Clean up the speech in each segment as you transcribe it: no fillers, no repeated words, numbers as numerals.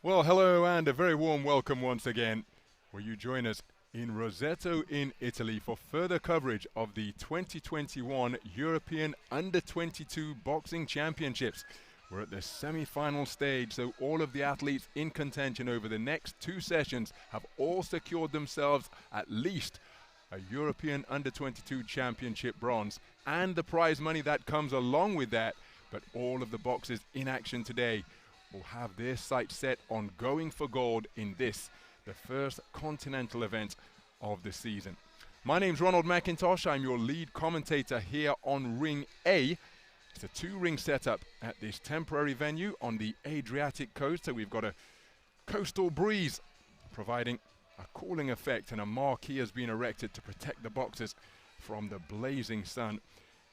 Well, hello and a very warm welcome once again. Will you join us in Roseto in Italy for further coverage of the 2021 European Under-22 Boxing Championships. We're at the semi-final stage, so all of the athletes in contention over the next two sessions have all secured themselves at least a European Under-22 Championship bronze and the prize money that comes along with that. But all of the boxers in action today will have their sights set on going for gold in this, the first continental event of the season. My name's Ronald McIntosh. I'm your lead commentator here on Ring A. It's a two-ring setup at this temporary venue on the Adriatic coast, so we've got a coastal breeze providing a cooling effect, and a marquee has been erected to protect the boxers from the blazing sun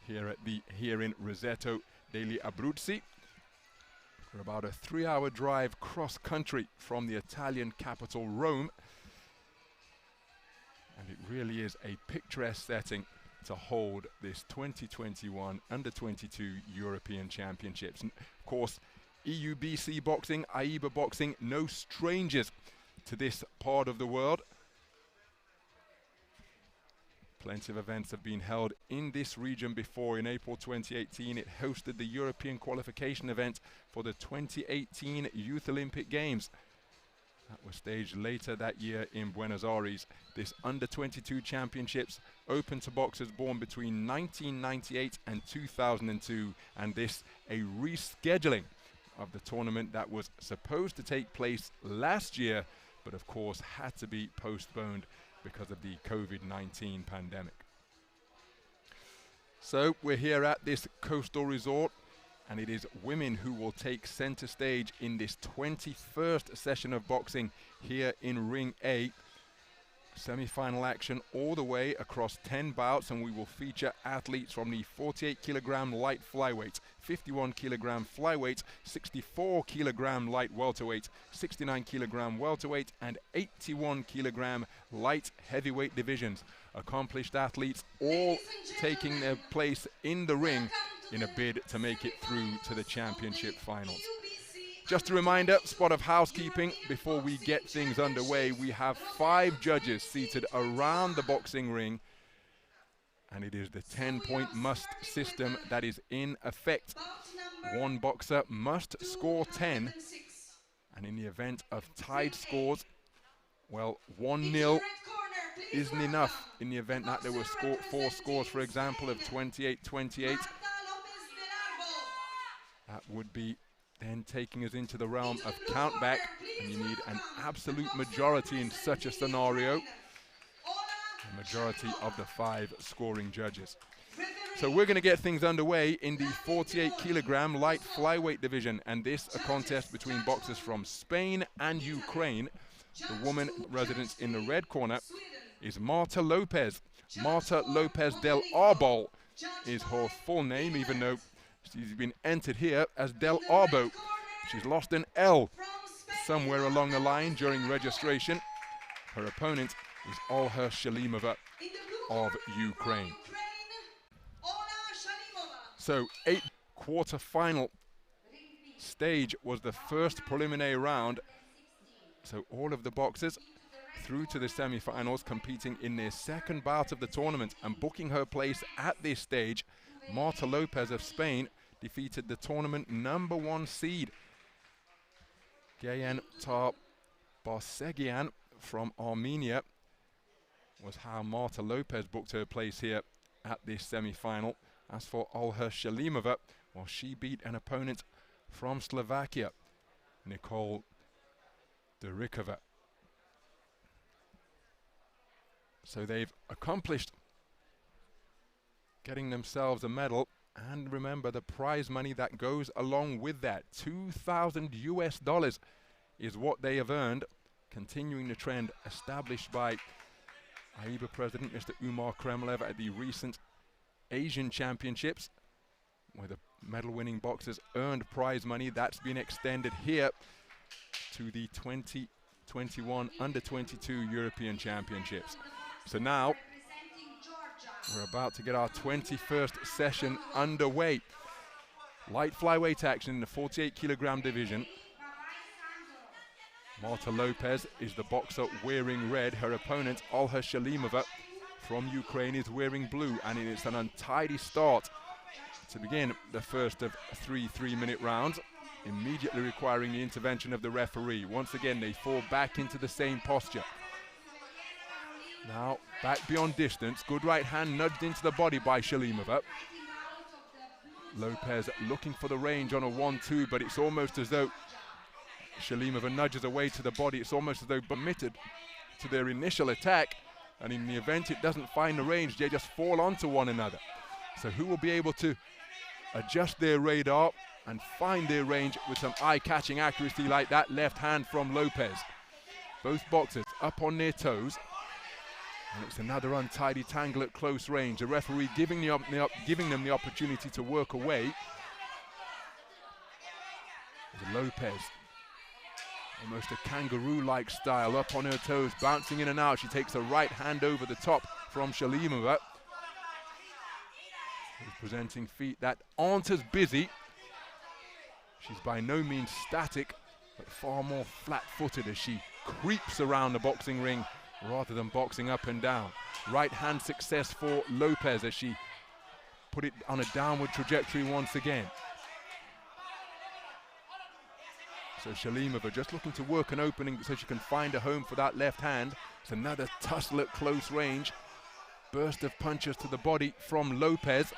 here in Roseto degli Abruzzi. We're about a 3-hour drive cross-country from the Italian capital, Rome. And it really is a picturesque setting to hold this 2021 Under-22 European Championships. And of course, EUBC boxing, AIBA boxing, no strangers to this part of the world. Plenty of events have been held in this region before. In April 2018, it hosted the European qualification event for the 2018 Youth Olympic Games. That was staged later that year in Buenos Aires. This Under-22 Championships open to boxers born between 1998 and 2002, and this a rescheduling of the tournament that was supposed to take place last year, but of course had to be postponed because of the COVID-19 pandemic. So we're here at this coastal resort, and it is women who will take center stage in this 21st session of boxing here in Ring A. Semi-final action all the way across 10 bouts, and we will feature athletes from the 48 kilogram light flyweight, 51 kilogram flyweight, 64 kilogram light welterweight, 69 kilogram welterweight, and 81 kilogram light heavyweight divisions. Accomplished athletes all taking their place in the ring in a bid to make it through to the championship finals. Just a reminder, spot of housekeeping before we get things underway. We have 5 judges seated around the boxing ring, and it is the 10-point must system that is in effect. One boxer must score 10, and in the event of tied scores, well, 1-0 isn't enough. In the event that there were 4 scores, for example, of 28-28, that would be then taking us into the realm of countback, and you need an absolute majority in such a scenario, a majority of the 5 scoring judges. So we're going to get things underway in the 48 kilogram light flyweight division, and this a contest between boxers from Spain and Ukraine. The woman resident in the red corner is Marta Lopez. Marta Lopez del Arbol is her full name, even though she's been entered here as Del Arbo. She's lost an L somewhere along the line during registration. Her opponent is Olha Shalimova of Ukraine. So 8 quarter-final stage was the first preliminary round. So all of the boxers through to the semi-finals, competing in their second bout of the tournament, and booking her place at this stage. Marta Lopez of Spain defeated the tournament #1 seed Gayan Tarbarsegian from Armenia. Was how Marta Lopez booked her place here at this semi-final. As for Olha Shalimova, well, she beat an opponent from Slovakia, Nicole Derikova. So they've accomplished getting themselves a medal, and remember the prize money that goes along with that. $2,000 US is what they have earned, continuing the trend established by AIBA President Mr. Umar Kremlev at the recent Asian Championships, where the medal-winning boxers earned prize money. That's been extended here to the 2021 Under-22 European Championships. So now we're about to get our 21st session underway. Light flyweight action in the 48 kilogram division. Marta Lopez is the boxer wearing red. Her opponent, Olha Shalimova from Ukraine, is wearing blue, and it's an untidy start to begin the first of 3 3-minute rounds, immediately requiring the intervention of the referee. Once again, they fall back into the same posture. Now, back beyond distance, good right hand nudged into the body by Shalimova. Lopez looking for the range on a 1-2, but it's almost as though Shalimova nudges away to the body. It's almost as though committed to their initial attack, and in the event it doesn't find the range, they just fall onto one another. So who will be able to adjust their radar and find their range with some eye-catching accuracy like that left hand from Lopez? Both boxers up on their toes, and it's another untidy tangle at close range. The referee giving them the opportunity to work away. Lopez, almost a kangaroo-like style, up on her toes, bouncing in and out. She takes a right hand over the top from Shalimova, who's presenting feet that aren't as busy. She's by no means static, but far more flat-footed as she creeps around the boxing ring rather than boxing up and down. Right hand success for Lopez as she put it on a downward trajectory once again. So Shalimova just looking to work an opening so she can find a home for that left hand. It's another tussle at close range. Burst of punches to the body from Lopez.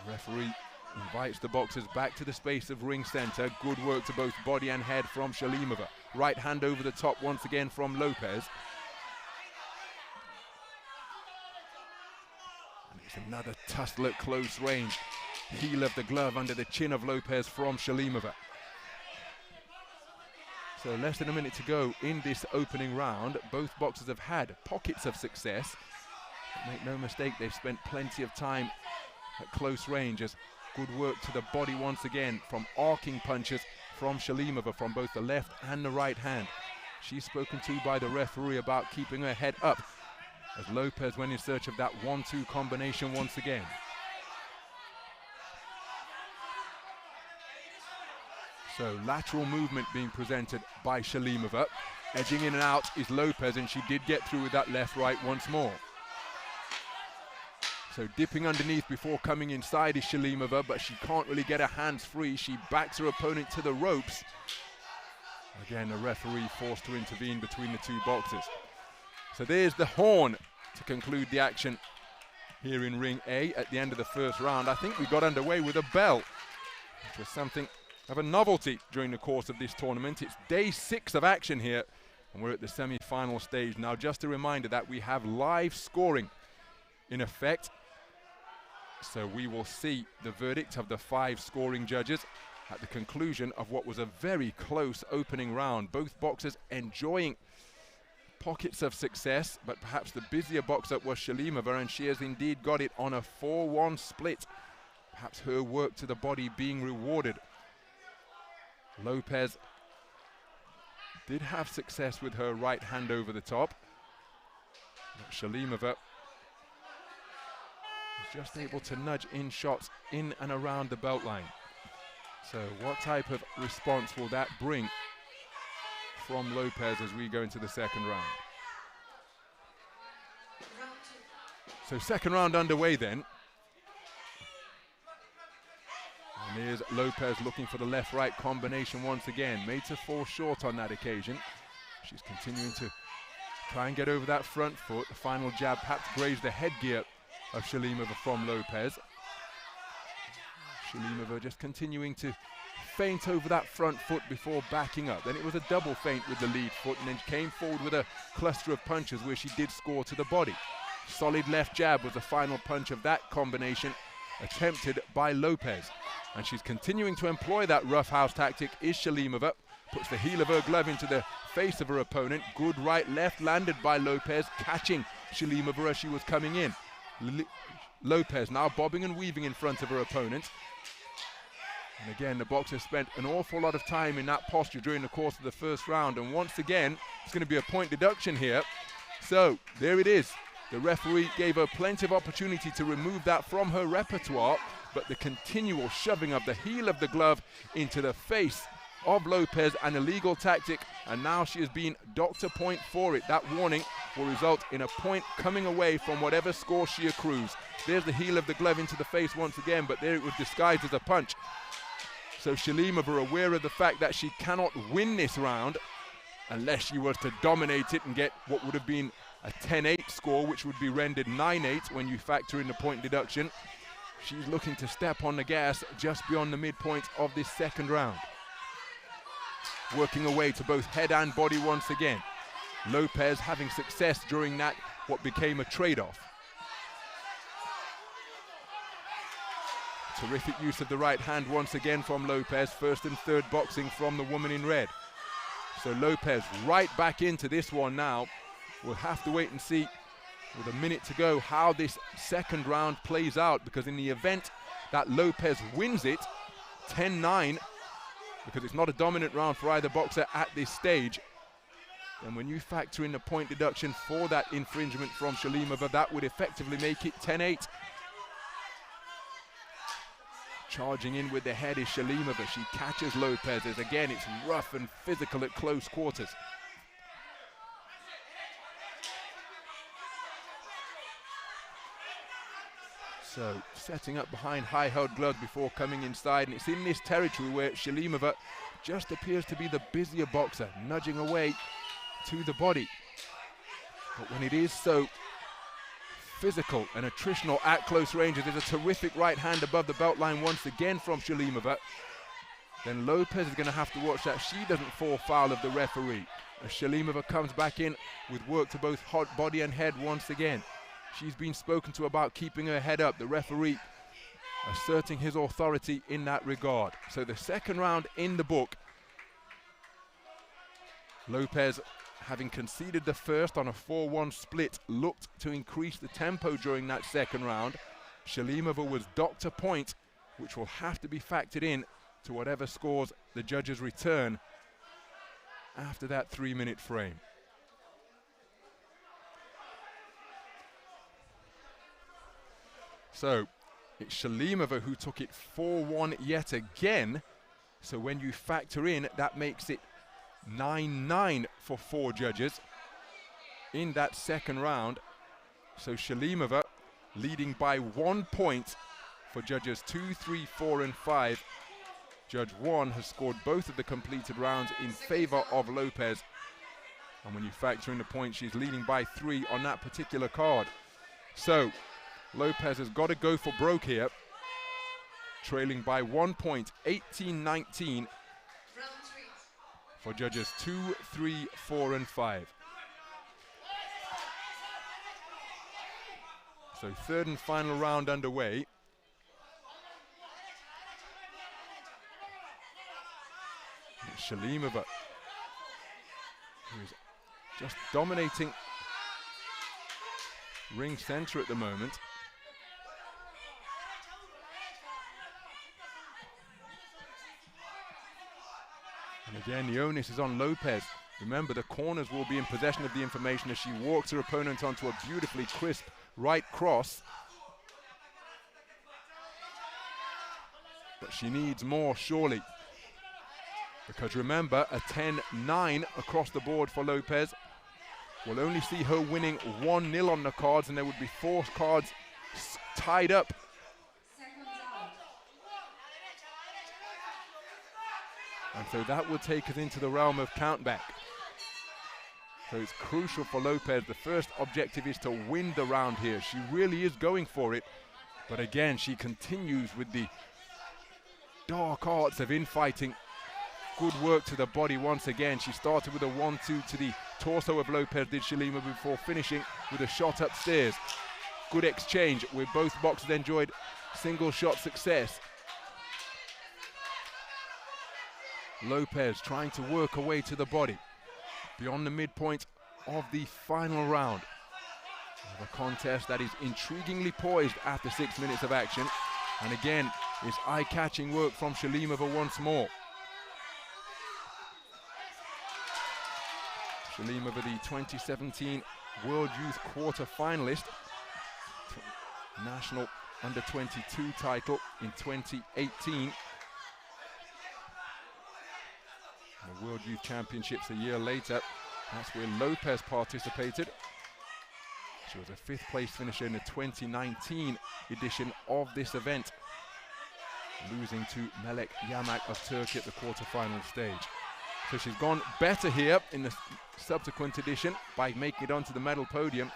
The referee invites the boxers back to the space of ring center. Good work to both body and head from Shalimova. Right hand over the top once again from Lopez. And it's another tussle at close range. Heel of the glove under the chin of Lopez from Shalimova. So less than a minute to go in this opening round. Both boxers have had pockets of success. But make no mistake, they've spent plenty of time at close range. As good work to the body once again from arcing punches from Shalimova from both the left and the right hand. She's spoken to by the referee about keeping her head up as Lopez went in search of that 1-2 combination once again. So lateral movement being presented by Shalimova. Edging in and out is Lopez, and she did get through with that left-right once more. So dipping underneath before coming inside is Shalimova, but she can't really get her hands free. She backs her opponent to the ropes. Again, the referee forced to intervene between the two boxers. So there's the horn to conclude the action here in Ring A at the end of the first round. I think we got underway with a bell, which was something of a novelty during the course of this tournament. It's day 6 of action here, and we're at the semi-final stage. Now, just a reminder that we have live scoring in effect. So we will see the verdict of the 5 scoring judges at the conclusion of what was a very close opening round. Both boxers enjoying pockets of success, but perhaps the busier boxer was Shalimova, and she has indeed got it on a 4-1 split. Perhaps her work to the body being rewarded. Lopez did have success with her right hand over the top. But Shalimova was just able to nudge in shots in and around the belt line. So what type of response will that bring from Lopez as we go into the second round? So second round underway then. And here's Lopez looking for the left-right combination once again. Made to fall short on that occasion. She's continuing to try and get over that front foot. The final jab perhaps grazed the headgear of Shalimova from Lopez. Shalimova just continuing to feint over that front foot before backing up. Then it was a double feint with the lead foot, and then she came forward with a cluster of punches where she did score to the body. Solid left jab was the final punch of that combination attempted by Lopez. And she's continuing to employ that roughhouse tactic is Shalimova. Puts the heel of her glove into the face of her opponent. Good right left landed by Lopez, catching Shalimova as she was coming in. Lopez now bobbing and weaving in front of her opponent. And again, the boxer spent an awful lot of time in that posture during the course of the first round. And once again, it's going to be a point deduction here. So there it is. The referee gave her plenty of opportunity to remove that from her repertoire, but the continual shoving of the heel of the glove into the face of Lopez, an illegal tactic, and now she has been docked a point for it. That warning will result in a point coming away from whatever score she accrues. There's the heel of the glove into the face once again, but there it was disguised as a punch. So Shalimova, aware of the fact that she cannot win this round unless she was to dominate it and get what would have been a 10-8 score, which would be rendered 9-8 when you factor in the point deduction. She's looking to step on the gas just beyond the midpoint of this second round. Working away to both head and body once again. Lopez having success during that, what became a trade-off. Terrific use of the right hand once again from Lopez. First and third boxing from the woman in red. So Lopez right back into this one now. We'll have to wait and see, with a minute to go, how this second round plays out, because in the event that Lopez wins it 10-9, because it's not a dominant round for either boxer at this stage, then when you factor in the point deduction for that infringement from Shalimova, that would effectively make it 10-8. Charging in with the head is Shalimova. She catches Lopez as, again, it's rough and physical at close quarters. So setting up behind high-held gloves before coming inside, and it's in this territory where Shalimova just appears to be the busier boxer, nudging away to the body. But when it is so physical and attritional at close ranges, there's a terrific right hand above the belt line once again from Shalimova. Then Lopez is going to have to watch that she doesn't fall foul of the referee, as Shalimova comes back in with work to both hot body and head once again. She's been spoken to about keeping her head up, the referee asserting his authority in that regard. So the second round in the book. Lopez, having conceded the first on a 4-1 split, looked to increase the tempo during that second round. Shalimova was docked a point, which will have to be factored in to whatever scores the judges return after that 3-minute frame. So it's Shalimova who took it 4-1 yet again. So when you factor in, that makes it 9-9 for 4 judges in that second round. So Shalimova leading by 1 point for judges 2, 3, 4 and 5. Judge 1 has scored both of the completed rounds in favor of Lopez. And when you factor in the points, she's leading by 3 on that particular card. So Lopez has got to go for broke here, trailing by 1 point, 18-19 for judges 2, 3, 4 and 5. So third and final round underway. It's Shalimova, who is just dominating ring center at the moment. And again, the onus is on Lopez. Remember, the corners will be in possession of the information as she walks her opponent onto a beautifully crisp right cross. But she needs more, surely. Because remember, a 10-9 across the board for Lopez will only see her winning 1-0 on the cards, and there would be 4 cards tied up. And so that will take us into the realm of countback. So it's crucial for Lopez. The first objective is to win the round here. She really is going for it. But again, she continues with the dark arts of infighting. Good work to the body once again. She started with a 1-2 to the torso of Lopez, did Shalimova, before finishing with a shot upstairs. Good exchange, where both boxers enjoyed single shot success. Lopez trying to work her way to the body beyond the midpoint of the final round of a contest that is intriguingly poised after 6 minutes of action. And again, it's eye-catching work from Shalimova once more. Shalimova, the 2017 World Youth Quarter finalist, national under-22 title in 2018. The World Youth Championships a year later, that's where Lopez participated. She was a 5th place finisher in the 2019 edition of this event, losing to Melek Yamak of Turkey at the quarterfinal stage. So she's gone better here in the subsequent edition by making it onto the medal podium.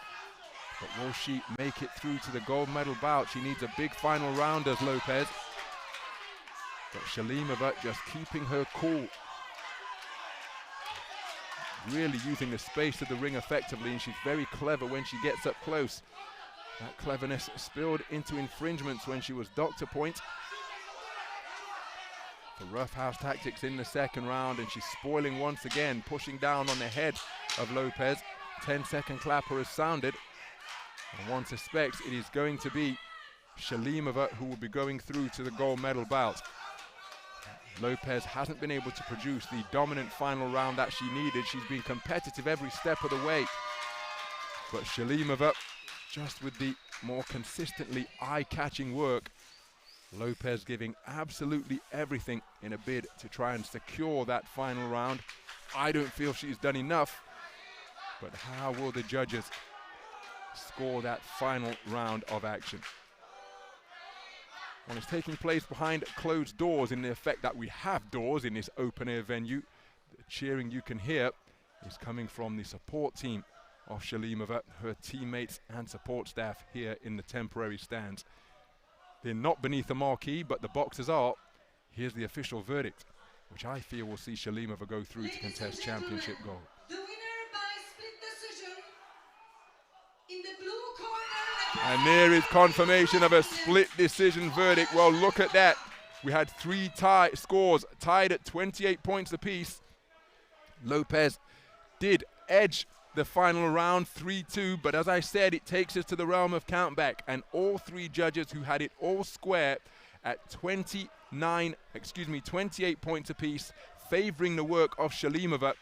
But will she make it through to the gold medal bout? She needs a big final round as Lopez. But Shalimova just keeping her cool. Really using the space of the ring effectively, and she's very clever when she gets up close. That cleverness spilled into infringements when she was docked a point. The roughhouse tactics in the second round, and she's spoiling once again, pushing down on the head of Lopez. 10-second clapper has sounded, and one suspects it is going to be Shalimova who will be going through to the gold medal bout. Lopez hasn't been able to produce the dominant final round that she needed. She's been competitive every step of the way. But Shalimova, just with the more consistently eye-catching work, Lopez giving absolutely everything in a bid to try and secure that final round. I don't feel she's done enough, but how will the judges score that final round of action? Well, it's taking place behind closed doors in the effect that we have doors in this open-air venue. The cheering you can hear is coming from the support team of Shalimova, her teammates and support staff here in the temporary stands. They're not beneath the marquee, but the boxers are. Here's the official verdict, which I feel will see Shalimova go through to contest championship gold. The winner by split decision in the blue corner. And there is confirmation of a split decision verdict. Well, look at that. We had 3 scores tied at 28 points apiece. Lopez did edge the final round 3-2, but as I said, it takes us to the realm of countback, and all 3 judges who had it all square at 28 points apiece, favoring the work of Shalimova.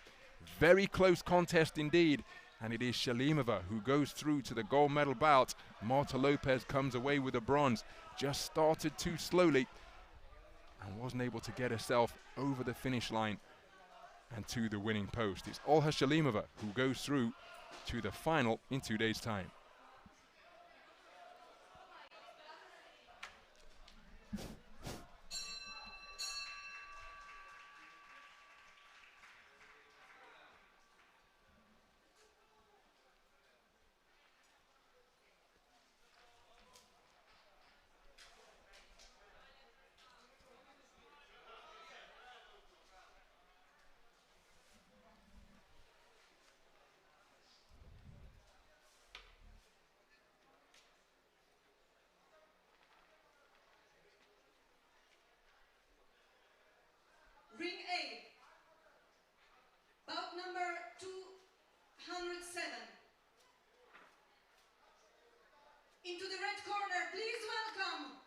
Very close contest indeed, and it is Shalimova who goes through to the gold medal bout. Marta Lopez comes away with a bronze, just started too slowly and wasn't able to get herself over the finish line and to the winning post. It's Olha Shalimova who goes through to the final in 2 days' time. Ring A, bout number 207. Into the red corner, please welcome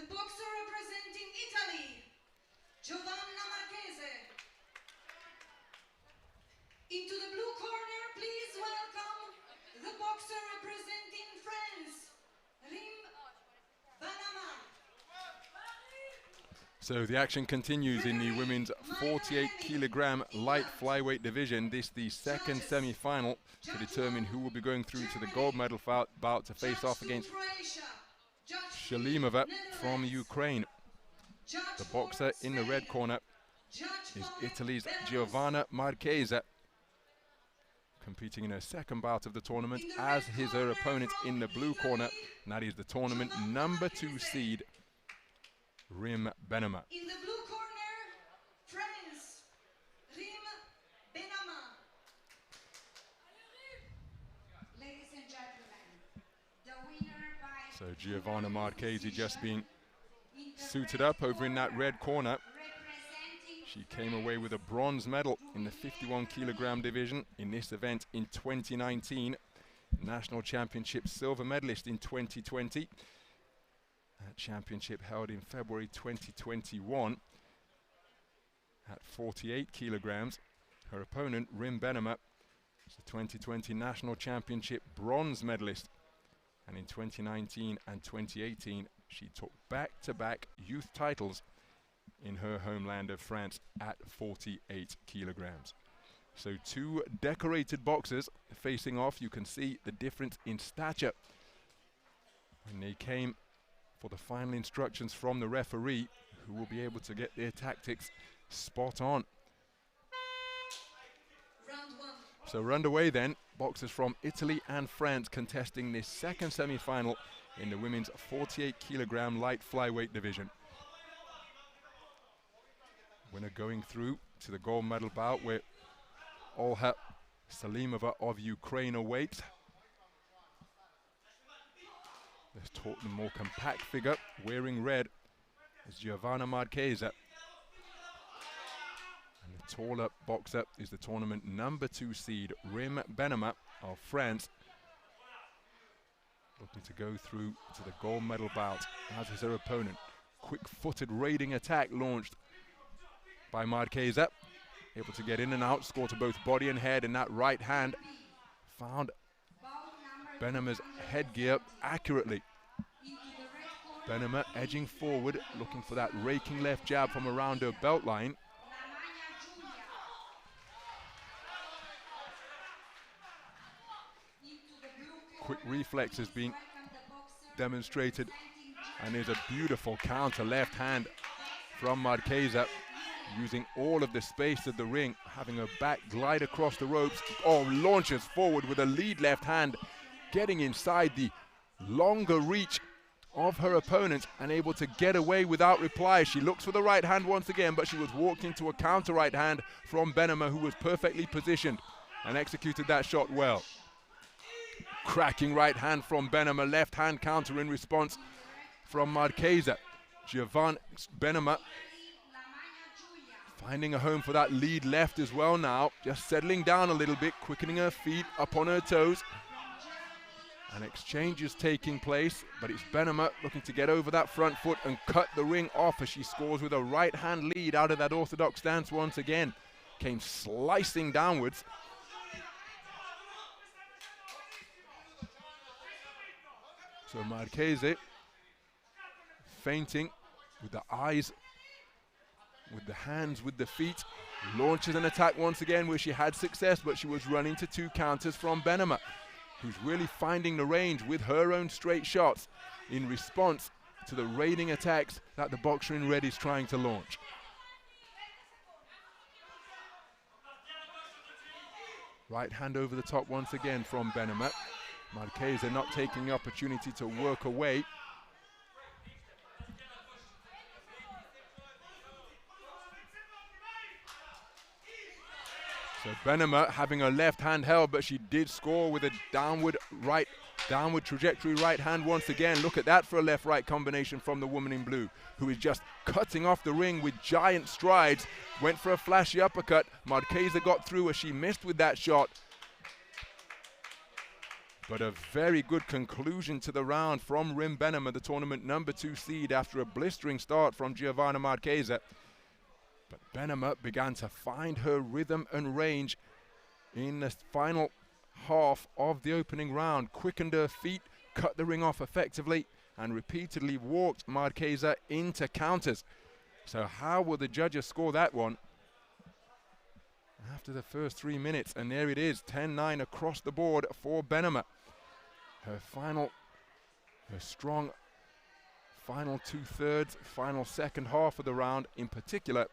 the boxer representing Italy, Giovanna Marchese. Into the blue corner, please welcome the boxer representing France, Rim Banama. So the action continues in the women's 48-kilogram light flyweight division. This is the second semi-final to determine who will be going through to the gold medal bout to face off against Shalimova from Ukraine. The boxer in the red corner is Italy's Giovanna Marchese, competing in her second bout of the tournament, as is her opponent in the blue corner, and that is the tournament number 2 seed, Rim Benama. In the blue corner, France, Rim Benama. Ladies and gentlemen, the winner by... So Giovanna Marchese just being suited up over in that red corner. She came away with a bronze medal in the 51-kilogram division in this event in 2019. National Championship silver medalist in 2020. That championship held in February 2021 at 48 kilograms. Her opponent, Rim Benama, is the 2020 National Championship bronze medalist. And in 2019 and 2018, she took back-to-back youth titles in her homeland of France at 48 kilograms. So two decorated boxers facing off. You can see the difference in stature. When they came for the final instructions from the referee, who will be able to get their tactics spot on. So we're underway then. Boxers from Italy and France contesting this second semi-final in the women's 48 kilogram light flyweight division. Winner going through to the gold medal bout where Olha Salimova of Ukraine awaits. This taut and more compact figure wearing red is Giovanna Marchesa. And the taller boxer is the tournament #2 seed Rim Benema of France, looking to go through to the gold medal bout, as is her opponent. Quick-footed raiding attack launched by Marchesa, able to get in and out, score to both body and head, and that right hand found Benema's headgear accurately. Benema edging forward, looking for that raking left jab from around her belt line. Quick reflexes being demonstrated, and there's a beautiful counter left hand from Marchesa, using all of the space of the ring, having her back glide across the ropes. Oh, launches forward with a lead left hand, getting inside the longer reach of her opponent and able to get away without reply. She looks for the right hand once again, but she was walked into a counter right hand from Benema, who was perfectly positioned and executed that shot well. Cracking right hand from Benema, left hand counter in response from Marchesa. Giovanna Benema finding a home for that lead left as well now, just settling down a little bit, quickening her feet up on her toes. An exchange is taking place, but it's Benema looking to get over that front foot and cut the ring off as she scores with a right hand lead out of that orthodox stance once again. Came slicing downwards. So Marchesa feinting with the eyes, with the hands, with the feet, launches an attack once again where she had success, but she was running to two counters from Benema, who's really finding the range with her own straight shots in response to the raiding attacks that the boxer in red is trying to launch. Right hand over the top once again from Benema. Marchesa not taking the opportunity to work away. So Benema having her left hand held, but she did score with a downward trajectory right hand once again. Look at that for a left-right combination from the woman in blue, who is just cutting off the ring with giant strides. Went for a flashy uppercut. Marchesa got through as she missed with that shot. But a very good conclusion to the round from Rim Benema, the tournament #2 seed, after a blistering start from Giovanna Marchesa. But Benema began to find her rhythm and range in the final half of the opening round. Quickened her feet, cut the ring off effectively, and repeatedly walked Marchesa into counters. So how will the judges score that one after the first 3 minutes? And there it is, 10-9 across the board for Benema. Her strong final 2/3, final second half of the round in particular,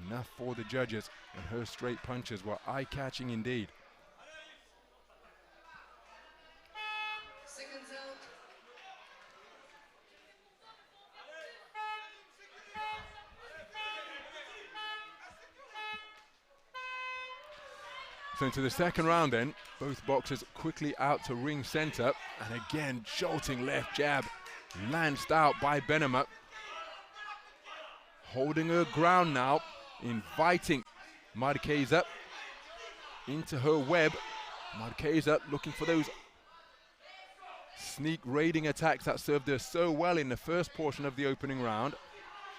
enough for the judges, and her straight punches were eye-catching indeed. Seconds out. So into the second round then, both boxers quickly out to ring center, and again jolting left jab lanced out by Benema. Holding her ground now, inviting Marchesa into her web. Marchesa looking for those sneak raiding attacks that served her so well in the first portion of the opening round.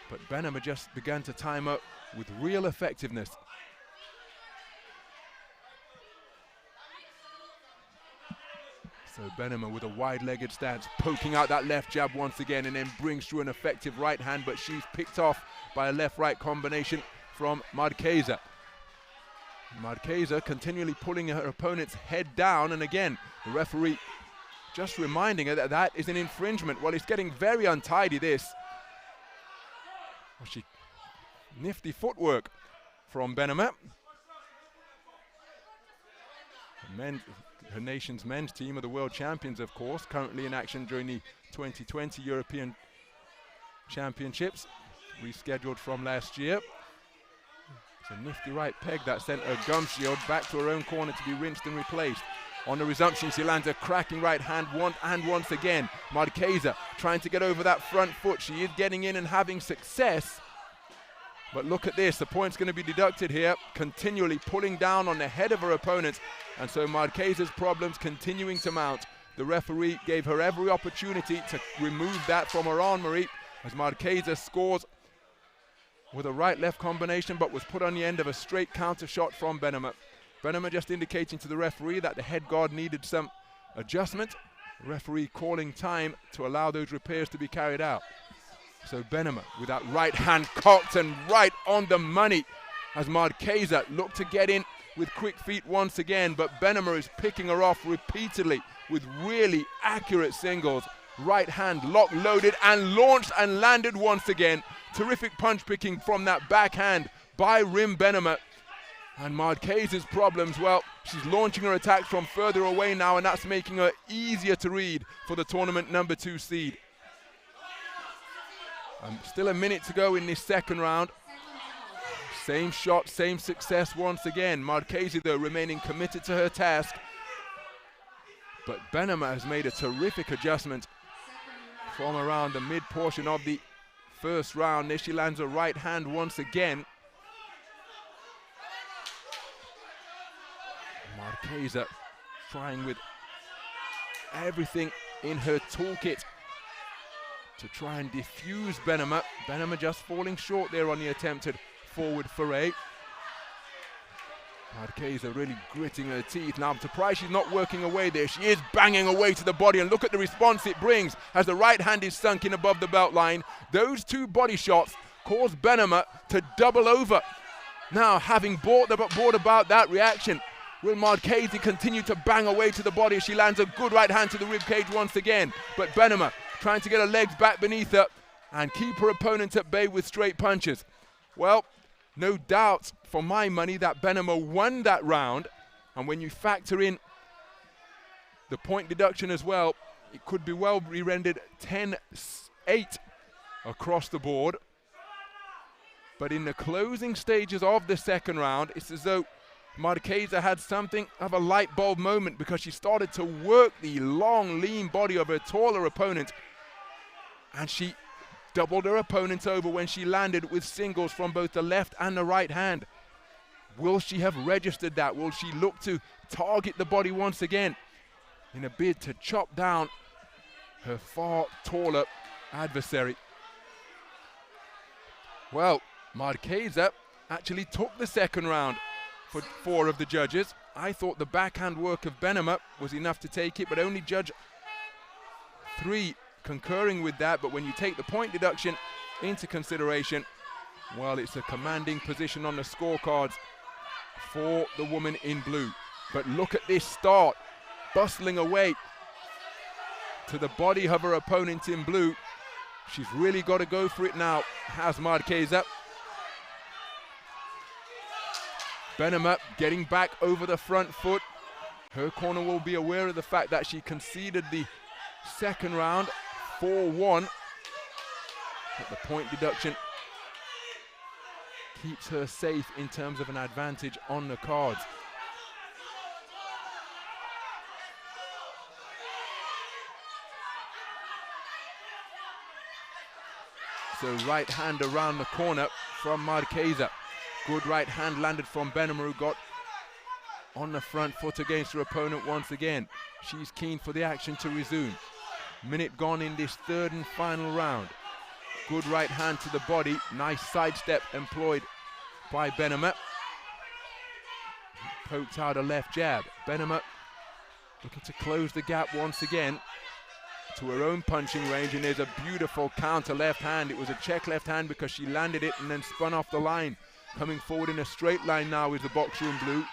But Benema just began to time up with real effectiveness. So Benema with a wide-legged stance, poking out that left jab once again, and then brings through an effective right hand, but she's picked off by a left-right combination from Marquesa. Marquesa continually pulling her opponent's head down, and again, the referee just reminding her that that is an infringement. Well, it's getting very untidy, this. Well, nifty footwork from Benema. Her nation's men's team are the world champions, of course, currently in action during the 2020 European Championships, rescheduled from last year. It's a nifty right peg that sent her gum shield back to her own corner to be rinsed and replaced. On the resumption, she lands a cracking right hand once again. Marquesa trying to get over that front foot. She is getting in and having success. But look at this, the point's going to be deducted here, continually pulling down on the head of her opponent. And so Marquesa's problems continuing to mount. The referee gave her every opportunity to remove that from her armory as Marquesa scores with a right-left combination, but was put on the end of a straight counter shot from Benema. Benema just indicating to the referee that the head guard needed some adjustment. The referee calling time to allow those repairs to be carried out. So Benema with that right hand cocked and right on the money as Marquesa looked to get in with quick feet once again, but Benema is picking her off repeatedly with really accurate singles. Right hand lock loaded and launched and landed once again. Terrific punch picking from that backhand by Rim Benema. And Marquesa's problems, well, she's launching her attacks from further away now, and that's making her easier to read for the tournament #2 seed. Still a minute to go in this second round. Same shot, same success once again. Marquesa, though, remaining committed to her task. But Benema has made a terrific adjustment from around the mid portion of the first round. There she lands a right hand once again. Marquesa trying with everything in her toolkit to try and diffuse Benema. Benema just falling short there on the attempted forward foray. Marquesa really gritting her teeth. Now I'm surprised she's not working away there. She is banging away to the body, and look at the response it brings as the right hand is sunk in above the belt line. Those two body shots cause Benema to double over. Now, having brought about that reaction, will Marquesa continue to bang away to the body as she lands a good right hand to the ribcage once again. But Benema trying to get her legs back beneath her and keep her opponent at bay with straight punches. Well, no doubt for my money that Benema won that round, and when you factor in the point deduction as well, it could be well re-rendered 10-8 across the board. But in the closing stages of the second round, it's as though Marquesa had something of a light bulb moment, because she started to work the long, lean body of her taller opponent, and she doubled her opponent over when she landed with singles from both the left and the right hand. Will she have registered that? Will she look to target the body once again in a bid to chop down her far taller adversary? Well, Marquesa actually took the second round for 4 of the judges. I thought the backhand work of Benema was enough to take it, but only Judge 3 concurring with that. But when you take the point deduction into consideration, well, it's a commanding position on the scorecards for the woman in blue. But look at this start, bustling away to the body of her opponent in blue. She's really got to go for it now, has Marquesa. Benema getting back over the front foot. Her corner will be aware of the fact that she conceded the second round 4-1. But the point deduction keeps her safe in terms of an advantage on the cards. So right hand around the corner from Marquesa. Good right hand landed from Benema, who got on the front foot against her opponent once again. She's keen for the action to resume. Minute gone in this third and final round. Good right hand to the body. Nice sidestep employed by Benema. Poked out a left jab. Benema looking to close the gap once again to her own punching range, and there's a beautiful counter left hand. It was a check left hand because she landed it and then spun off the line. Coming forward in a straight line now is the boxer in blue.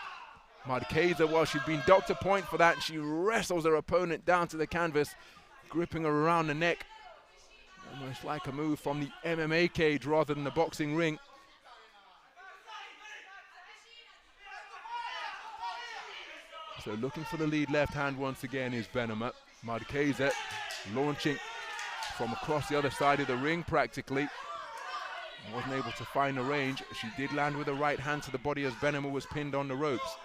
Marqueza, well, she's been docked a point for that, and she wrestles her opponent down to the canvas, gripping her around the neck. Almost like a move from the MMA cage rather than the boxing ring. So looking for the lead left hand once again is Benema. Marqueza launching from across the other side of the ring practically. Wasn't able to find the range. She did land with a right hand to the body as Benema was pinned on the ropes.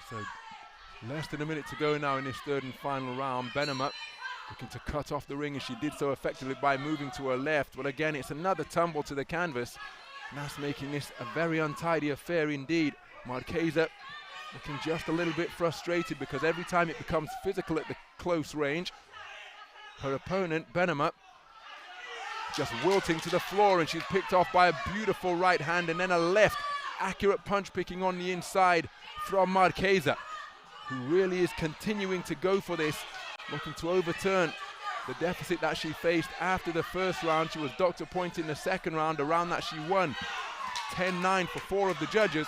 So less than a minute to go now in this third and final round. Benema looking to cut off the ring, and she did so effectively by moving to her left. But again, it's another tumble to the canvas, and that's making this a very untidy affair indeed. Marqueza looking just a little bit frustrated because every time it becomes physical at the close range, her opponent, Benema, just wilting to the floor, and she's picked off by a beautiful right hand and then a left. Accurate punch picking on the inside from Marqueza, who really is continuing to go for this, looking to overturn the deficit that she faced after the first round. She was docked a point in the second round, a round that she won 10-9 for 4 of the judges.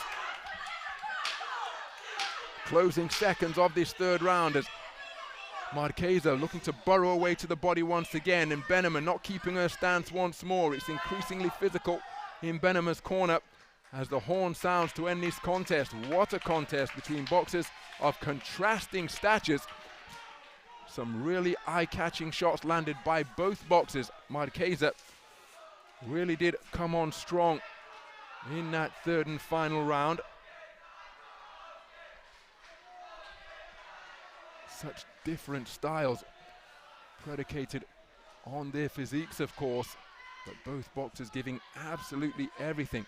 Closing seconds of this third round as Marqueza looking to burrow away to the body once again, and Benema not keeping her stance once more. It's increasingly physical in Benema's corner as the horn sounds to end this contest. What a contest between boxers of contrasting statures. Some really eye-catching shots landed by both boxers. Marqueza really did come on strong in that third and final round. Such different styles predicated on their physiques, of course, but both boxers giving absolutely everything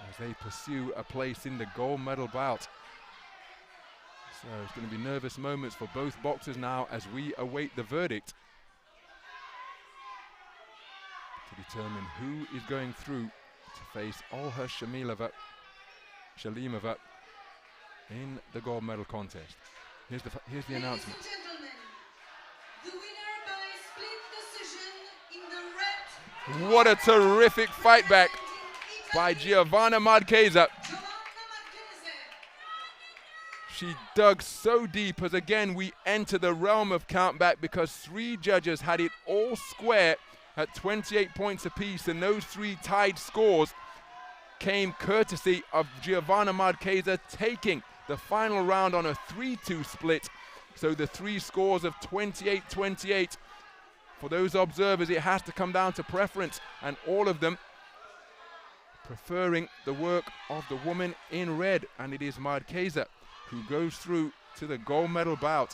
as they pursue a place in the gold medal bout. So it's going to be nervous moments for both boxers now as we await the verdict to determine who is going through to face Olha Shalimova in the gold medal contest. Here's the announcement. Ladies and gentlemen, the winner by split decision in the red. What a terrific fight back by Giovanna Marqueza. She dug so deep as again we enter the realm of countback because 3 judges had it all square at 28 points apiece, and those 3 tied scores came courtesy of Giovanna Marqueza taking the final round on a 3-2 split. So the 3 scores of 28-28. For those observers, it has to come down to preference, and all of them preferring the work of the woman in red, and it is Marqueza who goes through to the gold medal bout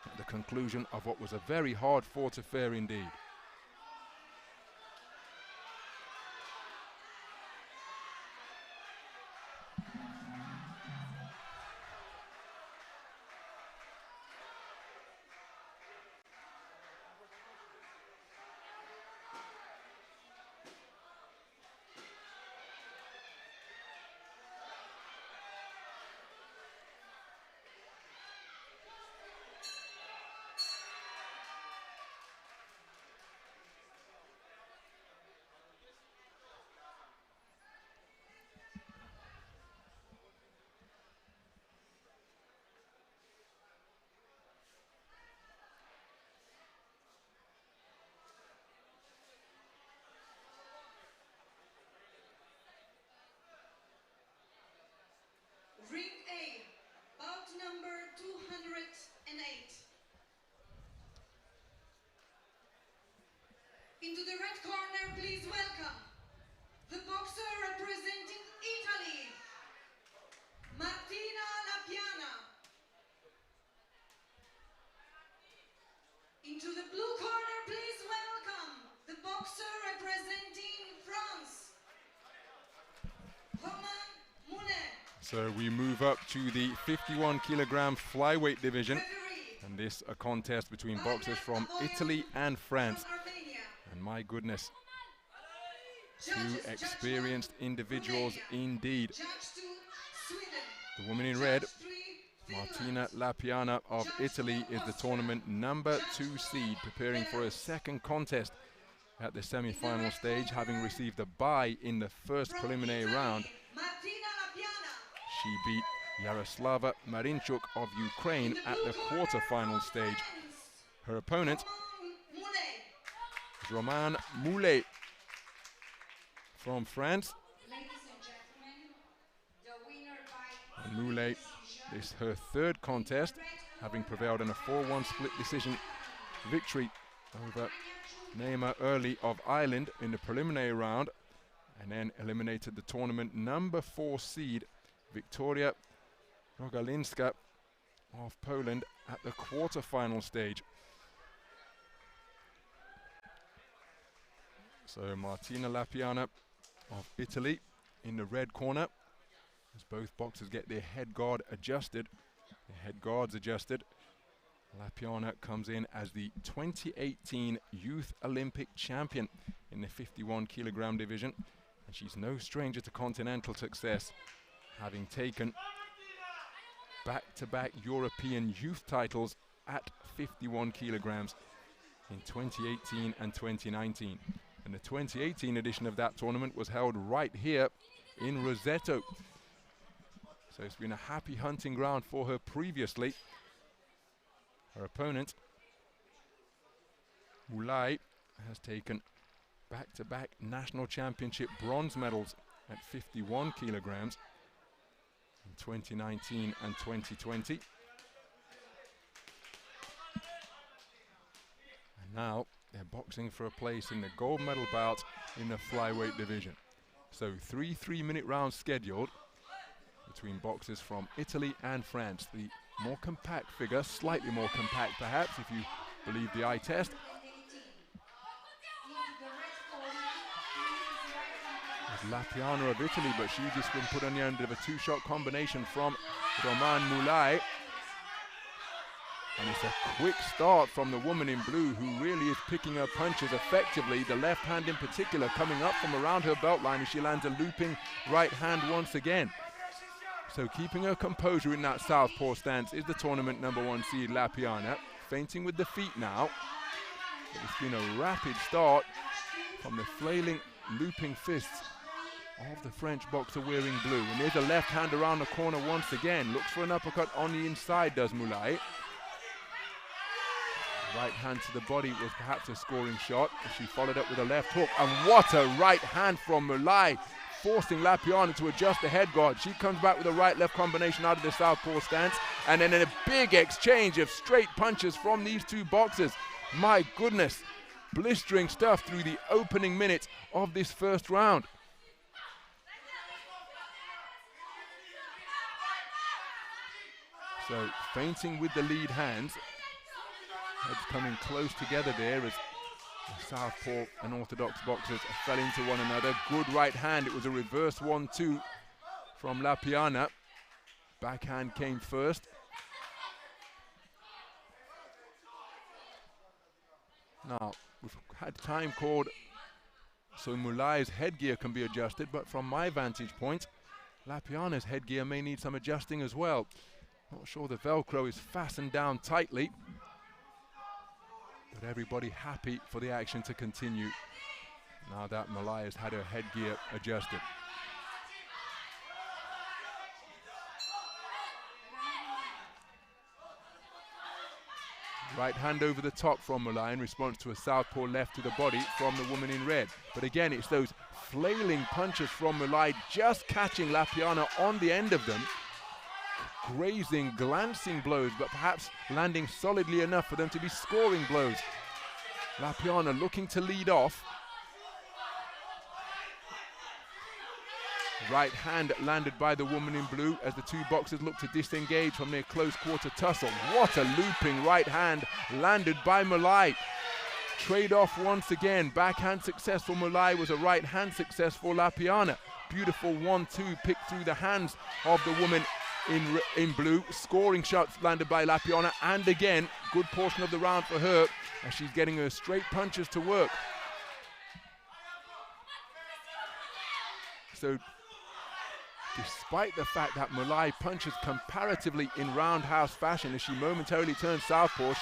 at the conclusion of what was a very hard-fought affair indeed. Ring A, bout number 208. Into the red corner, please welcome the boxer representing Italy, Martina Lapiana. Into the blue corner, please welcome the boxer representing France, Romain Mounet. So So we move up to the 51 kilogram flyweight division, and this a contest between boxers from Italy and France. And my goodness, two experienced individuals indeed. The woman in red, Martina Lapiana of Italy, is the tournament #2 seed, preparing for a second contest at the semi-final stage, having received a bye in the first preliminary round. She beat Yaroslava Marinchuk of Ukraine at the quarter-final stage. Her opponent is Roman Moulet from France. And Moulet, this is her third contest, having prevailed in a 4-1 split decision victory over Naima Early of Ireland in the preliminary round, and then eliminated the tournament #4 seed Victoria Rogalinska of Poland at the quarter-final stage. So Martina Lapiana of Italy in the red corner, as both boxers get their head guards adjusted. Lapiana comes in as the 2018 Youth Olympic champion in the 51 kilogram division, and she's no stranger to continental success, having taken back-to-back European youth titles at 51 kilograms in 2018 and 2019. And the 2018 edition of that tournament was held right here in Roseto. So it's been a happy hunting ground for her previously. Her opponent, Moulay, has taken back-to-back national championship bronze medals at 51 kilograms in 2019 and 2020. And now they're boxing for a place in the gold medal bout in the flyweight division. So 3 3-minute rounds scheduled between boxers from Italy and France. The more compact figure, slightly more compact perhaps if you believe the eye test. There's Lapiana of Italy, but she's just been put on the end of a 2-shot combination from Roman Moulay. And it's a quick start from the woman in blue, who really is picking her punches effectively. The left hand in particular coming up from around her belt line as she lands a looping right hand once again. So keeping her composure in that southpaw stance is the tournament #1 seed Lapiana, feinting with the feet now. But it's been a rapid start from the flailing, looping fists of the French boxer wearing blue. And there's a left hand around the corner once again. Looks for an uppercut on the inside, does Moulay. Right hand to the body was perhaps a scoring shot, as she followed up with a left hook. And what a right hand from Moulay, forcing Lapiana to adjust the head guard. She comes back with a right-left combination out of the southpaw stance, and then in a big exchange of straight punches from these two boxers. My goodness, blistering stuff through the opening minutes of this first round. So feinting with the lead hands, heads coming close together there as the southpaw and orthodox boxers fell into one another. Good right hand. It was a reverse 1-2 from Lapiana. Backhand came first. Now, we've had time called so Moulay's headgear can be adjusted, but from my vantage point, Lapiana's headgear may need some adjusting as well. Not sure the Velcro is fastened down tightly, but everybody happy for the action to continue now that Moulay has had her headgear adjusted. Right hand over the top from Moulay in response to a southpaw left to the body from the woman in red. But again, it's those flailing punches from Moulay, just catching Lapiana on the end of them. Grazing, glancing blows, but perhaps landing solidly enough for them to be scoring blows. Lapiana looking to lead off. Right hand landed by the woman in blue as the two boxers look to disengage from their close quarter tussle. What a looping right hand landed by Moulay. Trade off once again. Backhand success for Moulay was a right hand success for Lapiana. beautiful 1-2 picked through the hands of the woman in blue. Scoring shots landed by Lapiana, and again, good portion of the round for her as she's getting her straight punches to work. So despite the fact that Mulai punches comparatively in roundhouse fashion, as she momentarily turns southpaw,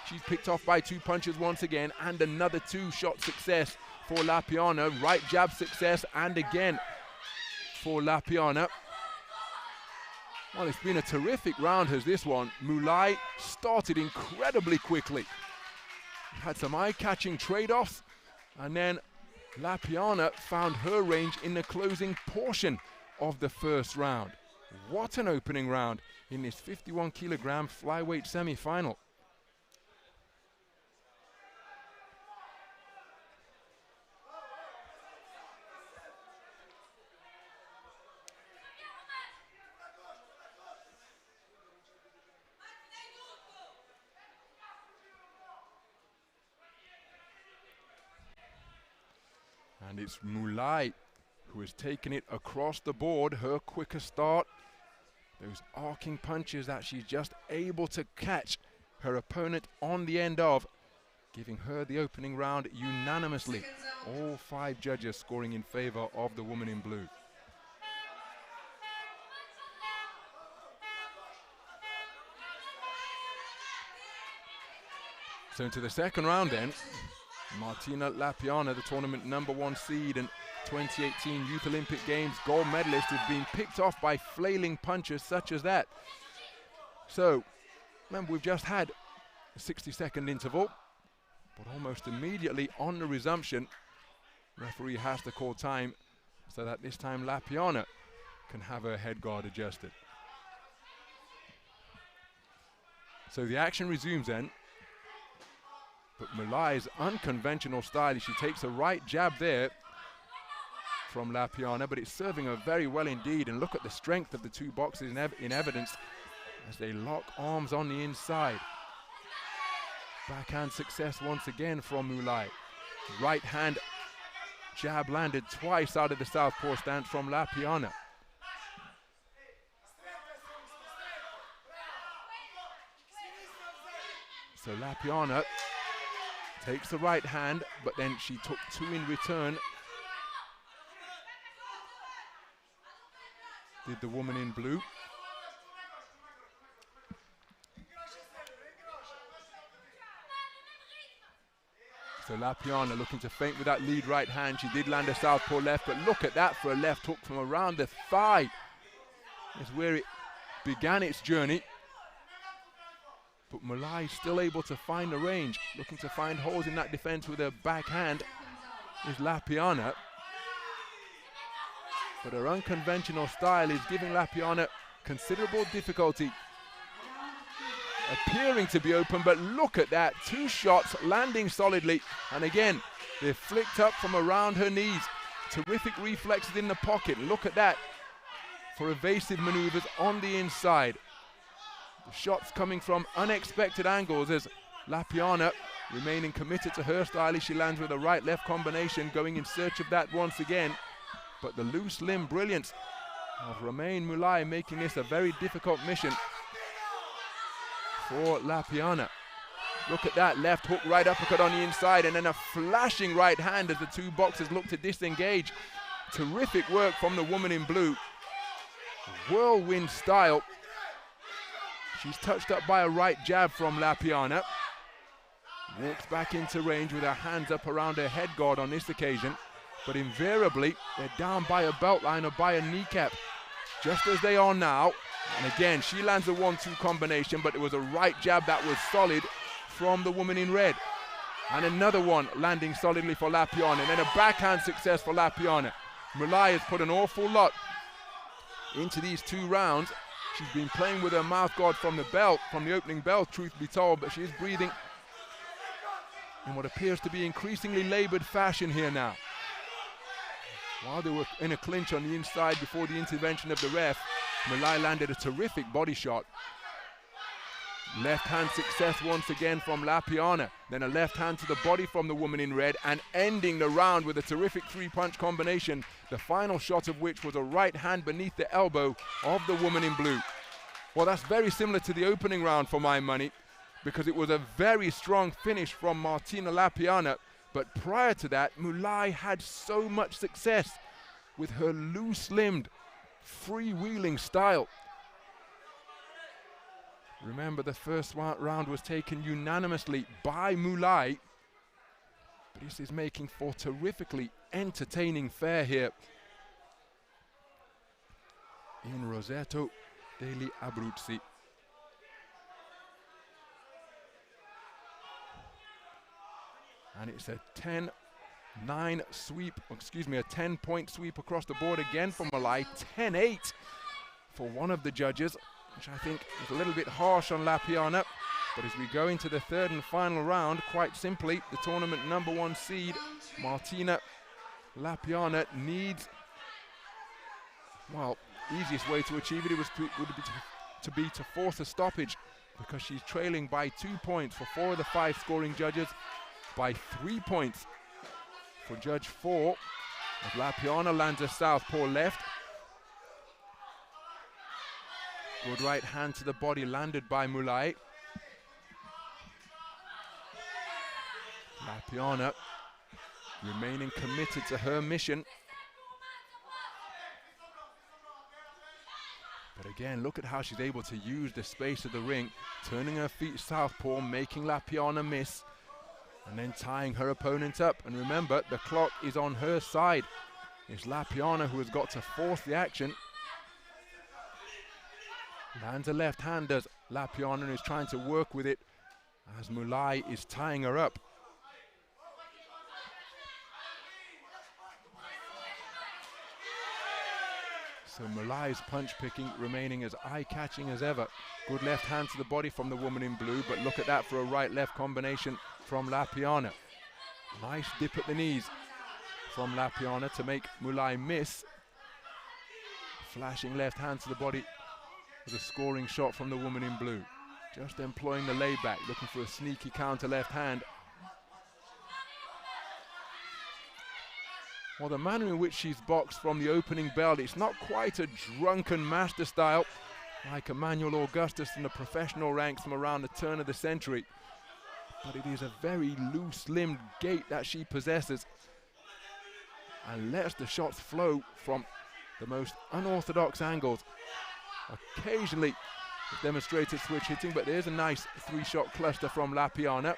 she's picked off by 2 punches once again, and another 2-shot success for Lapiana. Right jab success, and again for Lapiana. Well, it's been a terrific round as this one. Mulai started incredibly quickly. Had some eye-catching trade-offs, and then Lapiana found her range in the closing portion of the first round. What an opening round in this 51-kilogram flyweight semi-final. And it's Mulai who has taken it across the board. Her quicker start, those arcing punches that she's just able to catch her opponent on the end of, giving her the opening round unanimously. All 5 judges scoring in favor of the woman in blue. So into the second round then, Martina Lapiana, the tournament #1 seed and 2018 Youth Olympic Games gold medalist, is being picked off by flailing punches such as that. So, remember, we've just had a 60-second interval, but almost immediately on the resumption, referee has to call time so that this time Lapiana can have her head guard adjusted. So the action resumes then. But Mulai's unconventional style, she takes a right jab there from Lapiana, but it's serving her very well indeed. And look at the strength of the 2 boxers in evidence as they lock arms on the inside. Backhand success once again from Mulai. Right hand jab landed twice out of the southpaw stance from Lapiana. So Lapiana takes the right hand, but then she took 2 in return. Did the woman in blue. So Lapiana looking to feint with that lead right hand. She did land a southpaw left, but look at that for a left hook from around the thigh. Is where it began its journey. But Mulai still able to find the range, looking to find holes in that defense with her backhand is Lapiana. But her unconventional style is giving Lapiana considerable difficulty. Appearing to be open, but look at that. 2 shots landing solidly. And again, they're flicked up from around her knees. Terrific reflexes in the pocket. Look at that for evasive maneuvers on the inside. The shots coming from unexpected angles as Lapiana remaining committed to her style as she lands with a right-left combination, going in search of that once again. But the loose limb brilliance of Romain Mulai making this a very difficult mission for Lapiana. Look at that left hook, right uppercut on the inside, and then a flashing right hand as the 2 boxers look to disengage. Terrific work from the woman in blue. Whirlwind style. She's touched up by a right jab from Lapiana. Walks back into range with her hands up around her head guard on this occasion. But invariably, they're down by a belt line or by a kneecap, just as they are now. And again, she lands a 1-2 combination, but it was a right jab that was solid from the woman in red. And another one landing solidly for Lapiana, and then a backhand success for Lapiana. Mulai has put an awful lot into these 2 rounds. She's been playing with her mouth guard from the belt, from the opening bell, truth be told, but she is breathing in what appears to be increasingly labored fashion here now. While they were in a clinch on the inside before the intervention of the ref, Mulai landed a terrific body shot. Left hand success once again from Lapiana. Then a left hand to the body from the woman in red, and ending the round with a terrific three-punch combination, the final shot of which was a right hand beneath the elbow of the woman in blue. Well, that's very similar to the opening round for my money, because it was a very strong finish from Martina Lapiana. But prior to that, Mulai had so much success with her loose-limbed, freewheeling style. Remember, the first round was taken unanimously by Mulai, but this is making for terrifically entertaining fare here in Roseto degli Abruzzi. And it's a 10-9 sweep, excuse me, a 10-point sweep across the board again for Mulai, 10-8 for one of the judges, which I think is a little bit harsh on Lapiana. But as we go into the third and final round, quite simply, the tournament #1 seed, Martina Lapiana, needs, well, easiest way to achieve it would be to force a stoppage, because she's trailing by 2 points for 4 of the 5 scoring judges, by 3 points for Judge 4, as Lapiana lands a southpaw left. Good right hand to the body landed by Mulai. Lapiana remaining committed to her mission. But again, look at how she's able to use the space of the ring, turning her feet southpaw, making Lapiana miss, and then tying her opponent up. And remember, the clock is on her side. It's Lapiana who has got to force the action. Lands a left hand, does Lapiana, and is trying to work with it as Mulai is tying her up. So Mulai's punch picking remaining as eye-catching as ever. Good left hand to the body from the woman in blue, but look at that for a right-left combination from Lapiana. Nice dip at the knees from Lapiana to make Mulai miss. Flashing left hand to the body with a scoring shot from the woman in blue. Just employing the layback, looking for a sneaky counter left hand. Well, the manner in which she's boxed from the opening bell, it's not quite a drunken master style like Emmanuel Augustus in the professional ranks from around the turn of the century. But it is a very loose-limbed gait that she possesses, and lets the shots flow from the most unorthodox angles. Occasionally demonstrated switch hitting, but there's a nice 3-shot cluster from Lapiana.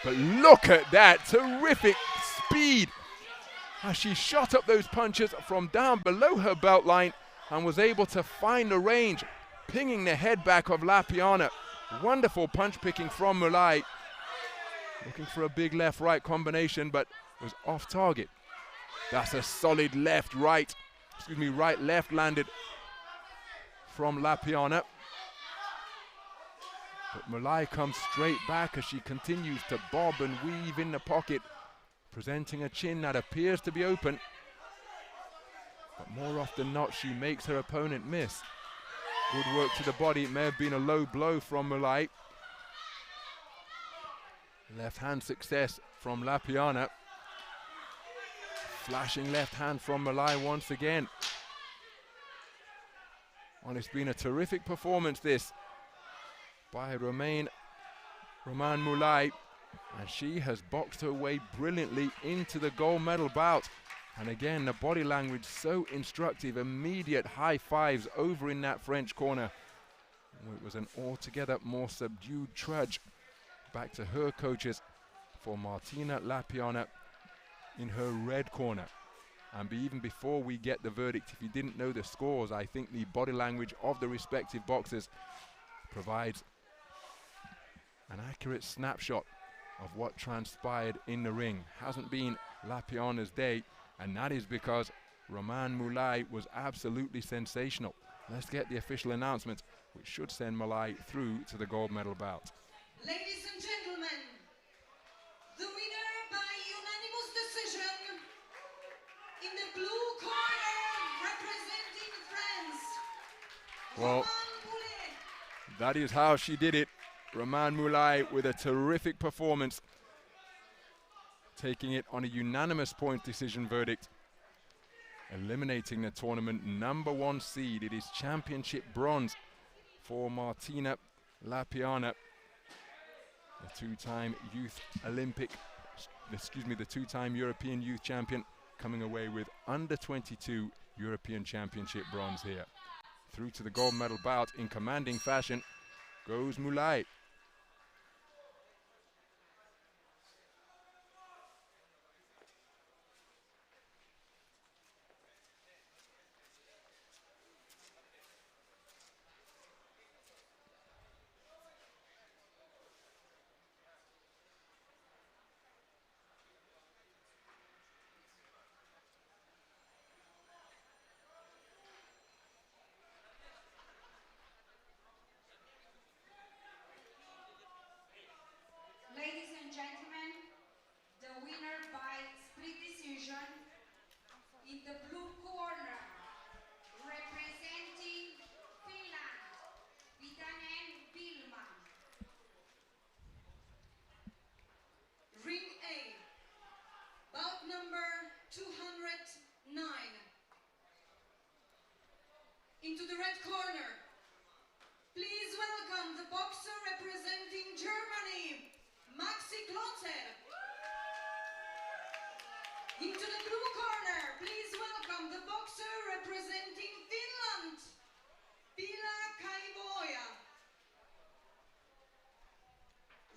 But look at that terrific speed as she shot up those punches from down below her belt line and was able to find the range, pinging the head back of Lapiana. Wonderful punch picking from Mulai, looking for a big left-right combination, but was off target. That's a solid right-left landed from Lapiana. But Mulai comes straight back as she continues to bob and weave in the pocket, presenting a chin that appears to be open. But more often than not, she makes her opponent miss. Good work to the body. It may have been a low blow from Mulai. Left hand success from Lapiana. Flashing left hand from Mulai once again. Well, it's been a terrific performance, this, by Roman Mulai, and she has boxed her way brilliantly into the gold medal bout. And again, the body language so instructive, immediate high fives over in that French corner. It was an altogether more subdued trudge back to her coaches for Martina Lapiana in her red corner. And even before we get the verdict, if you didn't know the scores, I think the body language of the respective boxers provides an accurate snapshot of what transpired in the ring. Hasn't been Lapiana's day, and that is because Roman Mulai was absolutely sensational. Let's get the official announcement, which should send Mulai through to the gold medal bout. Ladies and gentlemen, the winner by unanimous decision in the blue corner, representing France. Well, That is how she did it. Roman Moulay with a terrific performance, taking it on a unanimous point decision verdict, eliminating the tournament #1 seed. It is championship bronze for Martina Lapiana, the two-time the two-time European youth champion, coming away with under-22 European championship bronze here. Through to the gold medal bout in commanding fashion goes Moulay. Ladies and gentlemen, the winner by split decision in the blue corner, representing Finland, Vitanen Billman. Ring A, bout number 209. Into the red corner, please welcome the boxer representing Germany, Maxi Klotzer. Into the blue corner, please welcome the boxer representing Finland, Pila Kaivoja.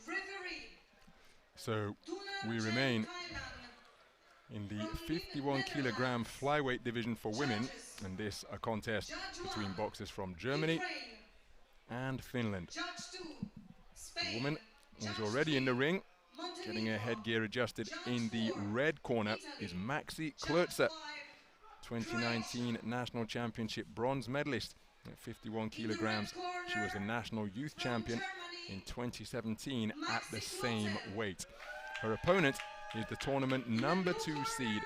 Referee. So we remain in the 51 kilogram flyweight division for women, and this a contest between boxers from Germany and Finland. The woman who's already in the ring, getting her headgear adjusted in the red corner, is Maxi Klotzer, 2019 National Championship bronze medalist at 51 kilograms. She was a national youth champion in 2017 at the same weight. Her opponent is the tournament #2 seed,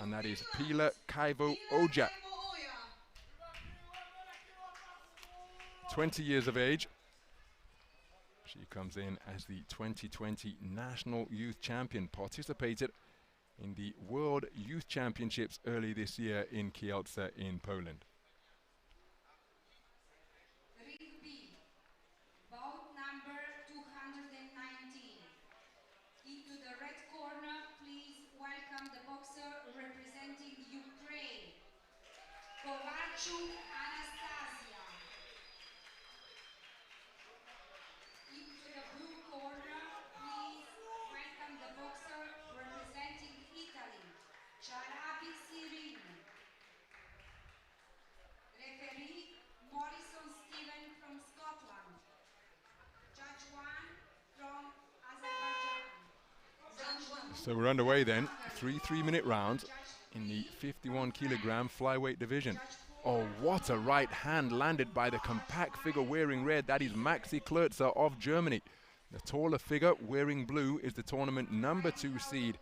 and that is Pila Kaivoja. 20 years of age. She comes in as the 2020 National Youth Champion, participated in the World Youth Championships early this year in Kielce in Poland. Ring B, bout number 219. Into the red corner, please welcome the boxer representing Ukraine, Kovalchuk Anastasia. Into the blue corner, please welcome the boxer representing Italy, Charabi Sirin. Referee Morrison Steven from Scotland. Judge 1 from Azerbaijan. So we're underway then, 3 3-minute rounds in the 51 kilogram flyweight division. Oh, what a right hand landed by the compact figure wearing red. That is Maxi Klotzer of Germany. The taller figure wearing blue is the tournament #2 seed,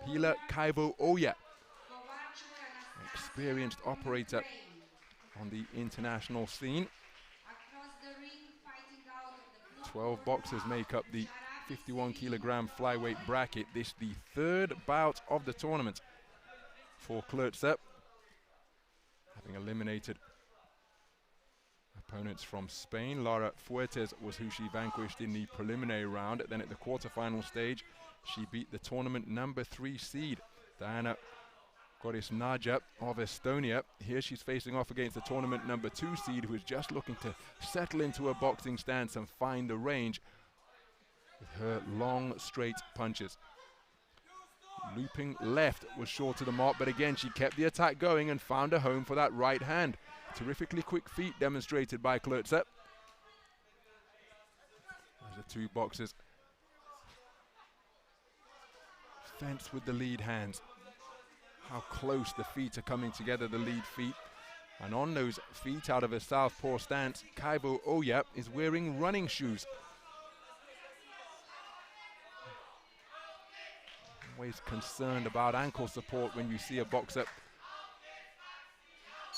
Pila Kaivoja, experienced operator on the international scene. 12 boxers make up the 51 kilogram flyweight bracket. This the third bout of the tournament for Klotzer, having eliminated opponents from Spain. Lara Fuertes was who she vanquished in the preliminary round. Then at the quarterfinal stage, she beat the tournament #3 seed, Diana Gorisnaja of Estonia. Here she's facing off against the tournament #2 seed, who is just looking to settle into a boxing stance and find the range with her long, straight punches. Looping left was short to the mark, but again she kept the attack going and found a home for that right hand. Terrifically quick feet demonstrated by Klotzer. As the two boxers fence with the lead hands. How close the feet are coming together, the lead feet. And on those feet, out of a southpaw stance, Kaivoja is wearing running shoes. Always concerned about ankle support when you see a boxer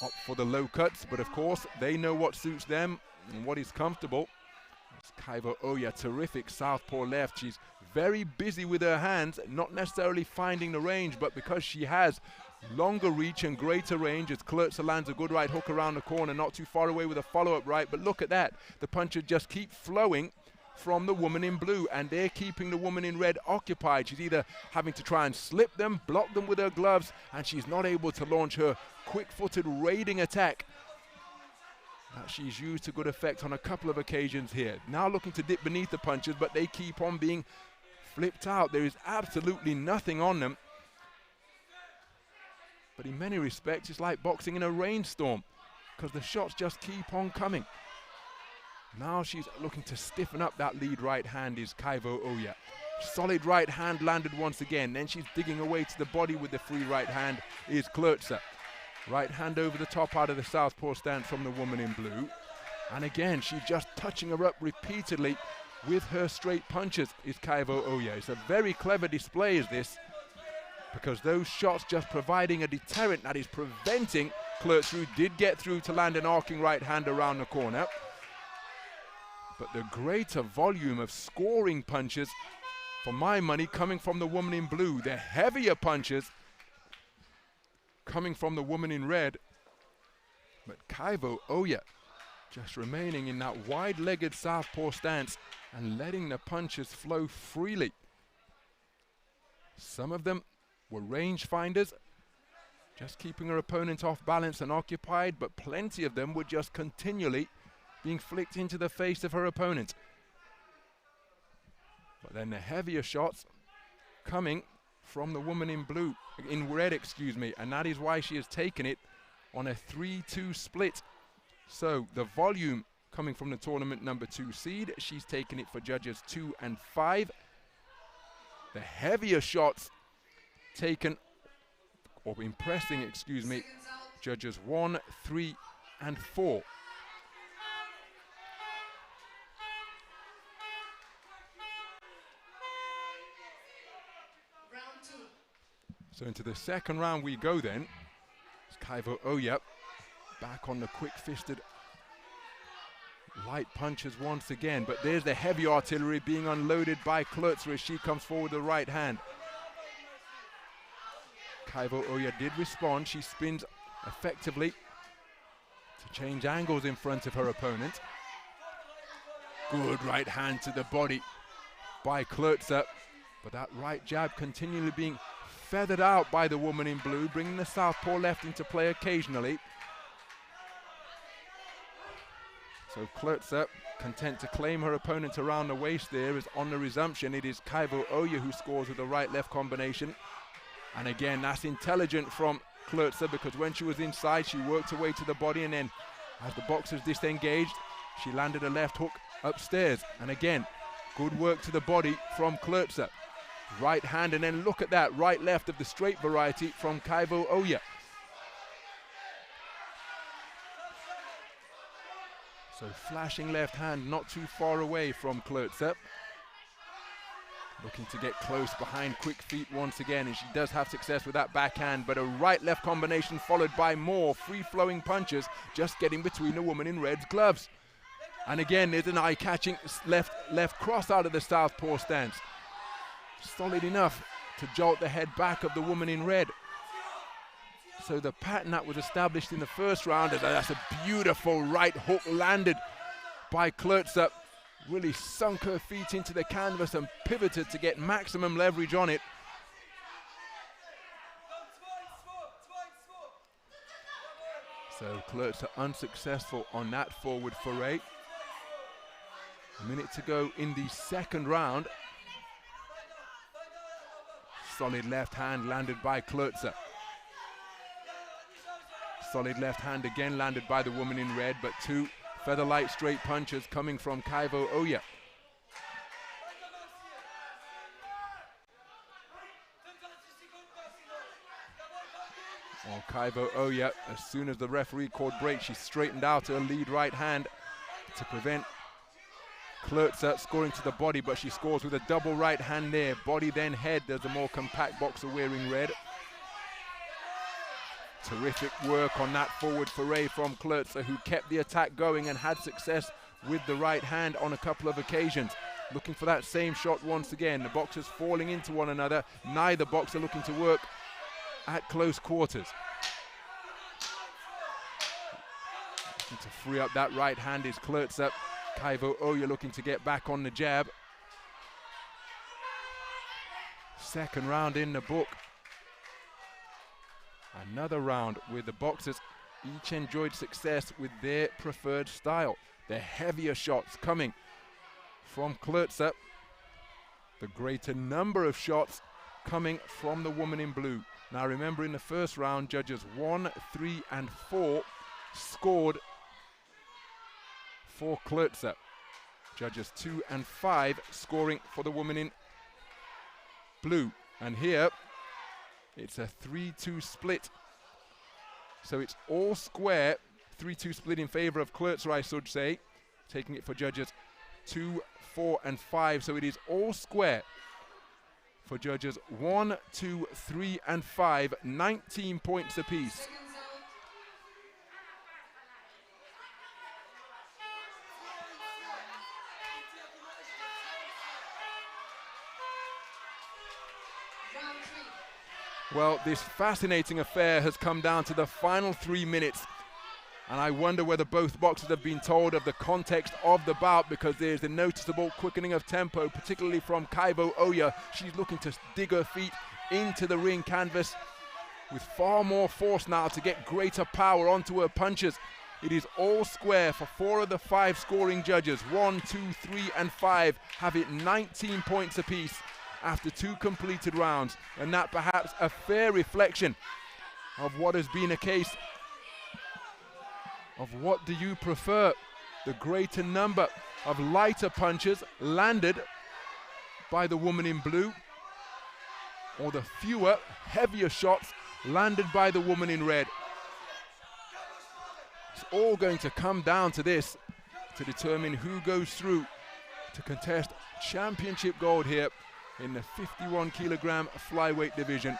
opt for the low cuts, but of course they know what suits them. And what is comfortable is Kaivo Oya, terrific southpaw left. She's very busy with her hands, not necessarily finding the range, but because she has longer reach and greater range, as Klurtzer lands a good right hook around the corner, not too far away with a follow-up right. But look at that. The punches just keep flowing from the woman in blue, and they're keeping the woman in red occupied. She's either having to try and slip them, block them with her gloves, and she's not able to launch her quick-footed raiding attack that she's used to good effect on a couple of occasions here. Now looking to dip beneath the punches, but they keep on being flipped out. There is absolutely nothing on them. But in many respects, it's like boxing in a rainstorm, because the shots just keep on coming. Now she's looking to stiffen up that lead right hand, is Kaivo Oya. Solid right hand landed once again. Then she's digging away to the body with the free right hand, is Klurtzer. Right hand over the top out of the southpaw stance from the woman in blue. And again, she's just touching her up repeatedly with her straight punches, is Kaivo Oya. It's a very clever display, is this, because those shots just providing a deterrent that is preventing Klurtzer, who did get through to land an arcing right hand around the corner. But the greater volume of scoring punches, for my money, coming from the woman in blue. The heavier punches coming from the woman in red. But Kaivo Oya just remaining in that wide-legged southpaw stance and letting the punches flow freely. Some of them were range finders, just keeping her opponent off balance and occupied, but plenty of them were just continually being flicked into the face of her opponent. But then the heavier shots coming from the woman in blue, in red, excuse me, and that is why she has taken it on a 3-2 split. So the volume coming from the tournament number 2 seed, she's taken it for judges 2 and 5. The heavier shots taken, or impressing, excuse me, judges 1, 3, and 4. So into the second round we go then. It's Kaivo Oya back on the quick-fisted light punches once again. But there's the heavy artillery being unloaded by Klurtzer as she comes forward with the right hand. Kaivo Oya did respond. She spins effectively to change angles in front of her opponent. Good right hand to the body by Klurtzer. But that right jab continually being feathered out by the woman in blue, bringing the southpaw left into play occasionally. So Klurtzer content to claim her opponent around the waist there, as on the resumption it is Kaivo Oya who scores with the right-left combination. And again, that's intelligent from Klurtzer, because when she was inside, she worked her way to the body, and then as the boxers disengaged, she landed a left hook upstairs. And again, good work to the body from Klurtzer. Right hand, and then look at that, right-left of the straight variety from Kaivo Oya. So flashing left hand not too far away from Klurtzer. Looking to get close behind quick feet once again, and she does have success with that backhand, but a right-left combination followed by more free-flowing punches, just getting between the woman in red's gloves. And again, there's an eye-catching left cross out of the southpaw stance. Solid enough to jolt the head back of the woman in red. So the pattern that was established in the first round, that's a beautiful right hook landed by Klurtzer. Really sunk her feet into the canvas and pivoted to get maximum leverage on it. So Klurtzer unsuccessful on that forward foray. A minute to go in the second round. Solid left hand landed by Klurtzer. Solid left hand again landed by the woman in red, but two featherlight straight punches coming from Kaivo Oya. Well, Kaivo Oya, as soon as the referee called break, she straightened out her lead right hand to prevent Klurtzer scoring to the body, but she scores with a double right hand there. Body then head. There's a more compact boxer wearing red. Terrific work on that forward foray from Klötzer, who kept the attack going and had success with the right hand on a couple of occasions. Looking for that same shot once again. The boxers falling into one another. Neither boxer looking to work at close quarters. Looking to free up that right hand is Klötzer. Kaivo Oya looking to get back on the jab. Second round in the book. Another round where the boxers each enjoyed success with their preferred style. The heavier shots coming from Klötzer. The greater number of shots coming from the woman in blue. Now remember, in the first round, judges 1, 3, and 4 scored for Klötzer. Judges 2 and 5 scoring for the woman in blue. And here, it's a 3-2 split. So it's all square. 3-2 split in favor of Klötzer, I should say. Taking it for judges 2, 4, and 5. So it is all square for judges 1, 2, 3, and 5. 19 points apiece. Well, this fascinating affair has come down to the final 3 minutes. And I wonder whether both boxers have been told of the context of the bout, because there's a noticeable quickening of tempo, particularly from Kaivo Oya. She's looking to dig her feet into the ring canvas with far more force now to get greater power onto her punches. It is all square for 4 of the 5 scoring judges. 1, 2, 3, and 5 have it 19 points apiece after 2 completed rounds, and that perhaps a fair reflection of what has been a case of what do you prefer, the greater number of lighter punches landed by the woman in blue, or the fewer heavier shots landed by the woman in red. It's all going to come down to this to determine who goes through to contest championship gold here in the 51 kilogram flyweight division.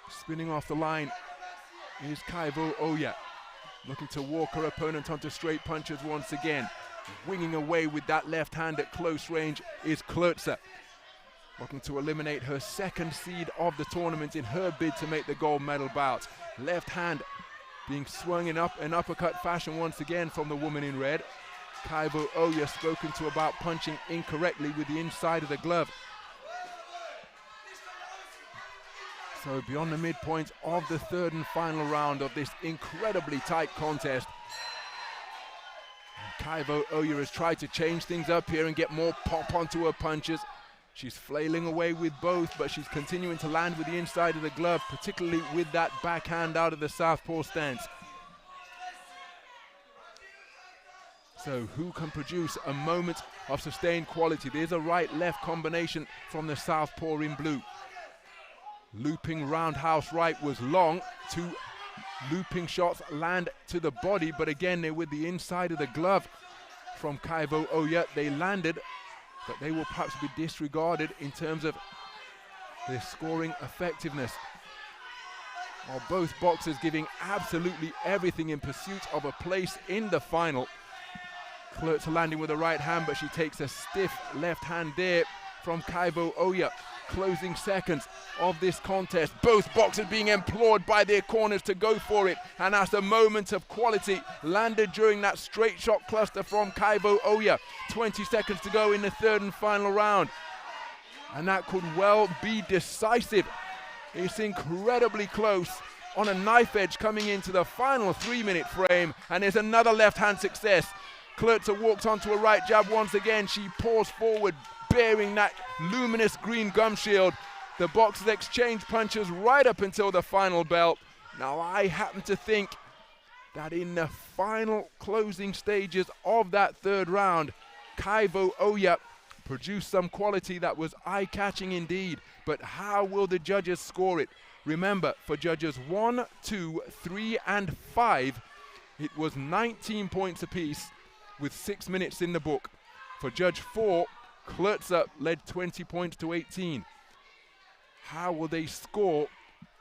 Spinning off the line is Kaivo Oya, looking to walk her opponent onto straight punches once again. Winging away with that left hand at close range is Klötzer, looking to eliminate her second seed of the tournament in her bid to make the gold medal bout. Left hand being swung in an uppercut fashion once again from the woman in red. Kaivo Oya spoken to about punching incorrectly with the inside of the glove. So beyond the midpoint of the third and final round of this incredibly tight contest, Kaivo Oya has tried to change things up here and get more pop onto her punches. She's flailing away with both, but she's continuing to land with the inside of the glove, particularly with that backhand out of the southpaw stance. So who can produce a moment of sustained quality? There's a right-left combination from the southpaw in blue. Looping roundhouse right was long. 2 looping shots land to the body, but again, they're with the inside of the glove from Kaivo Oya. They landed, but they will perhaps be disregarded in terms of their scoring effectiveness. While both boxers giving absolutely everything in pursuit of a place in the final. Klötzer landing with a right hand, but she takes a stiff left hand there from Kaivo Oya. Closing seconds of this contest. Both boxers being implored by their corners to go for it. And as a moment of quality landed during that straight shot cluster from Kaivo Oya. 20 seconds to go in the third and final round. And that could well be decisive. It's incredibly close on a knife edge coming into the final 3-minute frame. And there's another left hand success. Klötzer walks onto a right jab once again. She paws forward, bearing that luminous green gum shield. The boxers exchange punches right up until the final bell. Now I happen to think that in the final closing stages of that third round, Kaivo Oya produced some quality that was eye-catching indeed. But how will the judges score it? Remember, for judges 1, 2, 3, and 5, it was 19 points apiece with 6 minutes in the book. For judge 4, Klötzer led 20 points to 18. How will they score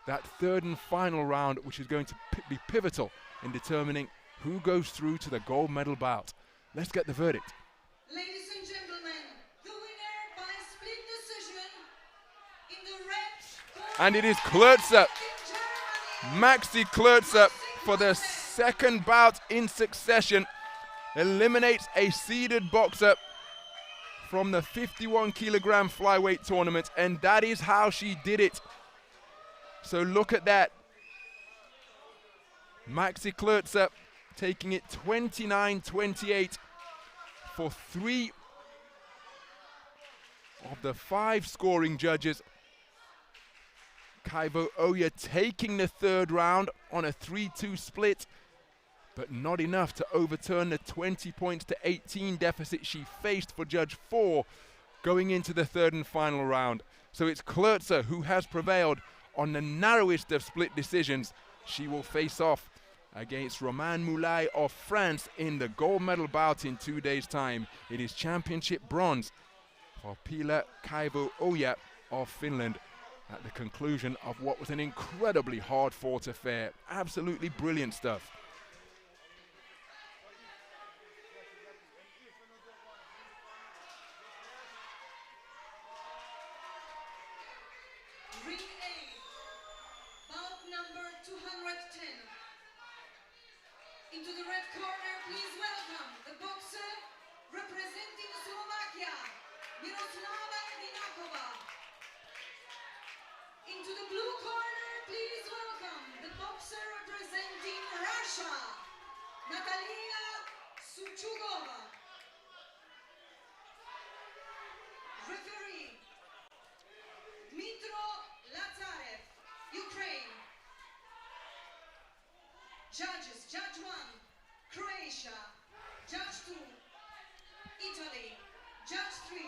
that third and final round, which is going to be pivotal in determining who goes through to the gold medal bout. Let's get the verdict. Ladies and gentlemen, the winner by split decision in the red corner, And it is Klötzer, Germany. Maxi Klötzer, for the second bout in succession, eliminates a seeded boxer from the 51 kilogram flyweight tournament, and that is how she did it. So look at that. Maxi Klötzer taking it 29-28 for 3 of the 5 scoring judges. Kaivo Oya taking the third round on a 3-2 split, but not enough to overturn the 20 points to 18 deficit she faced for Judge 4 going into the third and final round. So it's Klötzer who has prevailed on the narrowest of split decisions. She will face off against Roman Moulay of France in the gold medal bout in 2 days' time. It is championship bronze for Pila Kaivo Oya of Finland at the conclusion of what was an incredibly hard-fought affair. Absolutely brilliant stuff. Ring A, bout number 210. Into the red corner, please welcome the boxer representing Slovakia, Miroslava Jedinakova. Into the blue corner, please welcome the boxer representing Russia, Natalia Suchugova. Referee, Dmitro Lazarev, Ukraine. Judges, Judge 1, Croatia. Judge 2, Italy. Judge 3,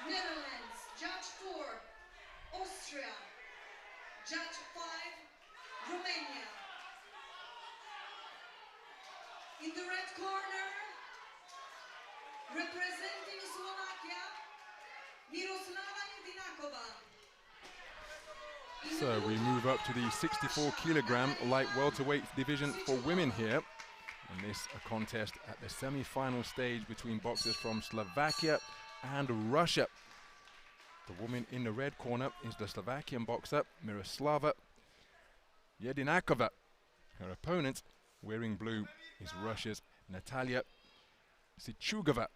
Netherlands. Judge 4, Austria. Judge 5, Romania. In the red corner, representing Slovakia, Miroslava Jedinakova. So we move up to the 64 kilogram light welterweight division for women here. And this a contest at the semi-final stage between boxers from Slovakia and Russia. The woman in the red corner is the Slovakian boxer Miroslava Jedinakova. Her opponent, wearing blue, is Russia's Natalia Suchugova.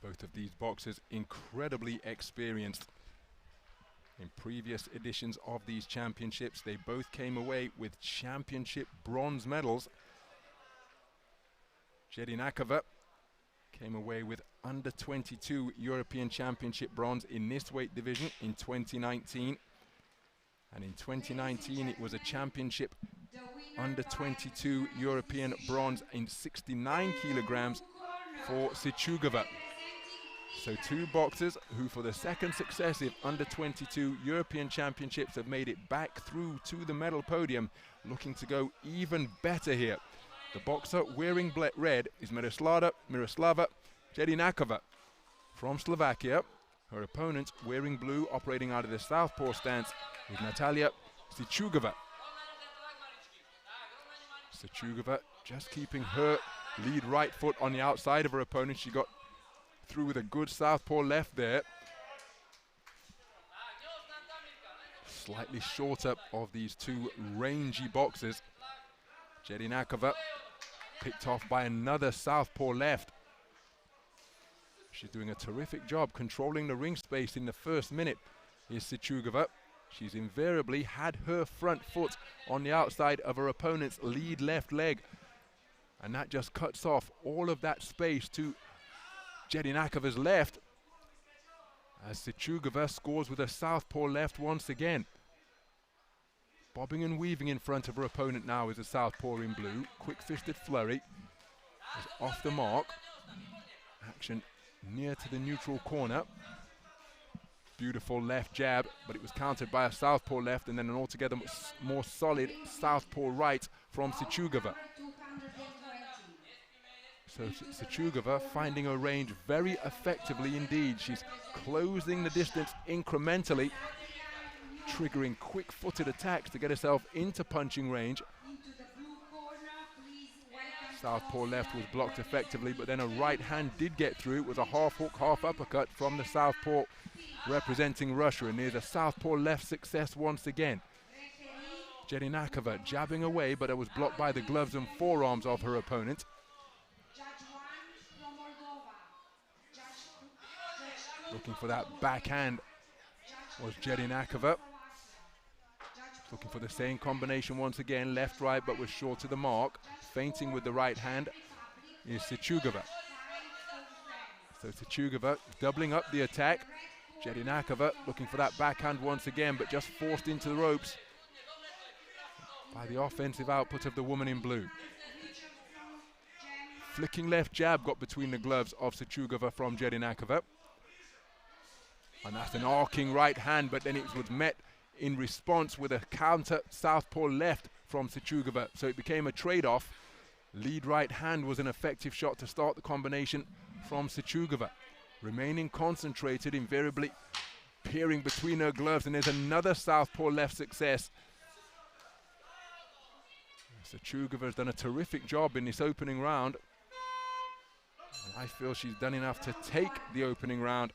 Both of these boxers incredibly experienced. In previous editions of these championships, they both came away with championship bronze medals. Jedinakova came away with under 22 European Championship bronze in this weight division in 2019. And in 2019 it was a championship under 22 European bronze in 69 kilograms for Suchugova. So 2 boxers who for the second successive under 22 European Championships have made it back through to the medal podium, looking to go even better here. The boxer wearing red is Miroslava Jedinakova from Slovakia. Her opponent wearing blue, operating out of the southpaw stance, is Natalia Suchugova. Suchugova just keeping her lead right foot on the outside of her opponent. She got through with a good southpaw left there. Slightly shorter of these 2 rangy boxers. Jedinakova picked off by another southpaw left. She's doing a terrific job controlling the ring space in the first minute, is Suchugova. She's invariably had her front foot on the outside of her opponent's lead left leg. And that just cuts off all of that space to Jedinakova's left, as Suchugova scores with a southpaw left once again. Bobbing and weaving in front of her opponent now is a southpaw in blue. Quick-fisted flurry is off the mark. Action near to the neutral corner. Beautiful left jab, but it was countered by a southpaw left and then an altogether more solid southpaw right from Suchugova. So Sechugova finding her range very effectively indeed. She's closing the distance incrementally, triggering quick-footed attacks to get herself into punching range. Southpaw left was blocked effectively, but then a right hand did get through. It was a half hook, half uppercut from the southpaw representing Russia, and there's a southpaw left success once again. Jedinakova jabbing away, but it was blocked by the gloves and forearms of her opponent. Looking for that backhand was Jedinakova. Looking for the same combination once again, left, right, but was short to the mark. Feinting with the right hand is Sechugova. So Sechugova doubling up the attack. Jedinakova looking for that backhand once again, but just forced into the ropes by the offensive output of the woman in blue. Flicking left jab got between the gloves of Sechugova from Jedinakova. And that's an arcing right hand, but then it was met in response with a counter southpaw left from Sechugova. So it became a trade-off. Lead right hand was an effective shot to start the combination from Sechugova. Remaining concentrated, invariably peering between her gloves, and there's another southpaw left success. Sechugova has done a terrific job in this opening round. And I feel she's done enough to take the opening round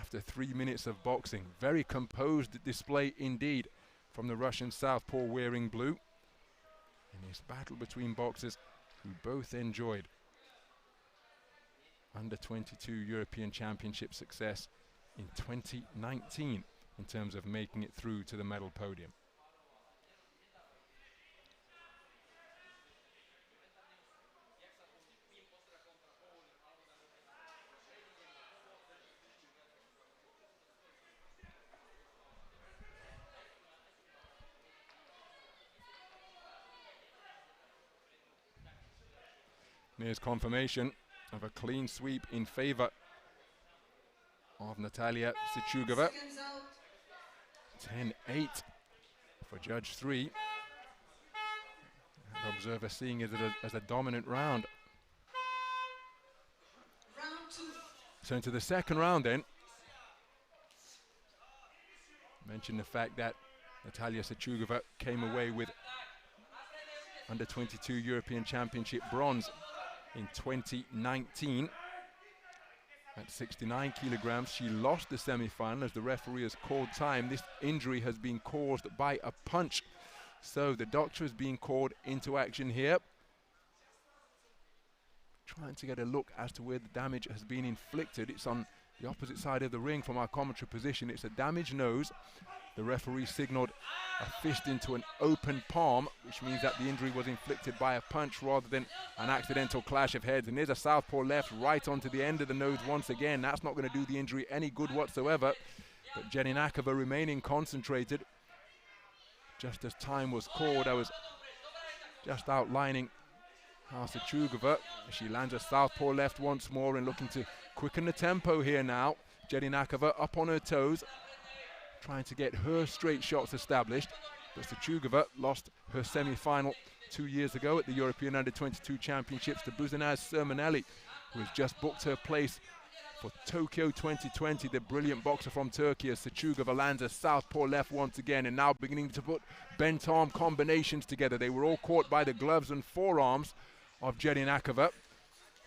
after 3 minutes of boxing. Very composed display indeed from the Russian southpaw wearing blue in this battle between boxers who both enjoyed under 22 European Championship success in 2019 in terms of making it through to the medal podium. There's confirmation of a clean sweep in favor of Natalia Sechugova. 10-8 for Judge 3. And observer seeing it as a dominant round. So into the second round then. Mention the fact that Natalia Sechugova came away with under 22 European Championship bronze in 2019 at 69 kilograms. She lost the semi-final as the referee has called time. This injury has been caused by a punch, so the doctor is being called into action here, trying to get a look as to where the damage has been inflicted. It's on the opposite side of the ring from our commentary position. It's a damaged nose. The referee signaled a fist into an open palm, which means that the injury was inflicted by a punch rather than an accidental clash of heads. And there's a southpaw left right onto the end of the nose once again. That's not going to do the injury any good whatsoever. But Jedinakova remaining concentrated. Just as time was called, I was just outlining how Sechugova, she lands a southpaw left once more and looking to quicken the tempo here now. Jedinakova up on her toes, trying to get her straight shots established. But Sechugova lost her semi-final 2 years ago at the European Under-22 Championships to Buzinaz Sermonelli, who has just booked her place for Tokyo 2020. The brilliant boxer from Turkey, as Sechugova lands a southpaw left once again and now beginning to put bent arm combinations together. They were all caught by the gloves and forearms of Jedinakova.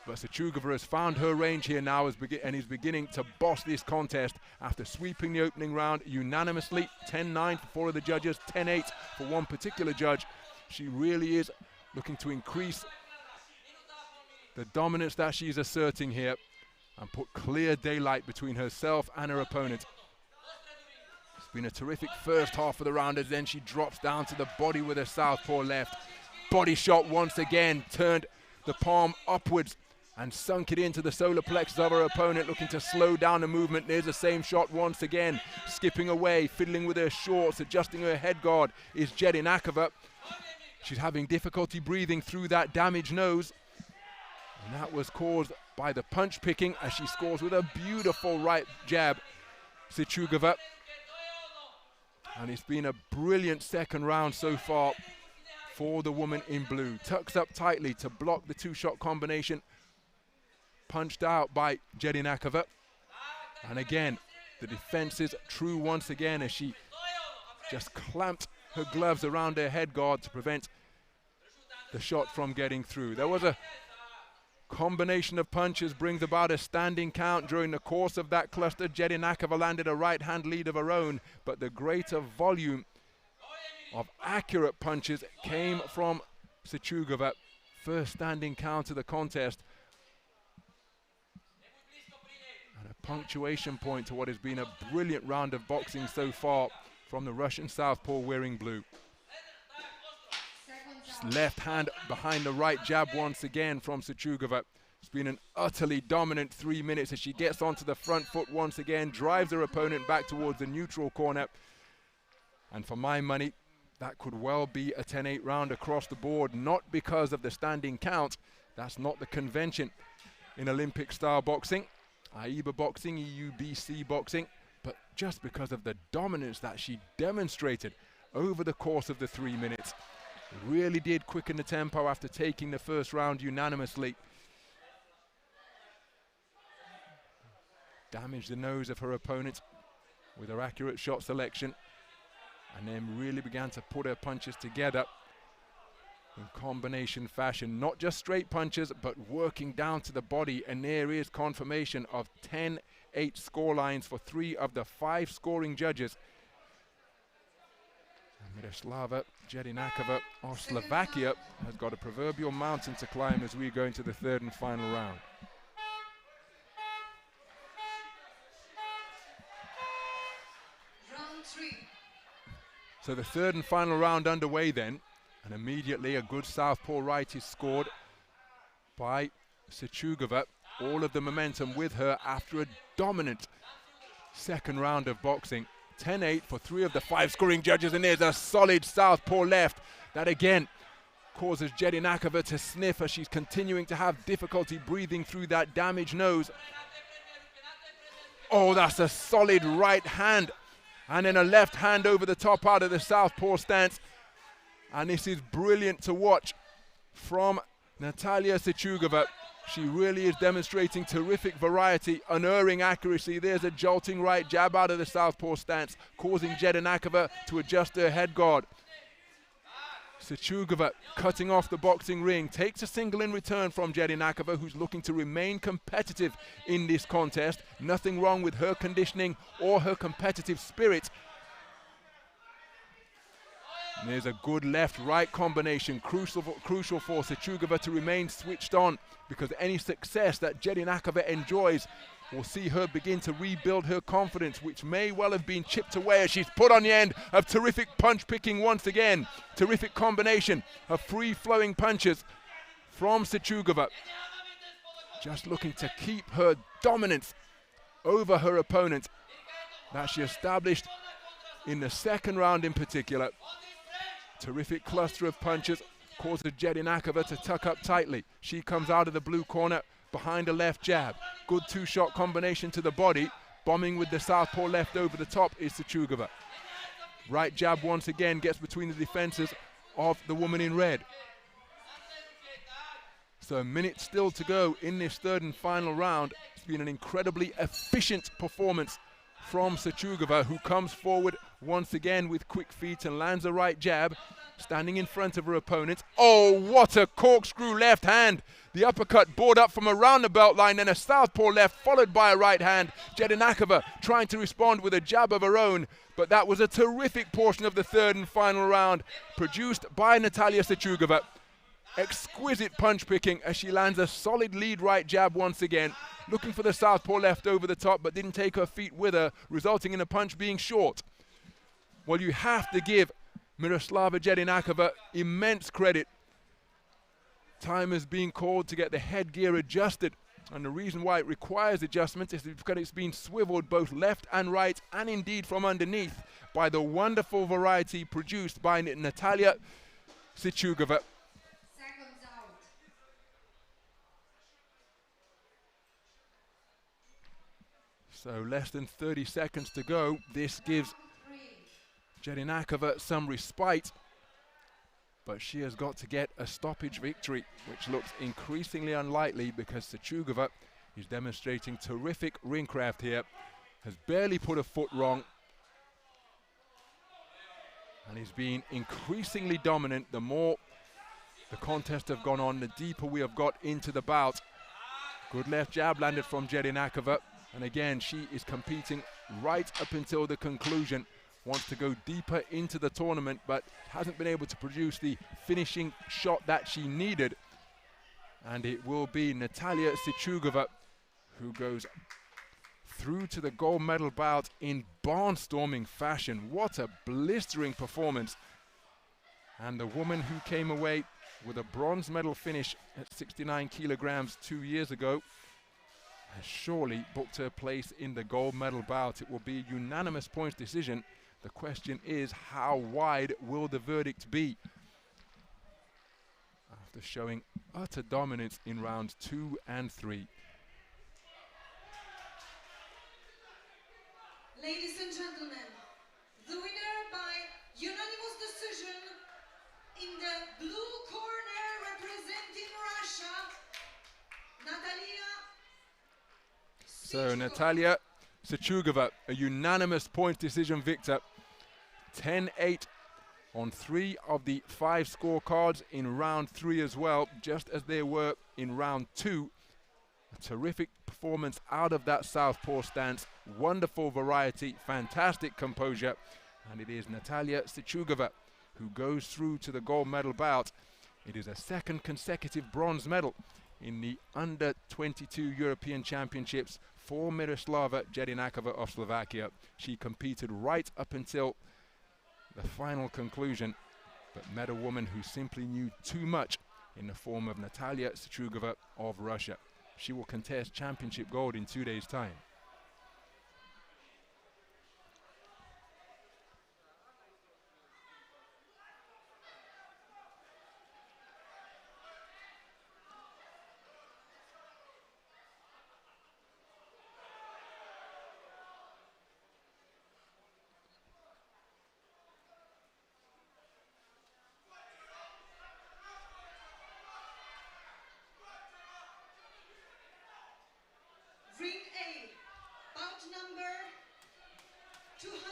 But Sechugova has found her range here now and is beginning to boss this contest after sweeping the opening round unanimously. 10-9 for 4 of the judges, 10-8 for one particular judge. She really is looking to increase the dominance that she's asserting here and put clear daylight between herself and her opponent. It's been a terrific first half of the round, as then she drops down to the body with her southpaw left. Body shot once again, turned the palm upwards and sunk it into the solar plexus of her opponent, looking to slow down the movement. There's the same shot once again. Skipping away, fiddling with her shorts, adjusting her head guard is Jedinakova. She's having difficulty breathing through that damaged nose. And that was caused by the punch picking as she scores with a beautiful right jab, Sechugova. And it's been a brilliant second round so far for the woman in blue. Tucks up tightly to block the two-shot combination punched out by Jedinakova. And again, the defense is true once again as she just clamped her gloves around her head guard to prevent the shot from getting through. There was a combination of punches brings about a standing count. During the course of that cluster, Jedinakova landed a right-hand lead of her own, but the greater volume of accurate punches came from Sechugova. First standing count of the contest. And a punctuation point to what has been a brilliant round of boxing so far from the Russian southpaw wearing blue. Left hand behind the right jab once again from Sechugova. It's been an utterly dominant 3 minutes as she gets onto the front foot once again, drives her opponent back towards the neutral corner. And for my money, that could well be a 10-8 round across the board, not because of the standing count. That's not the convention in Olympic-style boxing, AIBA boxing, EUBC boxing, but just because of the dominance that she demonstrated over the course of the 3 minutes. Really did quicken the tempo after taking the first round unanimously. Damaged the nose of her opponent with her accurate shot selection, and then really began to put her punches together in combination fashion. Not just straight punches, but working down to the body, and there is confirmation of 10-8 scorelines for 3 of the 5 scoring judges. Miroslava Jedinakova of Slovakia has got a proverbial mountain to climb as we go into the third and final round. Round 3. So the third and final round underway then, and immediately a good southpaw right is scored by Sechugova. All of the momentum with her after a dominant second round of boxing. 10-8 for 3 of the 5 scoring judges, and there's a solid southpaw left that again causes Jedinakova to sniff as she's continuing to have difficulty breathing through that damaged nose. Oh, that's a solid right hand, and then a left hand over the top out of the southpaw stance. And this is brilliant to watch from Natalia Sechugova. She really is demonstrating terrific variety, unerring accuracy. There's a jolting right jab out of the southpaw stance, causing Jedinakova to adjust her head guard. Sechugova cutting off the boxing ring, takes a single in return from Jedinakova, who's looking to remain competitive in this contest. Nothing wrong with her conditioning or her competitive spirit. And there's a good left-right combination, crucial for Sechugova to remain switched on, because any success that Jedinakova enjoys will see her begin to rebuild her confidence, which may well have been chipped away as she's put on the end of terrific punch-picking once again. Terrific combination of free-flowing punches from Sechugova. Just looking to keep her dominance over her opponent that she established in the second round in particular. Terrific cluster of punches causes Jedinakova to tuck up tightly. She comes out of the blue corner behind a left jab. Good 2-shot combination to the body. Bombing with the southpaw left over the top is Sechugova. Right jab once again gets between the defenses of the woman in red. So a minute still to go in this third and final round. It's been an incredibly efficient performance from Sechugova, who comes forward once again with quick feet and lands a right jab, standing in front of her opponent. Oh, what a corkscrew left hand. The uppercut bored up from around the belt line, then a southpaw left followed by a right hand. Jedinakova trying to respond with a jab of her own, but that was a terrific portion of the third and final round produced by Natalia Sechugova. Exquisite punch picking as she lands a solid lead right jab once again, looking for the southpaw left over the top, but didn't take her feet with her, resulting in a punch being short. Well, you have to give Miroslava Jedinakova immense credit. Time is being called to get the headgear adjusted, and the reason why it requires adjustment is because it's been swiveled both left and right, and indeed from underneath, by the wonderful variety produced by Natalia Sechugova. Seconds out. So less than 30 seconds to go. This gives Jedinakova some respite, but she has got to get a stoppage victory, which looks increasingly unlikely because Sechugova He's demonstrating terrific ring craft here. Has barely put a foot wrong. And he's been increasingly dominant. The more the contest have gone on, the deeper we have got into the bout. Good left jab landed from Jedináková. And again, she is competing right up until the conclusion. Wants to go deeper into the tournament, but hasn't been able to produce the finishing shot that she needed. And it will be Natalia Sechugova who goes through to the gold medal bout in barnstorming fashion. What a blistering performance. And the woman who came away with a bronze medal finish at 69 kilograms 2 years ago has surely booked her place in the gold medal bout. It will be a unanimous points decision. The question is, how wide will the verdict be? After showing utter dominance in rounds 2 and 3. Ladies and gentlemen, the winner by unanimous decision in the blue corner representing Russia, Natalia Sechugova, a unanimous points decision victor. 10-8 on 3 of the 5 scorecards in round 3 as well, just as they were in round 2. A terrific performance out of that southpaw stance, wonderful variety, fantastic composure, and it is Natalia Sechugova who goes through to the gold medal bout. It is a second consecutive bronze medal in the under-22 European Championships for Miroslava Jedináková of Slovakia. She competed right up until the final conclusion, but met a woman who simply knew too much in the form of Natalia Sechugova of Russia. She will contest championship gold in 2 days' time. Ring A, bout number 211.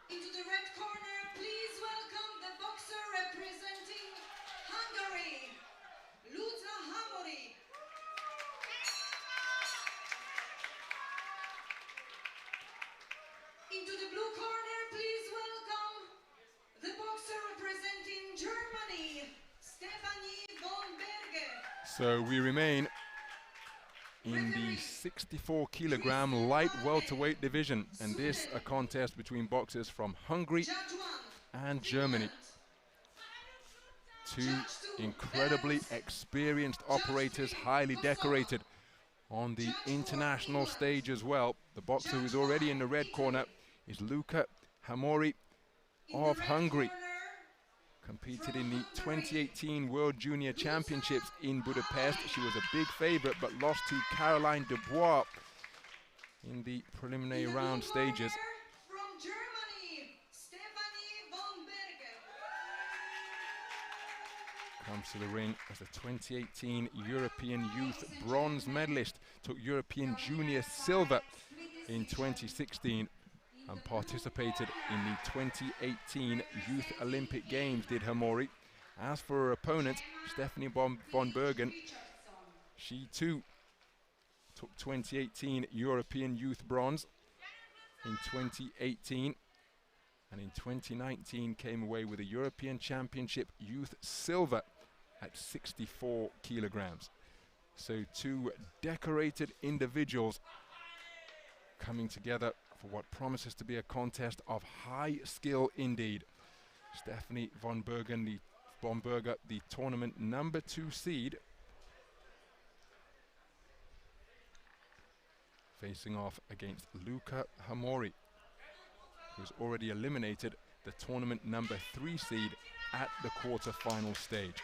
Into the red corner, please welcome the boxer representing Hungary, Luca Hamori. Into the blue corner, please welcome the boxer representing Germany, Stephanie von Berge. So we remain in the 64 kilogram light welterweight division, and this a contest between boxers from Hungary and Germany. Two incredibly experienced operators, highly decorated on the international stage as well. The boxer who is already in the red corner is Luca Hamori of Hungary. Competed in the 2018 World Junior Championships in Budapest. She was a big favorite but lost to Caroline Dubois in the preliminary round stages. From Germany, Stephanie von Berge. Comes to the ring as a 2018 European Youth bronze medalist. Took European Junior silver in 2016. And participated in the 2018 Youth Olympic Games, did Hamori. As for her opponent, Stephanie von Bergen, she too took 2018 European Youth Bronze in 2018, and in 2019 came away with a European Championship Youth Silver at 64 kilograms. So two decorated individuals coming together for what promises to be a contest of high skill indeed. Stephanie von Berge, the tournament number 2 seed, facing off against Luca Hamori, who's already eliminated the tournament number 3 seed at the quarter-final stage.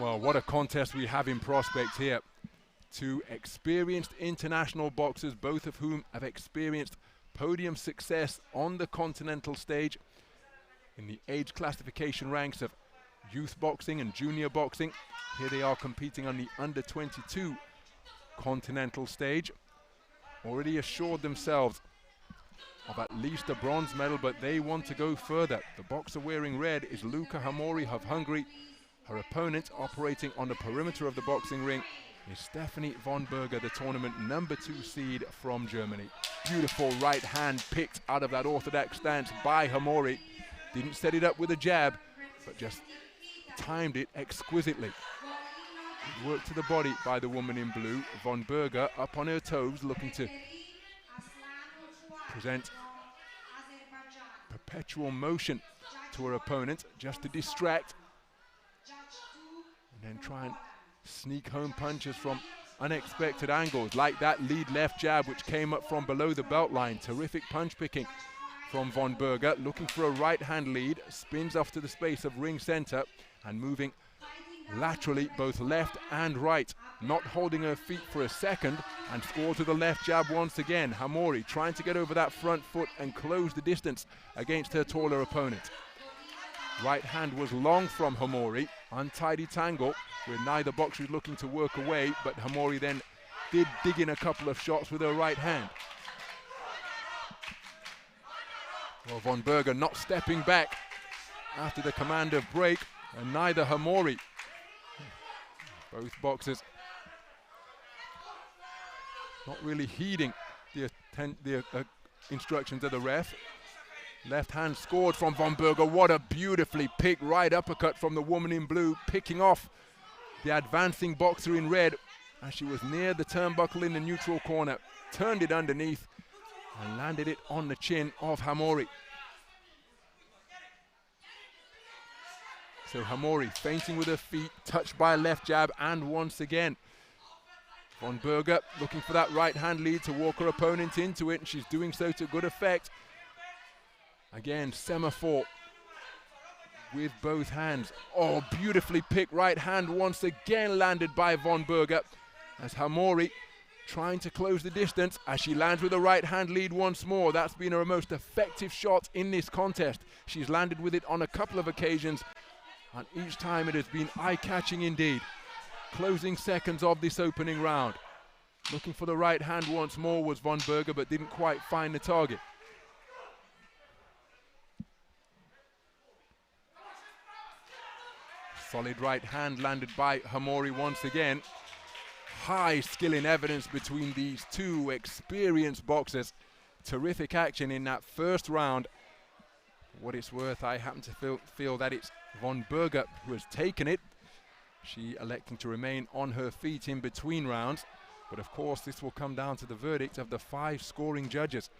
Well, what a contest we have in prospect here. Two experienced international boxers, both of whom have experienced podium success on the continental stage in the age classification ranks of youth boxing and junior boxing. Here they are competing on the under 22 continental stage. Already assured themselves of at least a bronze medal, but they want to go further. The boxer wearing red is Luca Hamori of Hungary. Her opponent, operating on the perimeter of the boxing ring, is Stephanie von Berger, the tournament #2 seed from Germany. Beautiful right hand picked out of that orthodox stance by Hamori. Didn't set it up with a jab, but just timed it exquisitely. Good work to the body by the woman in blue. Von Berger up on her toes, looking to present perpetual motion to her opponent, just to distract, and then try and sneak home punches from unexpected angles, like that lead left jab which came up from below the belt line. Terrific punch picking from Von Berger, looking for a right hand lead, spins off to the space of ring center and moving laterally both left and right, not holding her feet for a second, and scores with a left jab once again. Hamori trying to get over that front foot and close the distance against her taller opponent. Right hand was long from Hamori, untidy tangle with neither boxer is looking to work away, but Hamori then did dig in a couple of shots with her right hand. Well, Von Berger not stepping back after the command of break, and neither Hamori. Both boxers not really heeding the instructions of the ref. Left hand scored from Von Berger. What a beautifully picked right uppercut from the woman in blue, picking off the advancing boxer in red as she was near the turnbuckle in the neutral corner. Turned it underneath and landed it on the chin of Hamori. So Hamori feinting with her feet, touched by a left jab, and once again Von Berger looking for that right hand lead to walk her opponent into it, and she's doing so to good effect. Again, semaphore with both hands. Oh, beautifully picked right hand once again landed by Von Berger, as Hamori trying to close the distance as she lands with a right hand lead once more. That's been her most effective shot in this contest. She's landed with it on a couple of occasions, and each time it has been eye-catching indeed. Closing seconds of this opening round. Looking for the right hand once more was Von Berger, but didn't quite find the target. Solid right hand landed by Hamori once again. High skill in evidence between these two experienced boxers. Terrific action in that first round. For what it's worth, I happen to feel that it's Von Berger who has taken it. She electing to remain on her feet in between rounds. But of course, this will come down to the verdict of the 5 scoring judges.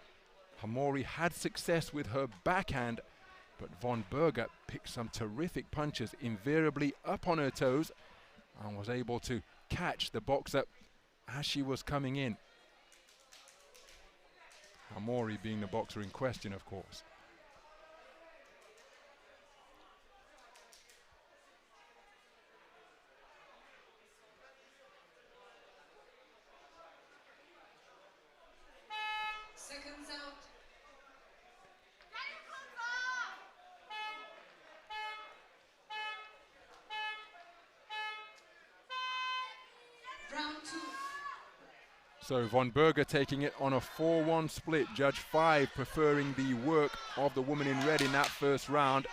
Hamori had success with her backhand, but Von Berger picked some terrific punches, invariably up on her toes, and was able to catch the boxer as she was coming in. Hamori being the boxer in question, of course. Seconds out. Round 2. So Von Berger taking it on a 4-1 split. Judge 5 preferring the work of the woman in red in that first round.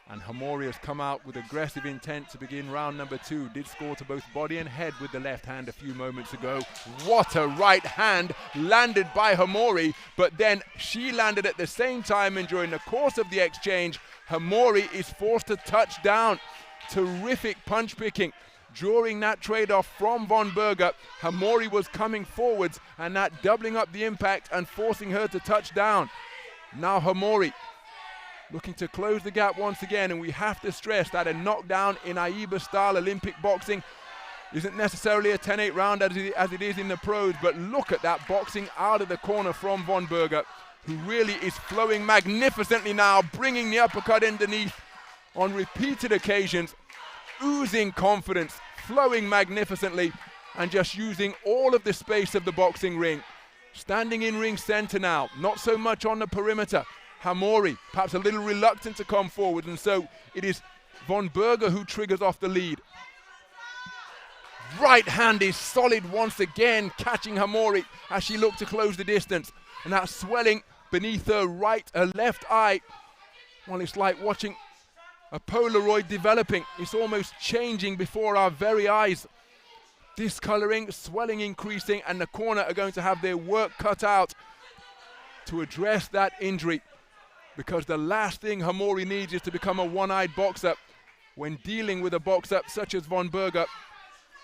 And Hamori has come out with aggressive intent to begin round number 2. Did score to both body and head with the left hand a few moments ago. What a right hand landed by Hamori, but then she landed at the same time, and during the course of the exchange, Hamori is forced to touch down. Terrific punch picking. During that trade-off from Von Berger, Hamori was coming forwards, and that doubling up the impact and forcing her to touch down. Now Hamori looking to close the gap once again, and we have to stress that a knockdown in AIBA-style Olympic boxing isn't necessarily a 10-8 round as it is in the pros, but look at that boxing out of the corner from Von Berger, who really is flowing magnificently now, bringing the uppercut underneath on repeated occasions, oozing confidence, flowing magnificently, and just using all of the space of the boxing ring. standing in ring center now, not so much on the perimeter. Hamori perhaps a little reluctant to come forward, and so it is Von Berger who triggers off the lead. Right hand is solid once again, catching Hamori as she looked to close the distance. And that swelling beneath her left eye, well, it's like watching a Polaroid developing. It's almost changing before our very eyes. Discoloring, swelling increasing, and the corner are going to have their work cut out to address that injury, because the last thing Hamori needs is to become a one-eyed boxer when dealing with a boxer such as Von Berger,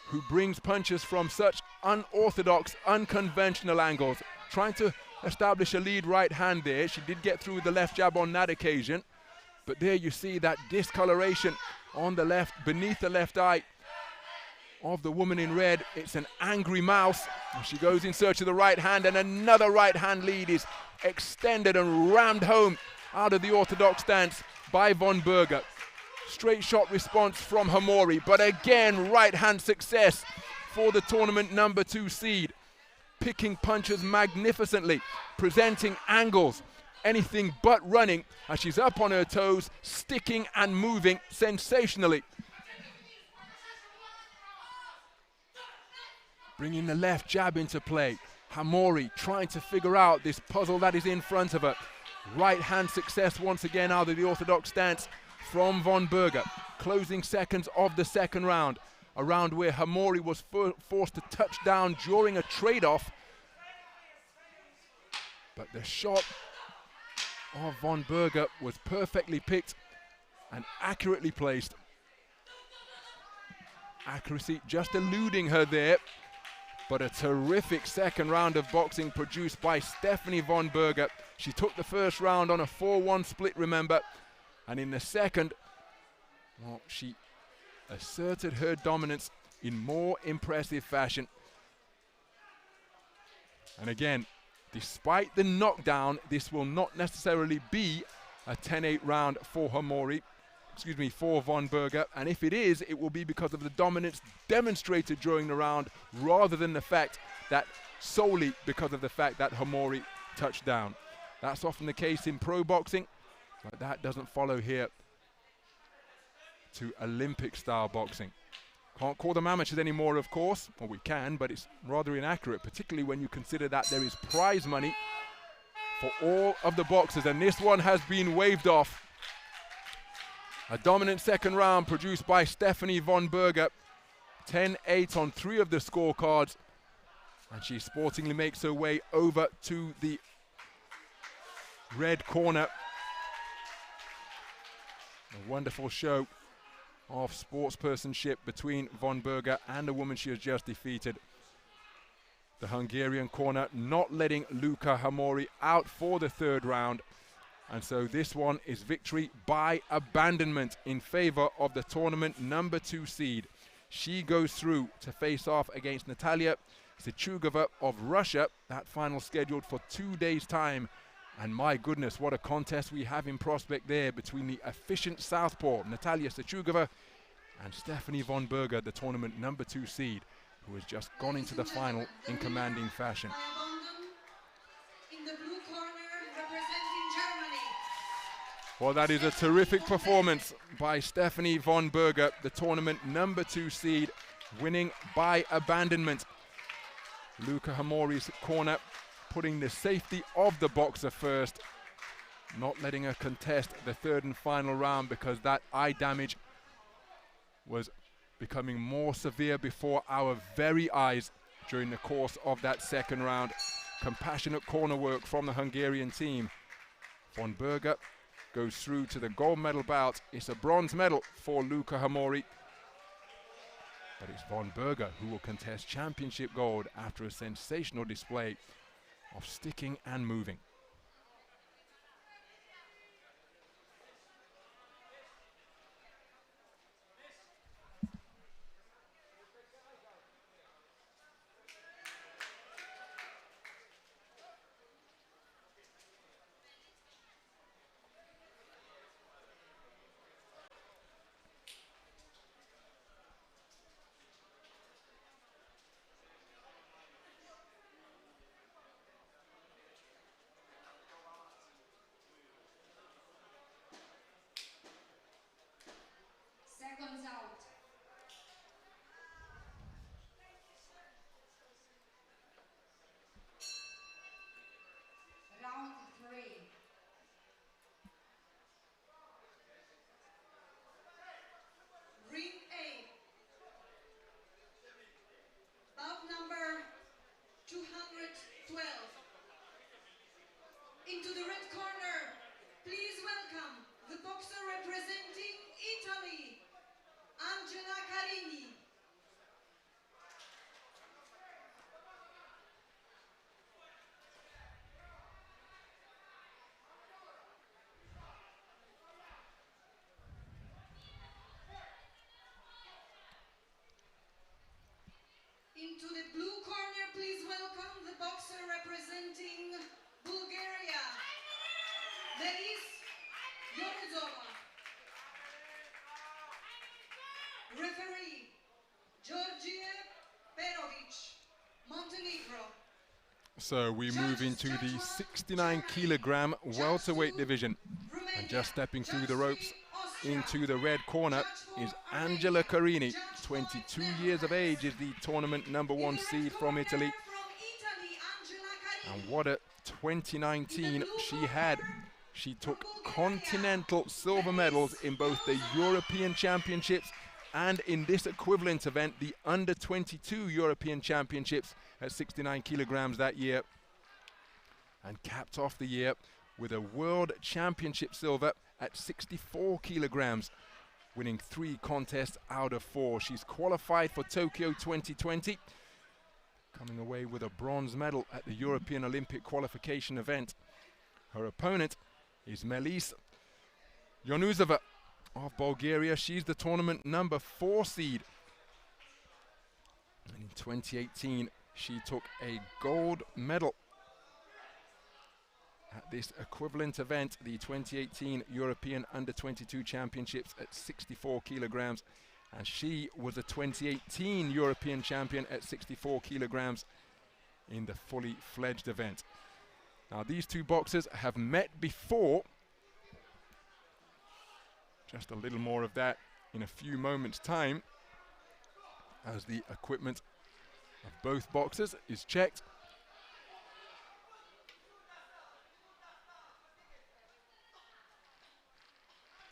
who brings punches from such unorthodox, unconventional angles. Trying to establish a lead right hand there. She did get through with the left jab on that occasion, but there you see that discoloration on the left, beneath the left eye of the woman in red. It's an angry mouse. She goes in search of the right hand, and another right hand lead is extended and rammed home out of the orthodox stance by Von Berger. Straight shot response from Hamori, but again right hand success for the tournament number 2 seed. Picking punches magnificently, presenting angles, anything but running, as she's up on her toes, sticking and moving sensationally. Bringing the left jab into play. Hamori trying to figure out this puzzle that is in front of her. Right hand success once again out of the orthodox stance from Von Berger. Closing seconds of the second round. A round where Hamori was forced to touch down during a trade-off. But the shot of Von Berger was perfectly picked and accurately placed. Accuracy just eluding her there. But a terrific second round of boxing produced by Stephanie Von Berger. She took the first round on a 4-1 split, remember. And in the second, well, she asserted her dominance in more impressive fashion. And again, despite the knockdown, this will not necessarily be a 10-8 round for for Von Berger. And if it is, it will be because of the dominance demonstrated during the round, rather than the fact that solely because of the fact that Hamori touched down. That's often the case in pro boxing, but that doesn't follow here to Olympic style boxing. Can't call them amateurs anymore, of course. Well, we can, but it's rather inaccurate, particularly when you consider that there is prize money for all of the boxers, and this one has been waved off. A dominant second round produced by Stephanie Von Berger. 10-8 on 3 of the scorecards. And she sportingly makes her way over to the red corner. A wonderful show of sportspersonship between Von Berger and the woman she has just defeated. The Hungarian corner not letting Luca Hamori out for the third round. And so this one is victory by abandonment in favor of the tournament number 2 seed. She goes through to face off against Natalia Sechugova of Russia. That final scheduled for 2 days' time. And my goodness, what a contest we have in prospect there between the efficient southpaw Natalia Sechugova and Stephanie Von Berger, the tournament number 2 seed, who has just gone into the final in commanding fashion. In the blue corner, representing Germany. Well, that is a terrific performance by Stephanie Von Berger, the tournament number 2 seed, winning by abandonment. Luca Hamori's corner putting the safety of the boxer first, not letting her contest the third and final round because that eye damage was becoming more severe before our very eyes during the course of that second round. Compassionate corner work from the Hungarian team. Von Berger goes through to the gold medal bout. It's a bronze medal for Luca Hamori, but it's Von Berger who will contest championship gold after a sensational display of sticking and moving. boxer representing Italy, Angela Carini. Into the blue corner, please welcome the boxer representing Bulgaria, Welterweight. Referee, Georgie Perovic, Montenegro. So we move into the 69 kilogram welterweight division. And just stepping through the ropes into the red corner is Angela Carini. 22 years of age, is the tournament #1 seed from Italy. And what a 2019 she had. She took continental silver medals in both the European Championships and in this equivalent event, the under-22 European Championships at 69 kilograms that year. And capped off the year with a World Championship silver at 64 kilograms, winning 3 contests out of 4. She's qualified for Tokyo 2020, coming away with a bronze medal at the European Olympic qualification event. Her opponent is Melis Yonuzova of Bulgaria. She's the tournament #4 seed. And in 2018, she took a gold medal at this equivalent event, the 2018 European Under-22 Championships at 64 kilograms. And she was a 2018 European champion at 64 kilograms in the fully fledged event. Now these two boxers have met before. Just a little more of that in a few moments' time as the equipment of both boxers is checked.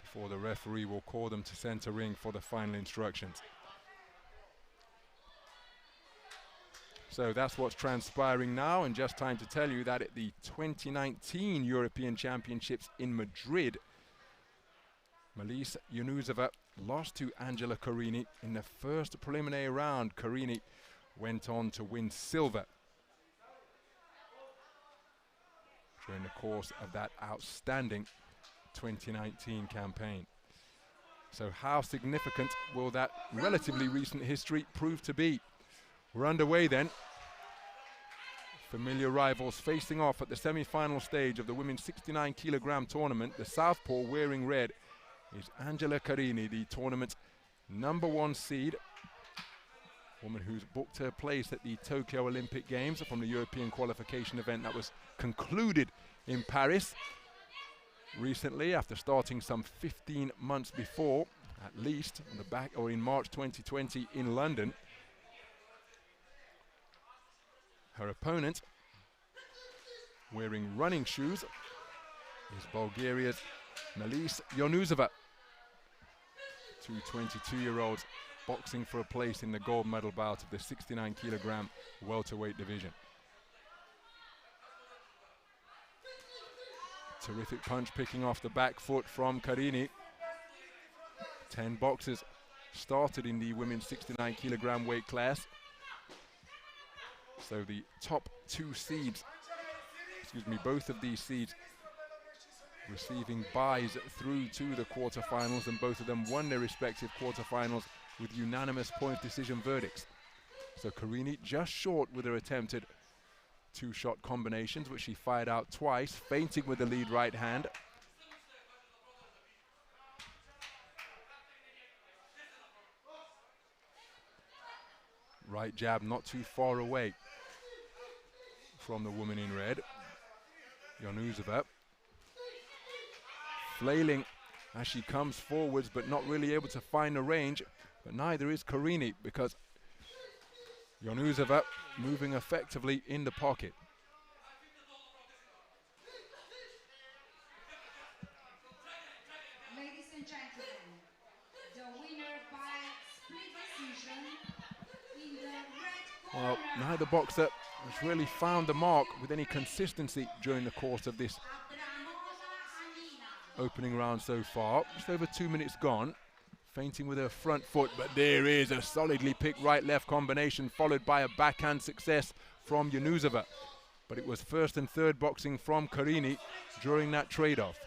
Before the referee will call them to center ring for the final instructions. So that's what's transpiring now, and just time to tell you that at the 2019 European Championships in Madrid, Melis Yonuzova lost to Angela Carini in the first preliminary round. Carini went on to win silver during the course of that outstanding 2019 campaign. So how significant will that relatively recent history prove to be? We're underway then. Familiar rivals facing off at the semi-final stage of the women's 69 kilogram tournament. The southpaw wearing red is Angela Carini, the tournament's #1 seed. Woman who's booked her place at the Tokyo Olympic Games from the European qualification event that was concluded in Paris recently, after starting some 15 months before, at least, on the back or in March 2020 in London. Her opponent, wearing running shoes, is Bulgaria's Melis Yonuzova. Two 22-year-olds boxing for a place in the gold medal bout of the 69 kilogram welterweight division. Terrific punch picking off the back foot from Carini. 10 boxers started in the women's 69 kilogram weight class. So the top 2 seeds, both of these seeds receiving byes through to the quarterfinals, and both of them won their respective quarterfinals with unanimous point decision verdicts. So Carini just short with her attempted 2-shot combinations, which she fired out twice, feinting with the lead right hand. Right jab not too far away from the woman in red. Yonuzova flailing as she comes forwards, but not really able to find the range. But neither is Carini, because Yonuzova moving effectively in the pocket. Ladies and gentlemen, the winner by split decision in the red corner. Well, neither boxer has really found the mark with any consistency during the course of this opening round so far. Just over 2 minutes gone. Feinting with her front foot, but there is a solidly picked right-left combination followed by a backhand success from Yunusova. But it was first and third boxing from Carini during that trade-off.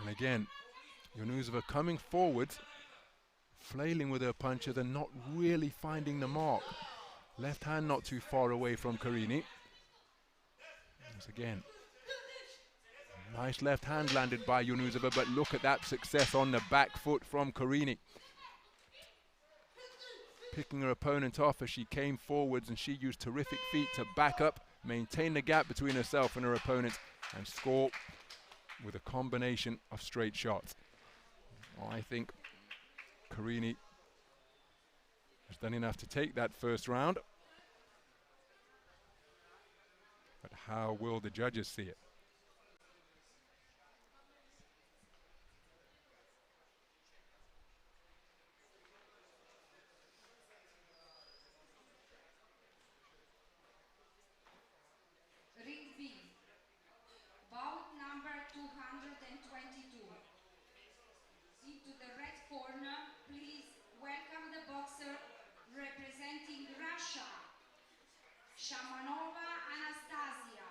And again, Yunusova coming forwards, flailing with her punches and not really finding the mark. Left hand not too far away from Carini. Once again, nice left hand landed by Yunusova, but look at that success on the back foot from Carini. Picking her opponent off as she came forwards, and she used terrific feet to back up, maintain the gap between herself and her opponent, and score with a combination of straight shots. I think Carini has done enough to take that first round. But how will the judges see it? Ring B, bout number 222. Into the red corner, please welcome the boxer representing Russia, Shamanova Anastasia.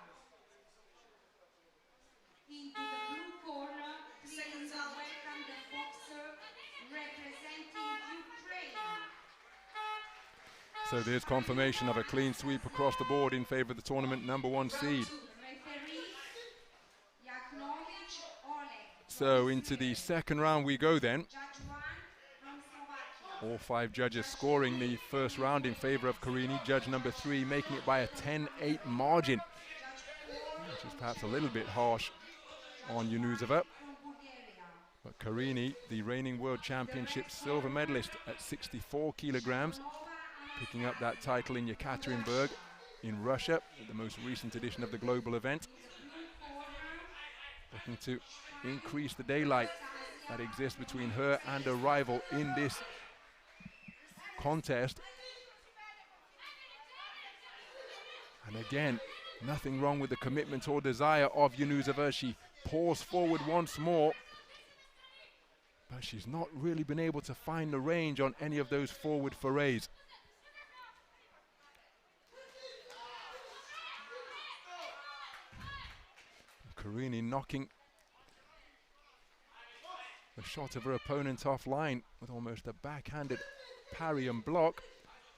Into the blue corner, please welcome the boxer representing Ukraine. So there's confirmation of a clean sweep across the board in favor of the tournament #1 seed. So into the second round we go then. All 5 judges scoring the first round in favor of Carini. Judge number 3 making it by a 10-8 margin, which is perhaps a little bit harsh on Yunusova. But Carini, the reigning world championship silver medalist at 64 kilograms, picking up that title in Yekaterinburg in Russia at the most recent edition of the global event. Looking to increase the daylight that exists between her and her rival in this contest. And again, nothing wrong with the commitment or desire of Yunusova. She pours forward once more, but she's not really been able to find the range on any of those forward forays. Carini knocking the shot of her opponent offline with almost a backhanded parry and block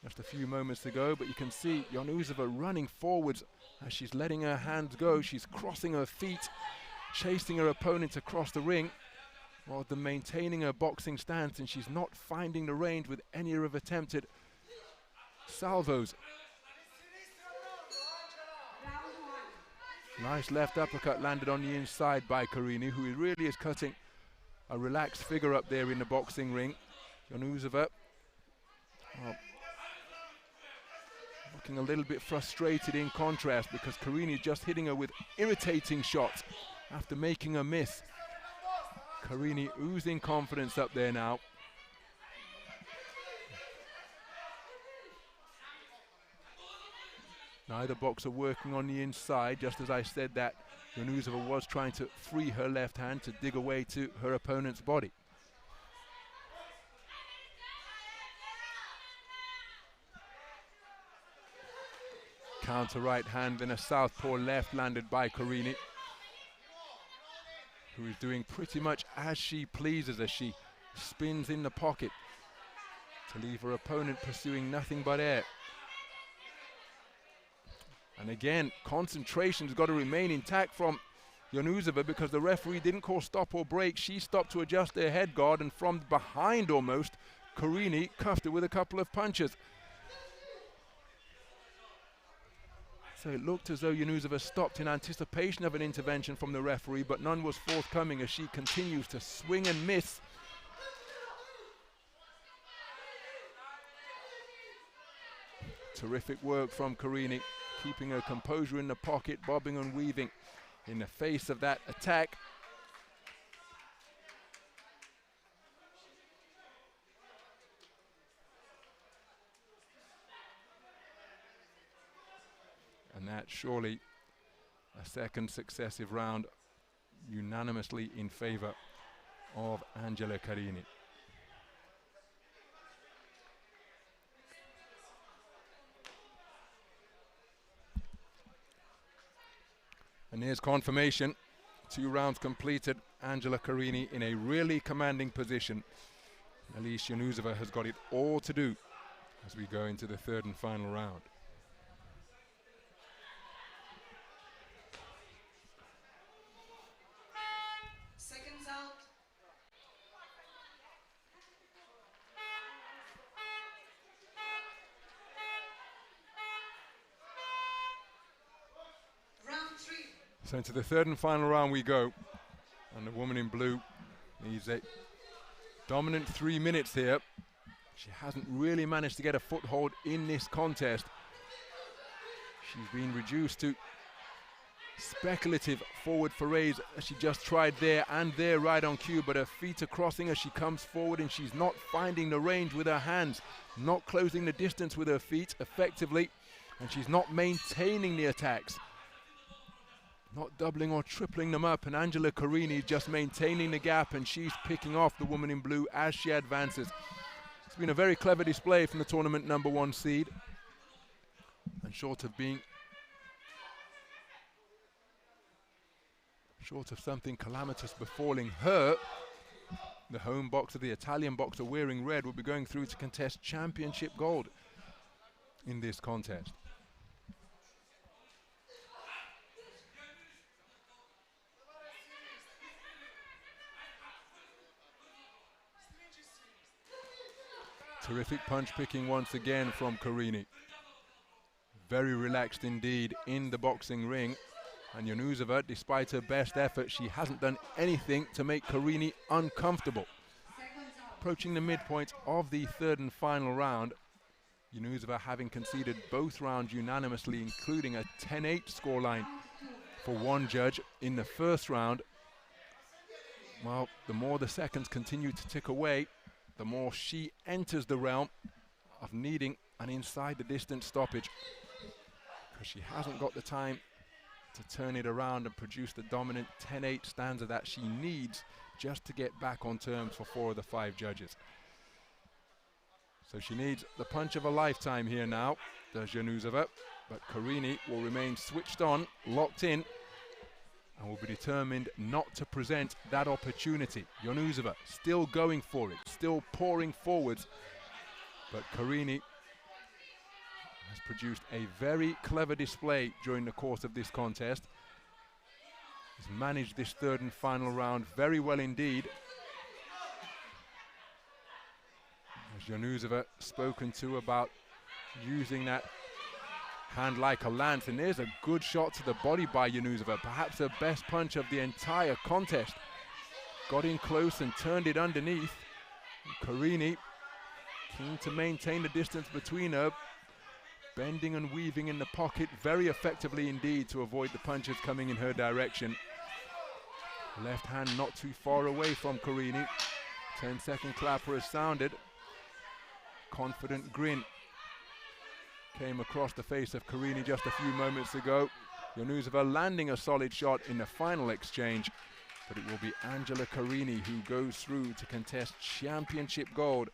just a few moments ago, but you can see Yunusova running forwards as she's letting her hands go. She's crossing her feet, chasing her opponent across the ring rather than maintaining her boxing stance, and she's not finding the range with any of her attempted salvos. Nice left uppercut landed on the inside by Carini, who really is cutting a relaxed figure up there in the boxing ring. Yunusova looking a little bit frustrated in contrast, because Carini is just hitting her with irritating shots after making a miss. Carini oozing confidence up there now. Neither boxer working on the inside, just as I said that Yunusova was trying to free her left hand to dig away to her opponent's body. Counter right hand, then a southpaw left landed by Carini, who is doing pretty much as she pleases as she spins in the pocket to leave her opponent pursuing nothing but air. And again, concentration's got to remain intact from Yunusova, because the referee didn't call stop or break. She stopped to adjust her head guard, and from behind almost, Carini cuffed her with a couple of punches. So it looked as though Yunusova stopped in anticipation of an intervention from the referee, but none was forthcoming as she continues to swing and miss. Terrific work from Carini, keeping her composure in the pocket, bobbing and weaving in the face of that attack. at surely a second successive round unanimously in favor of Angela Carini. And here's confirmation. 2 rounds completed. Angela Carini in a really commanding position. Elise Yanuzova has got it all to do as we go into the 3rd and final round. Seconds out. Round 3. So into the 3rd and final round we go. And the woman in blue needs a dominant 3 minutes here. She hasn't really managed to get a foothold in this contest. She's been reduced to speculative forward forays as she just tried there and there right on cue, but her feet are crossing as she comes forward and she's not finding the range with her hands, not closing the distance with her feet effectively, and she's not maintaining the attacks, not doubling or tripling them up, and Angela Carini just maintaining the gap, and she's picking off the woman in blue as she advances. It's been a very clever display from the tournament #1 seed, and short of something calamitous befalling her, the home boxer, the Italian boxer wearing red, will be going through to contest championship gold in this contest. Terrific punch picking once again from Carini. Very relaxed indeed in the boxing ring. And Yanuzova, despite her best effort, she hasn't done anything to make Carini uncomfortable. Approaching the midpoint of the 3rd and final round, Yanuzova having conceded both rounds unanimously, including a 10-8 scoreline for one judge in the 1st round. Well, the more the seconds continue to tick away, the more she enters the realm of needing an inside the distance stoppage, because she hasn't got the time to turn it around and produce the dominant 10-8 stanza that she needs just to get back on terms for 4 of the 5 judges. So she needs the punch of a lifetime here now, does Yanuzova, but Carini will remain switched on, locked in, and will be determined not to present that opportunity. Yanuzova still going for it, still pouring forwards, but Carini has produced a very clever display during the course of this contest. He's managed this 3rd and final round very well indeed. As Yanuzova spoken to about using that hand like a lance, and there's a good shot to the body by Yanuzova, perhaps her best punch of the entire contest. Got in close and turned it underneath. Carini keen to maintain the distance between her, bending and weaving in the pocket very effectively indeed to avoid the punches coming in her direction. Left hand not too far away from Carini. 10-second clapper has sounded. Confident grin came across the face of Carini just a few moments ago. Yanuzova landing a solid shot in the final exchange, but it will be Angela Carini who goes through to contest championship gold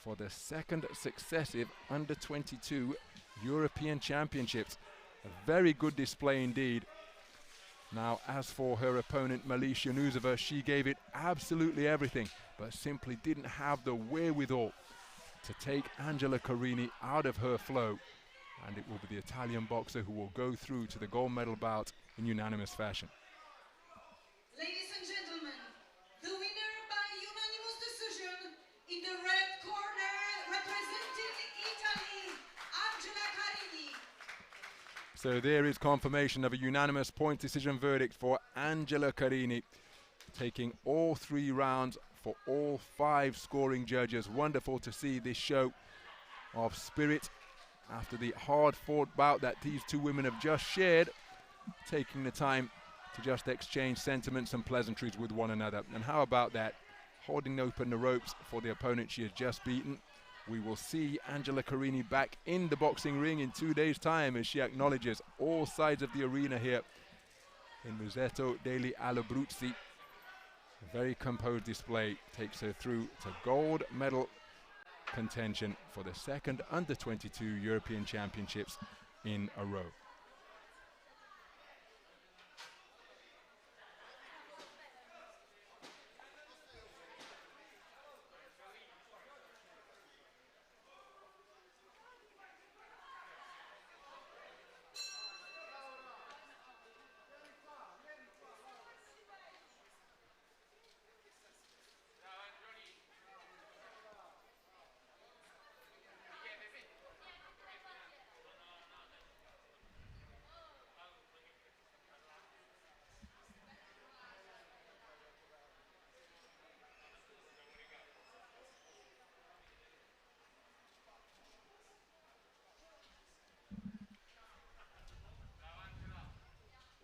for the 2nd successive under-22 European Championships. A very good display indeed. Now, as for her opponent, Elise Yanuzova, she gave it absolutely everything, but simply didn't have the wherewithal to take Angela Carini out of her flow. And it will be the Italian boxer who will go through to the gold medal bout in unanimous fashion. Ladies and gentlemen, the winner by unanimous decision in the red corner, representing Italy, Angela Carini. So there is confirmation of a unanimous point decision verdict for Angela Carini, taking all 3 rounds for all 5 scoring judges. Wonderful to see this show of spirit after the hard-fought bout that these 2 women have just shared, taking the time to just exchange sentiments and pleasantries with one another. And how about that? Holding open the ropes for the opponent she has just beaten, we will see Angela Carini back in the boxing ring in 2 days' time as she acknowledges all sides of the arena here in Roseto degli Abruzzi. A very composed display takes her through to gold medal contention for the second under-22 European Championships in a row.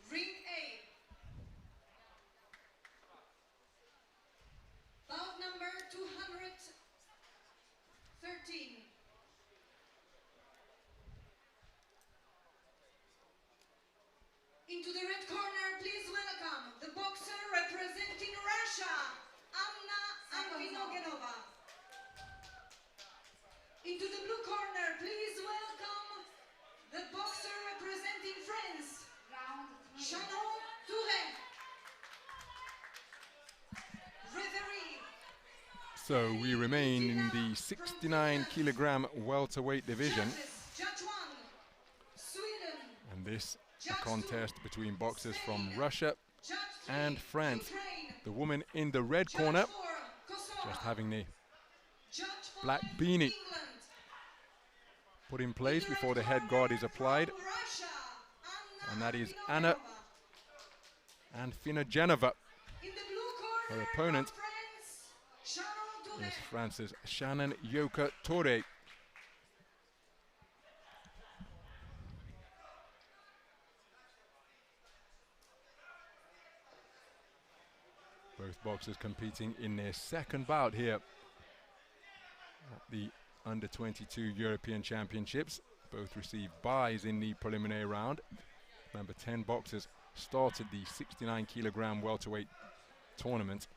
Ring A. Bout number 213. Into the red corner, please welcome the boxer representing Russia, Anna Anfinogenova. Into the blue corner, please welcome the boxer representing France, Shannon Touré. Referee. So we remain in the 69-kilogram welterweight division. Judge 1, Sweden. And this a contest between boxers from Russia and France. The woman in the red corner, just having the black beanie put in place before the head guard is applied. And that is Anna Anfinogenova. Her opponent is France's Shannon Yoka Touré. Both boxers competing in their second bout here at the Under-22 European Championships. Both received byes in the preliminary round. Remember, 10 boxers started the 69-kilogram welterweight tournament.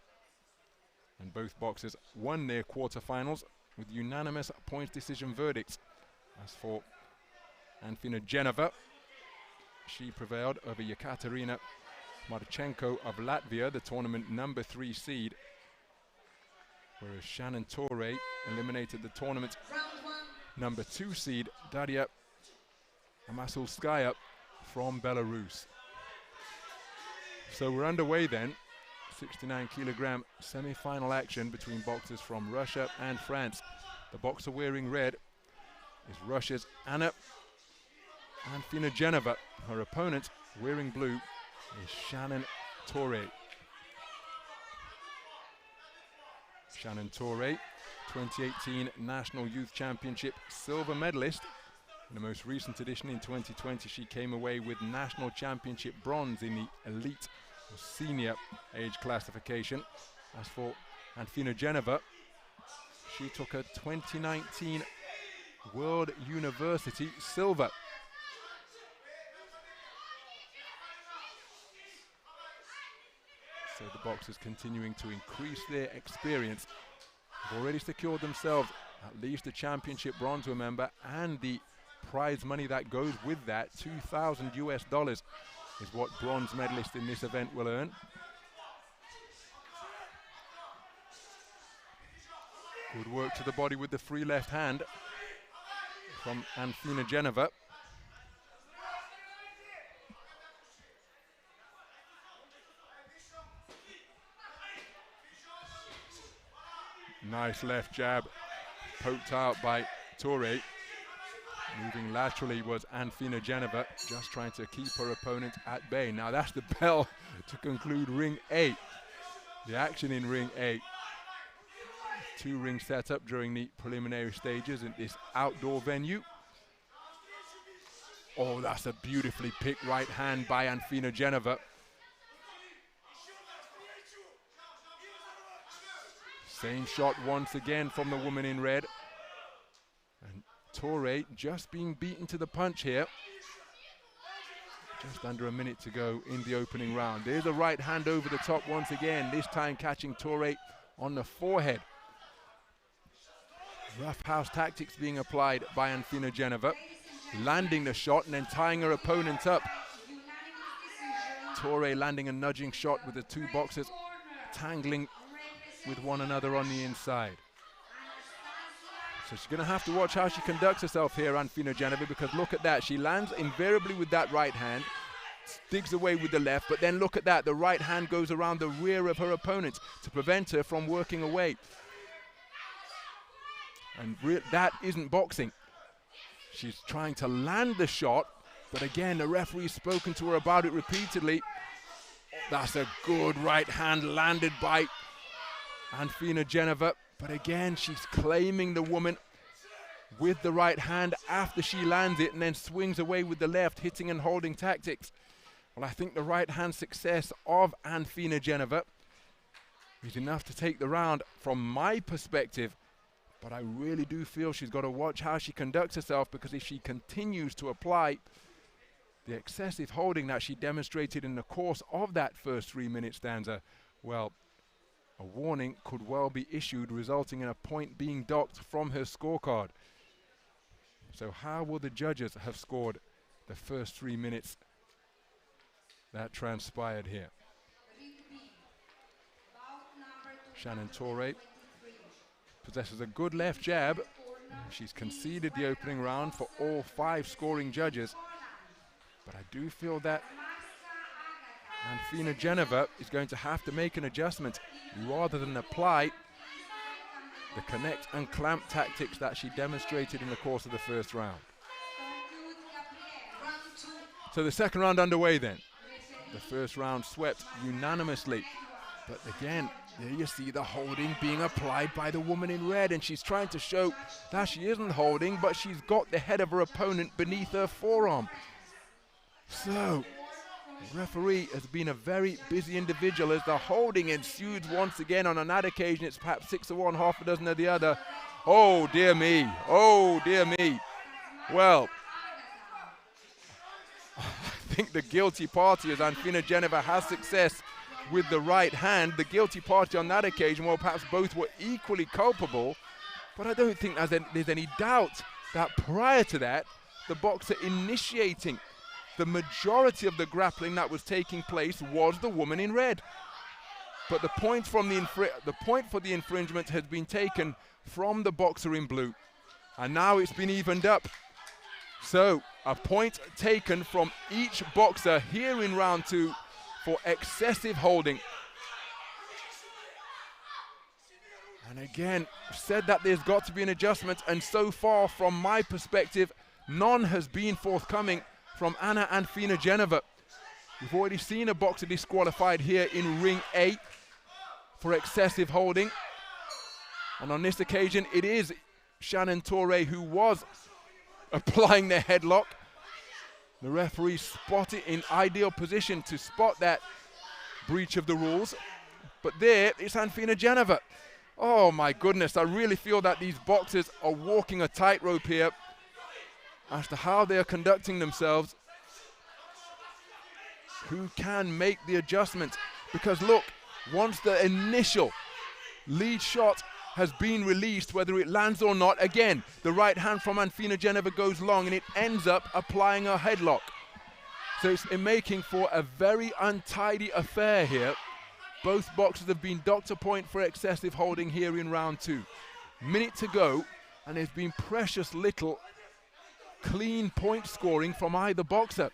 And both boxers won their quarterfinals with unanimous points decision verdicts. As for Anfinogenova, she prevailed over Yekaterina Marchenko of Latvia, the tournament number 3 seed, whereas Shannon Touré eliminated the tournament number 2 seed, Daria Amasulskaya from Belarus. So we're underway then. 69-kilogram semi-final action between boxers from Russia and France. The boxer wearing red is Russia's Anna Anfinogenova. Her opponent wearing blue is Shannon Touré. Shannon Touré, 2018 National Youth Championship silver medalist. In the most recent edition in 2020, she came away with National Championship bronze in the elite or senior age classification. As for Anfinogenova, she took a 2019 World University silver. So the boxers continuing to increase their experience. Have already secured themselves at least a championship bronze, remember, and the prize money that goes with that, $2,000 US, is what bronze medalists in this event will earn. Good work to the body with the free left hand from Anfinogenova. Nice left jab, poked out by Touré. Moving laterally was Anfinogenova, just trying to keep her opponent at bay. Now that's the bell to conclude ring 8. The action in ring 8. 2 rings set up during the preliminary stages in this outdoor venue. Oh, that's a beautifully picked right hand by Anfinogenova. Same shot once again from the woman in red. Torre just being beaten to the punch here. Just under a minute to go in the opening round. There's a right hand over the top once again, this time catching Torre on the forehead. Rough house tactics being applied by Anfina Geneva, landing the shot and then tying her opponent up. Torre landing a nudging shot with the two boxers tangling with one another on the inside. So she's going to have to watch how she conducts herself here, Anfina Geneva, because look at that. She lands invariably with that right hand, digs away with the left, but then look at that. The right hand goes around the rear of her opponent to prevent her from working away. And that isn't boxing. She's trying to land the shot, but again, the referee's spoken to her about it repeatedly. That's a good right hand landed by Anfina Geneva. But again, she's claiming the woman with the right hand after she lands it and then swings away with the left, hitting and holding tactics. Well, I think the right hand success of Anfina Geneva is enough to take the round from my perspective. But I really do feel she's got to watch how she conducts herself, because if she continues to apply the excessive holding that she demonstrated in the course of that first 3-minute stanza, well, a warning could well be issued, resulting in a point being docked from her scorecard. So how will the judges have scored the first 3 minutes that transpired here? Shannon Torre possesses a good left jab. She's conceded the opening round for all 5 scoring judges. But I do feel that Anfina Geneva is going to have to make an adjustment rather than apply the connect and clamp tactics that she demonstrated in the course of the first round. So the second round underway then. The first round swept unanimously. But again, there you see the holding being applied by the woman in red, and she's trying to show that she isn't holding, but she's got the head of her opponent beneath her forearm. So the referee has been a very busy individual as the holding ensues once again. On that occasion, it's perhaps 6 of one, half a dozen of the other. Oh, dear me. Oh, dear me. Well, I think the guilty party, as Anfina Geneva has success with the right hand, the guilty party on that occasion, well, perhaps both were equally culpable, but I don't think there's any doubt that prior to that, the boxer initiating the majority of the grappling that was taking place was the woman in red. But the point for the infringement has been taken from the boxer in blue, and now it's been evened up. So a point taken from each boxer here in round 2 for excessive holding. And again, said that there's got to be an adjustment, and so far from my perspective, none has been forthcoming from Anfina Geneva. We've already seen a boxer disqualified here in ring 8 for excessive holding. And on this occasion, it is Shannon Torre who was applying the headlock. The referee spotted in ideal position to spot that breach of the rules. But there, it's Anfina Geneva. Oh my goodness, I really feel that these boxers are walking a tightrope here as to how they are conducting themselves. Who can make the adjustment? Because look, once the initial lead shot has been released, whether it lands or not, again, the right hand from Anfina Geneva goes long and it ends up applying a headlock. So it's making for a very untidy affair here. Both boxers have been docked a point for excessive holding here in round 2. Minute to go, and there's been precious little clean point scoring from either boxer.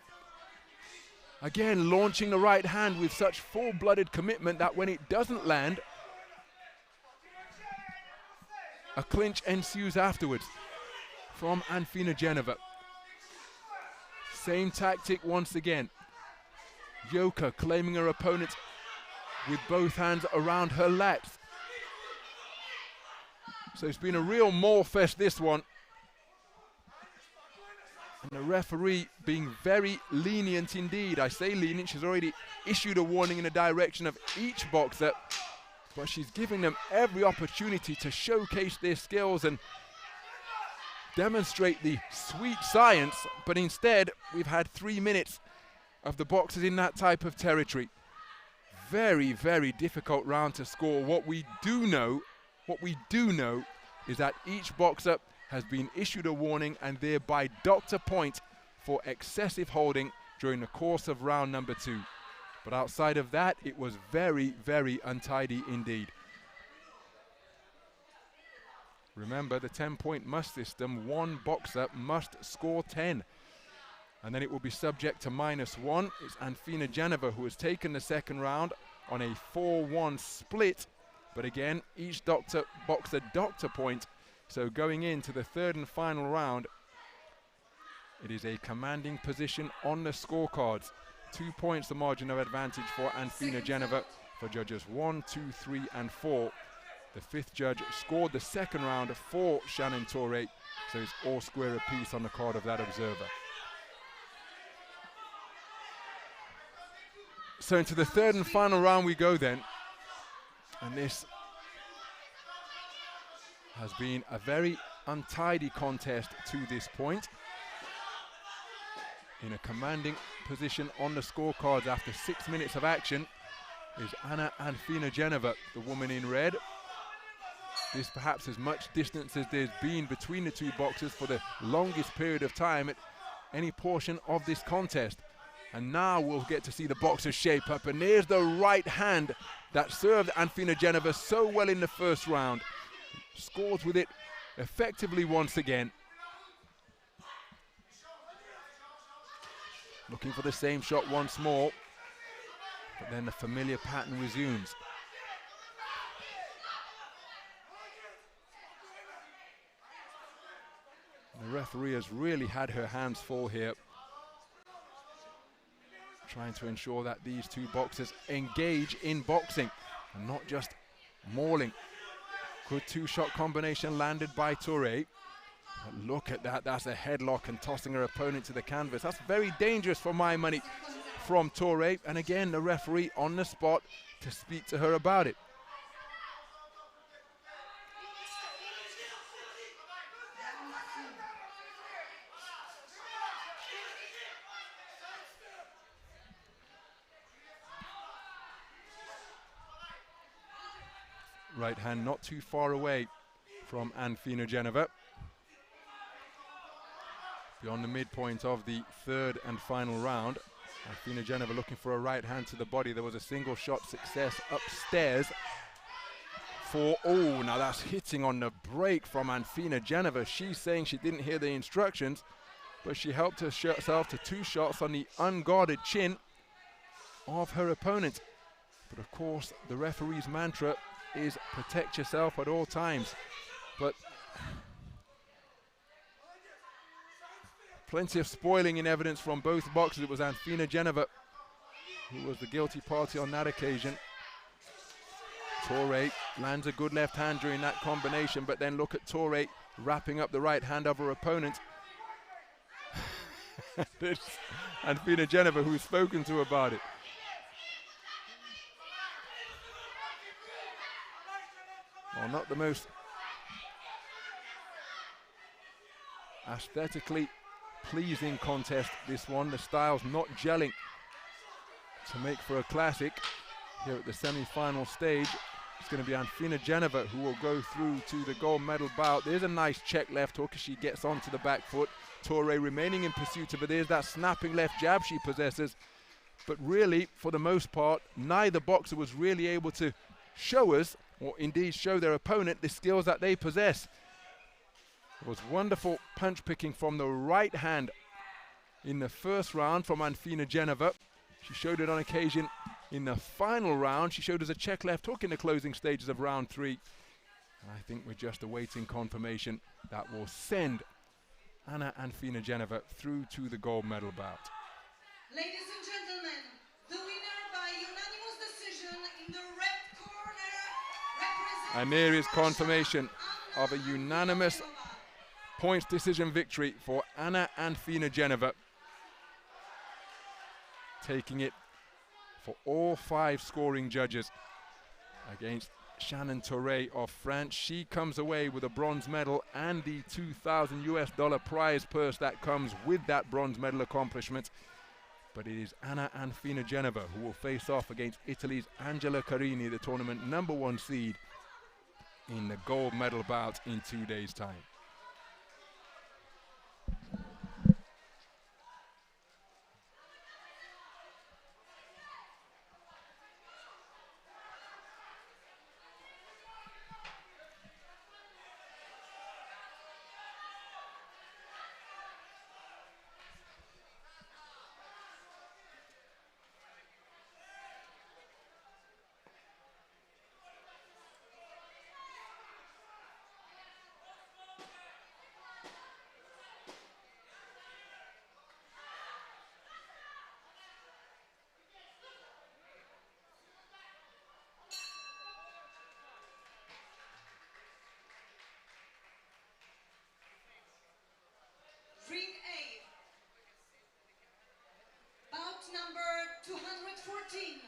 Again, launching the right hand with such full-blooded commitment that when it doesn't land, a clinch ensues afterwards from Anfina Geneva. Same tactic once again. Yoka claiming her opponent with both hands around her lats. So it's been a real maul fest, this one. And the referee being very lenient indeed. I say lenient, she's already issued a warning in the direction of each boxer, but she's giving them every opportunity to showcase their skills and demonstrate the sweet science, but instead we've had 3 minutes of the boxers in that type of territory. Very, very difficult round to score. What we do know is that each boxer has been issued a warning and thereby docked a point for excessive holding during the course of round number 2. But outside of that, it was very, very untidy indeed. Remember the 10-point must system. One boxer must score 10. And then it will be subject to -1. It's Anfina Geneva who has taken the second round on a 4-1 split. But again, each boxer docked a point. So going into the third and final round, it is a commanding position on the scorecards. 2 points the margin of advantage for Anfina Geneva for judges 1, 2, 3, and 4. The 5th judge scored the second round for Shannon Toure, so it's all square apiece on the card of that observer. So into the third and final round we go then, and this has been a very untidy contest to this point. In a commanding position on the scorecards after 6 minutes of action is Anna Anfina Geneva, the woman in red. This perhaps as much distance as there's been between the two boxers for the longest period of time at any portion of this contest. And now we'll get to see the boxers shape up, and there's the right hand that served Anfina Geneva so well in the first round. Scores with it effectively once again. Looking for the same shot once more, but then the familiar pattern resumes. The referee has really had her hands full here, trying to ensure that these two boxers engage in boxing and not just mauling. Good 2-shot combination landed by Toure. But look at that, that's a headlock and tossing her opponent to the canvas. That's very dangerous for my money from Toure. And again, the referee on the spot to speak to her about it. Right hand not too far away from Anfina Geneva. Beyond the midpoint of the third and final round, Anfina Geneva looking for a right hand to the body. There was a single shot success upstairs for, oh, now that's hitting on the break from Anfina Geneva. She's saying she didn't hear the instructions, but she helped herself to 2 shots on the unguarded chin of her opponent. But of course, the referee's mantra is protect yourself at all times. But plenty of spoiling in evidence from both boxers. It was Anfina Geneva who was the guilty party on that occasion. Toure lands a good left hand during that combination, but then look at Toure wrapping up the right hand of her opponent. It's Anfina Geneva who's spoken to about it. Well, not the most aesthetically pleasing contest, this one. The styles not gelling to make for a classic here at the semi-final stage. It's going to be Anfina Geneva who will go through to the gold medal bout. There's a nice check left hook as she gets onto the back foot. Toure remaining in pursuit of her. There's that snapping left jab she possesses. But really, for the most part, neither boxer was really able to show us, or indeed show their opponent, the skills that they possess. It was wonderful punch picking from the right hand in the first round from Anfina Geneva. She showed it on occasion in the final round. She showed us a check left hook in the closing stages of round 3. And I think we're just awaiting confirmation that will send Anna Anfina Geneva through to the gold medal bout. Ladies and gentlemen, the winner by unanimous decision in the red corner, and there is confirmation of a unanimous points decision victory for Anna Anfina Geneva, taking it for all 5 scoring judges against Shannon Torre of France. She comes away with a bronze medal and the $2,000 prize purse that comes with that bronze medal accomplishment. But it is Anna Anfina Genova who will face off against Italy's Angela Carini, the tournament #1 seed, in the gold medal bout in 2 days' time. Ring A. Bout number 214.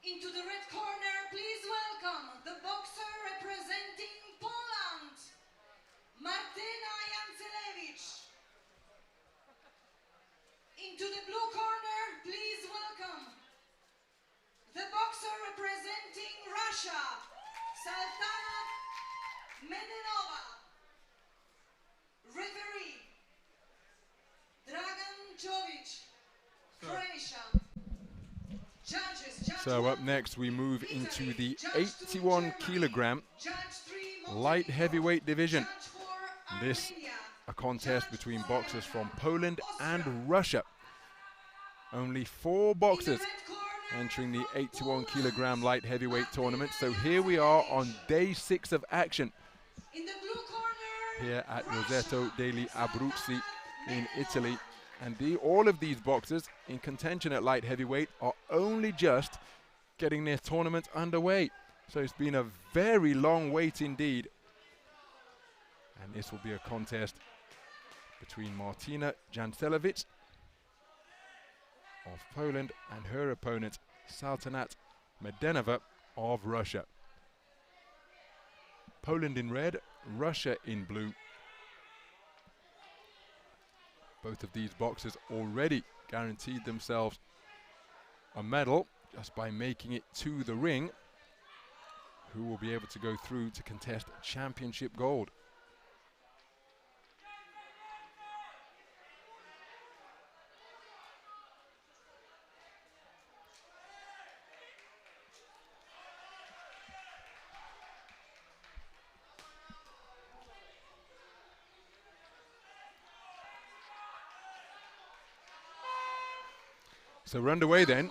Into the red corner, please welcome the boxer representing Poland, Martyna Jancelewicz. Into the blue corner, please welcome the boxer representing Russia, Saltana Medenova. Referee, Dragan Jovic, Croatia. Judges, So up next we move into the 81 kilogram light heavyweight division. This a contest between boxers from Poland and Russia. Only 4 boxers entering the 81 kilogram light heavyweight tournament. So here we are on day 6 of action here at Rosetto degli Abruzzi in Italy. And all of these boxers in contention at light heavyweight are only just getting their tournament underway. So it's been a very long wait indeed. And this will be a contest between Martyna Jancelewicz of Poland and her opponent Saltana Medenova of Russia. Poland in red, Russia in blue. Both of these boxers already guaranteed themselves a medal just by making it to the ring, who will be able to go through to contest championship gold. So we're underway then.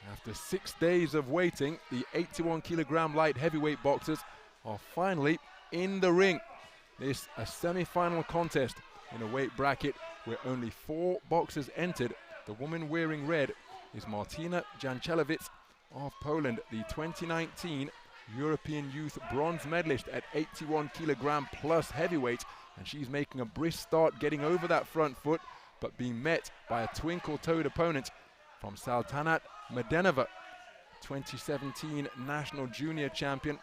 After 6 days of waiting, the 81 kilogram light heavyweight boxers are finally in the ring. This a semi-final contest in a weight bracket where only 4 boxers entered. The woman wearing red is Martyna Jancelewicz of Poland, the 2019 European Youth bronze medalist at 81 kilogram plus heavyweight, and she's making a brisk start getting over that front foot, but being met by a twinkle-toed opponent from Saltana Medenova, 2017 national junior champion,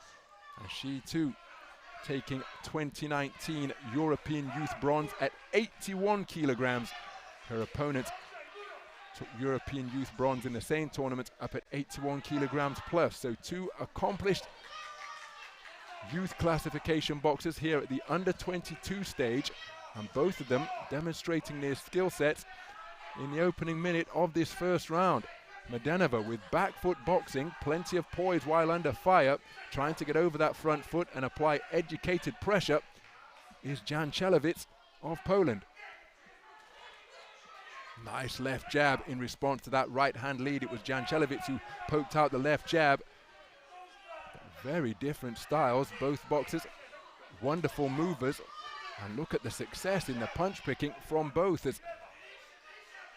and she too taking 2019 European Youth bronze at 81 kilograms. Her opponent took European Youth bronze in the same tournament up at 81 kilograms plus. So 2 accomplished youth classification boxers here at the under 22 stage, and both of them demonstrating their skill sets in the opening minute of this first round. Medenova with back foot boxing, plenty of poise while under fire, trying to get over that front foot and apply educated pressure, is Jancelewicz of Poland. Nice left jab in response to that right hand lead. It was Jancelewicz who poked out the left jab. Very different styles, both boxers, wonderful movers, and look at the success in the punch picking from both, as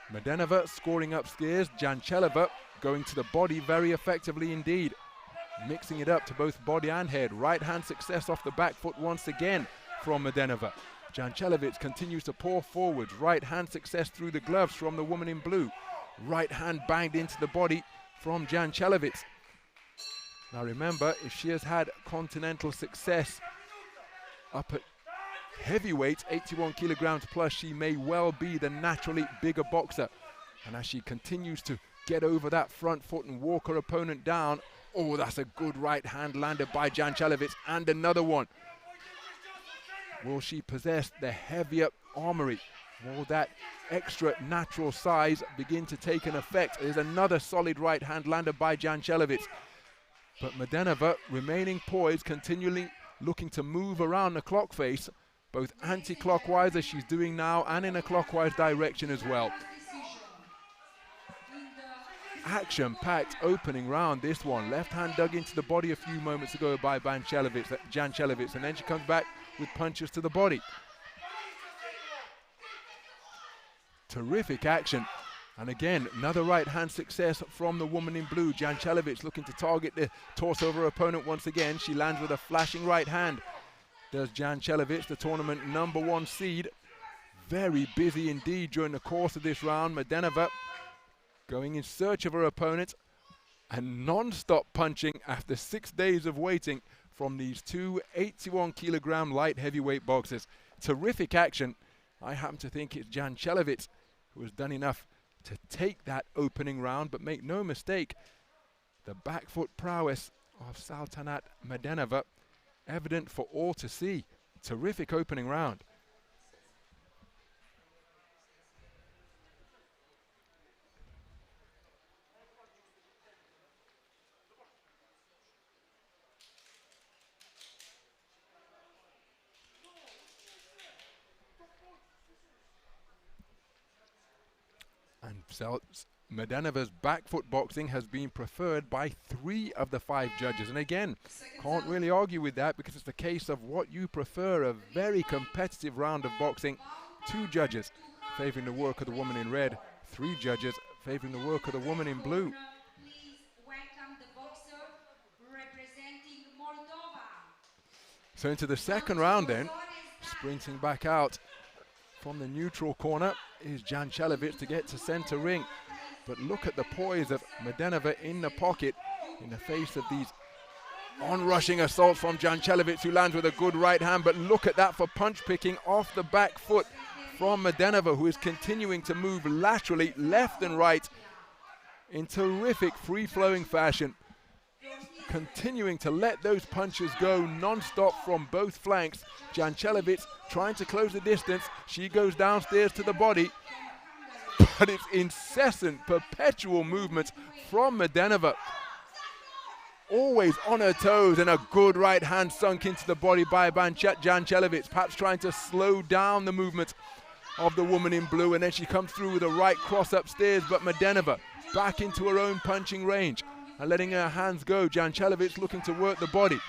Medenova scoring up skiers, Jancelewicz going to the body very effectively indeed, mixing it up to both body and head. Right hand success off the back foot once again from Medenova. Jancelewicz continues to pour forwards, right hand success through the gloves from the woman in blue. Right hand banged into the body from Jancelewicz. Now remember, if she has had continental success up at heavyweight, 81 kilograms plus, she may well be the naturally bigger boxer. And as she continues to get over that front foot and walk her opponent down, oh, that's a good right hand landed by Jančelović, and another one. Will she possess the heavier armory? Will that extra natural size begin to take an effect? There's another solid right hand landed by Jančelović. But Mladenova remaining poised, continually looking to move around the clock face, both anti-clockwise as she's doing now and in a clockwise direction as well. Action-packed opening round, this one. Left hand dug into the body a few moments ago by Jančelović, and then she comes back with punches to the body. Terrific action. And again, another right hand success from the woman in blue. Jančelović looking to target the torso of her opponent once again. She lands with a flashing right hand. Does Jančelović, the tournament #1 seed. Very busy indeed during the course of this round. Mladenova going in search of her opponent and non-stop punching after 6 days of waiting from these two 81 kilogram light heavyweight boxers. Terrific action. I happen to think it's Jančelović who has done enough to take that opening round, but make no mistake, the back foot prowess of Saltanat Mladenova evident for all to see. Terrific opening round. And Mladenova's back foot boxing has been preferred by 3 of the 5 judges. And again, can't really argue with that because it's the case of what you prefer, a very competitive round of boxing. 2 judges favoring the work of the woman in red, 3 judges favoring the work of the woman in blue. So into the second round then, sprinting back out from the neutral corner is Jančelović to get to center ring. But look at the poise of Mladenova in the pocket in the face of these on-rushing assaults from Jančelović, who lands with a good right hand. But look at that for punch picking off the back foot from Mladenova, who is continuing to move laterally left and right in terrific free-flowing fashion, continuing to let those punches go non-stop from both flanks. Jančelović trying to close the distance. She goes downstairs to the body, but it's incessant, perpetual movements from Mladenova. Always on her toes, and a good right hand sunk into the body by Jančelović, perhaps trying to slow down the movement of the woman in blue, and then she comes through with a right cross upstairs, but Mladenova back into her own punching range and letting her hands go. Jančelović looking to work the body.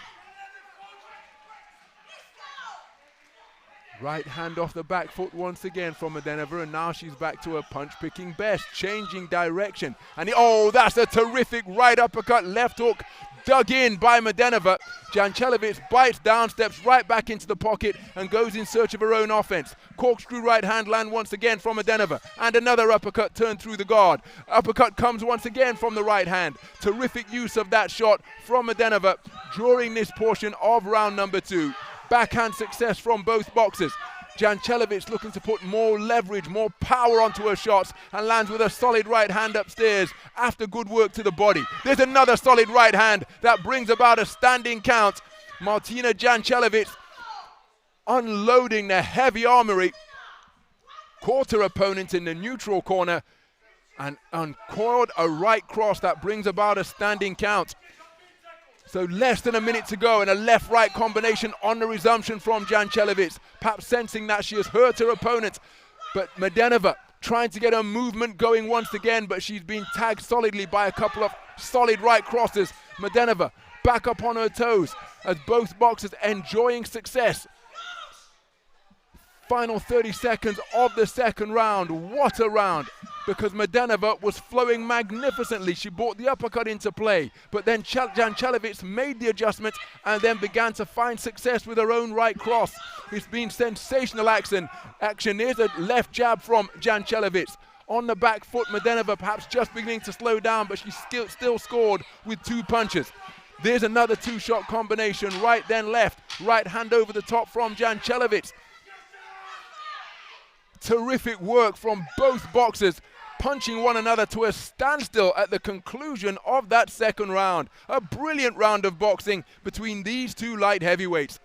Right hand off the back foot once again from Mladenova, and now she's back to her punch-picking best, changing direction. And oh, that's a terrific right uppercut, left hook, dug in by Mladenova. Jančelović bites down, steps right back into the pocket, and goes in search of her own offense. Corkscrew right hand land once again from Mladenova, and another uppercut turned through the guard. Uppercut comes once again from the right hand. Terrific use of that shot from Mladenova during this portion of round number 2. Backhand success from both boxers. Jančelović looking to put more leverage, more power onto her shots, and lands with a solid right hand upstairs after good work to the body. There's another solid right hand that brings about a standing count. Martina Jančelović unloading the heavy armory, caught her opponent in the neutral corner and uncoiled a right cross that brings about a standing count. So less than a minute to go, and a left-right combination on the resumption from Jančelović, perhaps sensing that she has hurt her opponent. But Mladenova trying to get her movement going once again, but she's been tagged solidly by a couple of solid right crosses. Mladenova back up on her toes as both boxers enjoying success. Final 30 seconds of the second round. What a round, because Mladenova was flowing magnificently. She brought the uppercut into play, but then Jančelović made the adjustment and then began to find success with her own right cross. It's been sensational action. Here's a left jab from Jančelović. On the back foot, Mladenova perhaps just beginning to slow down, but she still scored with 2 punches. There's another two-shot combination, right then left. Right hand over the top from Jančelović. Terrific work from both boxers, punching one another to a standstill at the conclusion of that second round. A brilliant round of boxing between these two light heavyweights.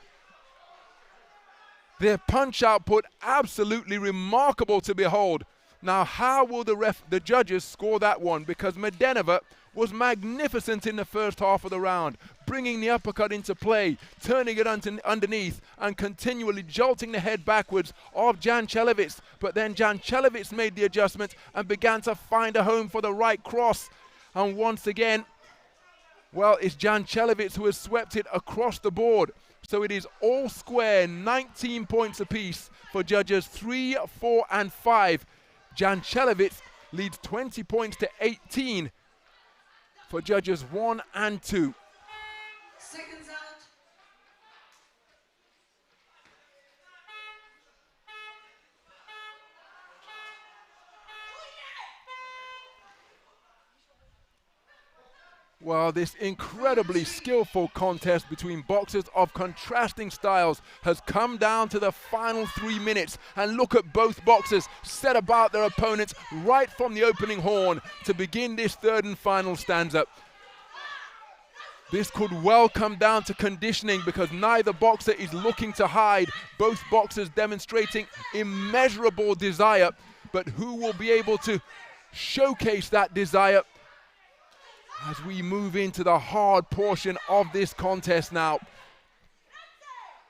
Their punch output absolutely remarkable to behold. Now, how will the judges score that one? Because Mladenova was magnificent in the first half of the round, bringing the uppercut into play, turning it underneath, and continually jolting the head backwards of Jančelović. But then Jančelović made the adjustment and began to find a home for the right cross. And once again, well, it's Jančelović who has swept it across the board. So it is all square, 19 points apiece for judges 3, 4, and 5. Jančelović leads 20 points to 18 for judges 1 and 2. Seconds out. Well, this incredibly skillful contest between boxers of contrasting styles has come down to the final 3 minutes. And look at both boxers set about their opponents right from the opening horn to begin this third and final stanza. This could well come down to conditioning because neither boxer is looking to hide. Both boxers demonstrating immeasurable desire, but who will be able to showcase that desire as we move into the hard portion of this contest now?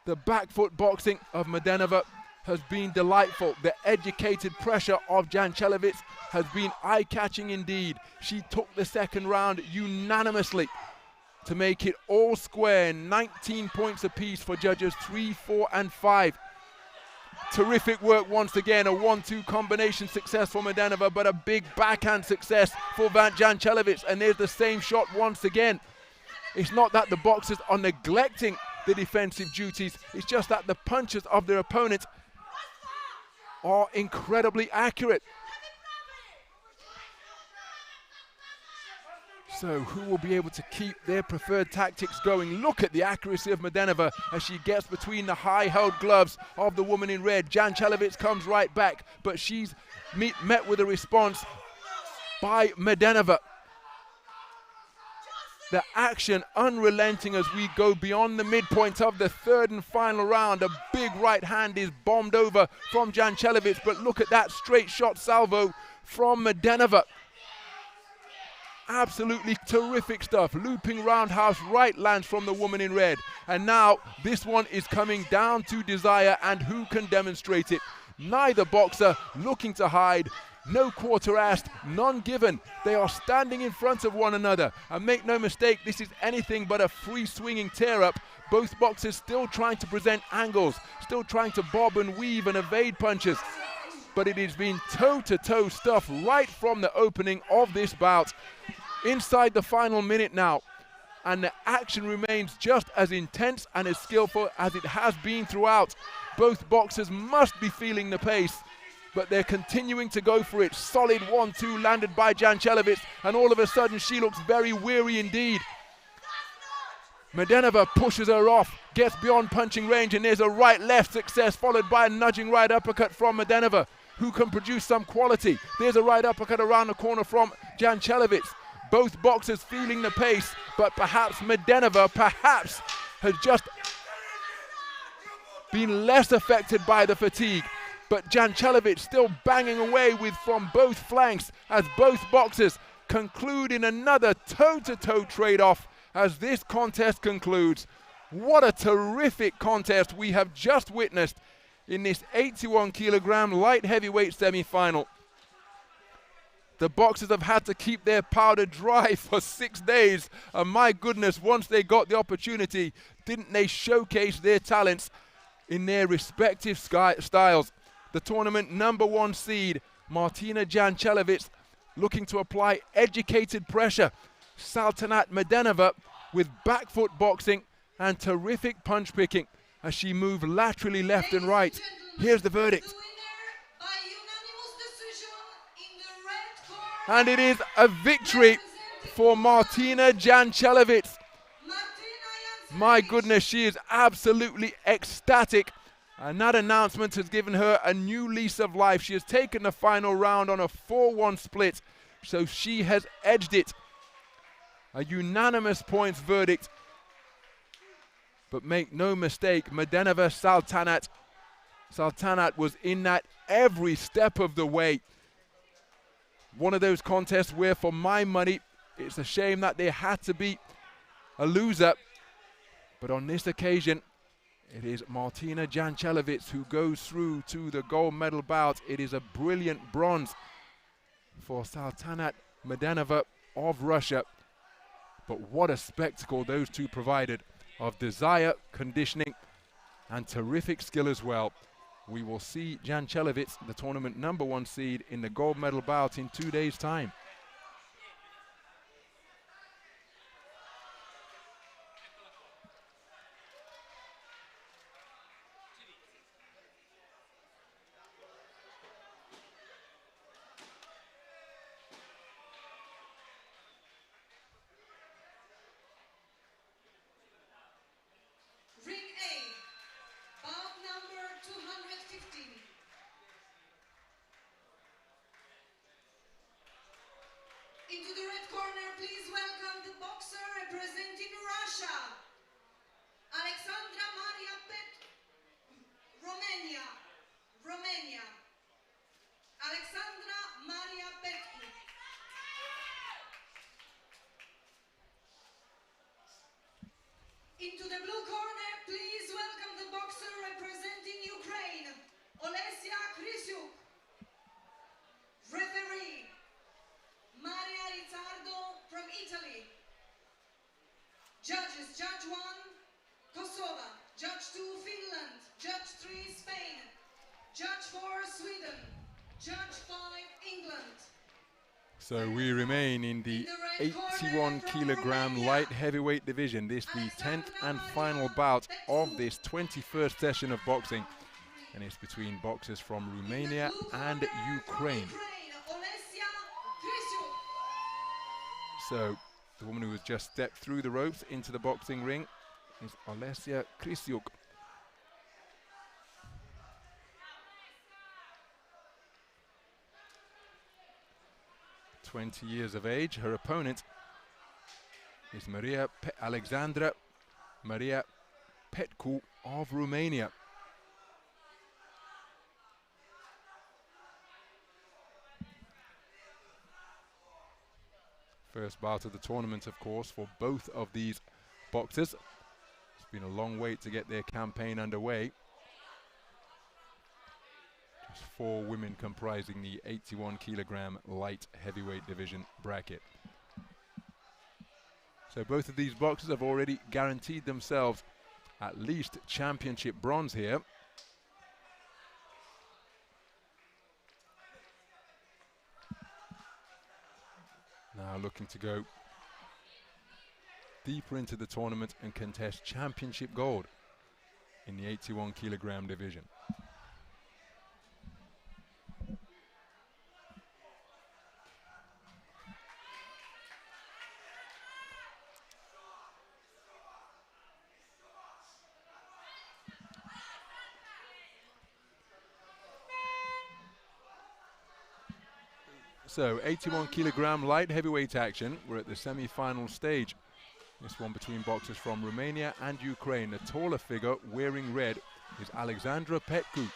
The back foot boxing of Mladenova has been delightful. The educated pressure of Jančelović has been eye-catching indeed. She took the second round unanimously to make it all square, 19 points apiece for judges 3, 4, and 5. Terrific work once again, a 1-2 combination success for Mladenova, but a big backhand success for Jančelović. And there's the same shot once again. It's not that the boxers are neglecting the defensive duties, it's just that the punches of their opponents are incredibly accurate. So who will be able to keep their preferred tactics going? Look at the accuracy of Mladenova as she gets between the high-held gloves of the woman in red. Jančelović comes right back, but she's met with a response by Mladenova. The action unrelenting as we go beyond the midpoint of the third and final round. A big right hand is bombed over from Jančelović, but look at that straight shot salvo from Mladenova. Absolutely terrific stuff. Looping roundhouse right lands from the woman in red. And now this one is coming down to desire and who can demonstrate it. Neither boxer looking to hide. No quarter-assed, none given. They are standing in front of one another. And make no mistake, this is anything but a free-swinging tear-up. Both boxers still trying to present angles, still trying to bob and weave and evade punches. But it has been toe-to-toe stuff right from the opening of this bout. Inside the final minute now, and the action remains just as intense and as skillful as it has been throughout. Both boxers must be feeling the pace, but they're continuing to go for it. Solid 1-2 landed by Jančelović, and all of a sudden she looks very weary indeed. Mladenova pushes her off, gets beyond punching range, and there's a right-left success followed by a nudging right uppercut from Mladenova, who can produce some quality. There's a right uppercut around the corner from Jančelović. Both boxers feeling the pace, but perhaps Mladenova has just been less affected by the fatigue. But Jančelović still banging away from both flanks as both boxers conclude in another toe-to-toe trade-off as this contest concludes. What a terrific contest we have just witnessed in this 81-kilogram light heavyweight semi-final. The boxers have had to keep their powder dry for 6 days. And my goodness, once they got the opportunity, didn't they showcase their talents in their respective styles? The tournament #1 seed, Martina Jančelović, looking to apply educated pressure. Saltanat Mladenova with back foot boxing and terrific punch picking as she moved laterally left and right. Here's the verdict. And it is a victory for Martina Jančelović. My goodness, she is absolutely ecstatic. And that announcement has given her a new lease of life. She has taken the final round on a 4-1 split. So she has edged it. A unanimous points verdict. But make no mistake, Mladenova Sultanat was in that every step of the way. One of those contests where, for my money, it's a shame that there had to be a loser. But on this occasion, it is Martina Jančelović who goes through to the gold medal bout. It is a brilliant bronze for Sultanat Mladenova of Russia. But what a spectacle those two provided of desire, conditioning, and terrific skill as well. We will see Jančelović, the tournament #1 seed, in the gold medal bout in 2 days' time. Ring A, bout number 215. Into the red corner, please welcome the boxer representing Russia, Alexandra Maria Romania. Alexandra Maria Petku. Into the blue corner, please welcome the boxer representing Ukraine, Olesia Krysiuk. Referee, Maria Rizzardo from Italy. Judges, Judge 1, Kosovo. Judge 2, Finland. Judge 3, Spain. Judge 4, Sweden. Judge 5, England. So we remain in the 81 kilogram light heavyweight division. This the 10th and final bout of this 21st session of boxing. And it's between boxers from Romania and Ukraine. So the woman who has just stepped through the ropes into the boxing ring is Olesia Krysiuk. (20 years of age). Her opponent is Alexandra Maria Petku of Romania. First bout of the tournament, of course, for both of these boxers. It's been a long wait to get their campaign underway. Just 4 women comprising the 81 kilogram light heavyweight division bracket. So both of these boxers have already guaranteed themselves at least championship bronze here. Now looking to go deeper into the tournament and contest championship gold in the 81 kilogram division. So 81 kilogram light heavyweight action. We're at the semi-final stage. This one between boxers from Romania and Ukraine. The taller figure wearing red is Alexandra Petku.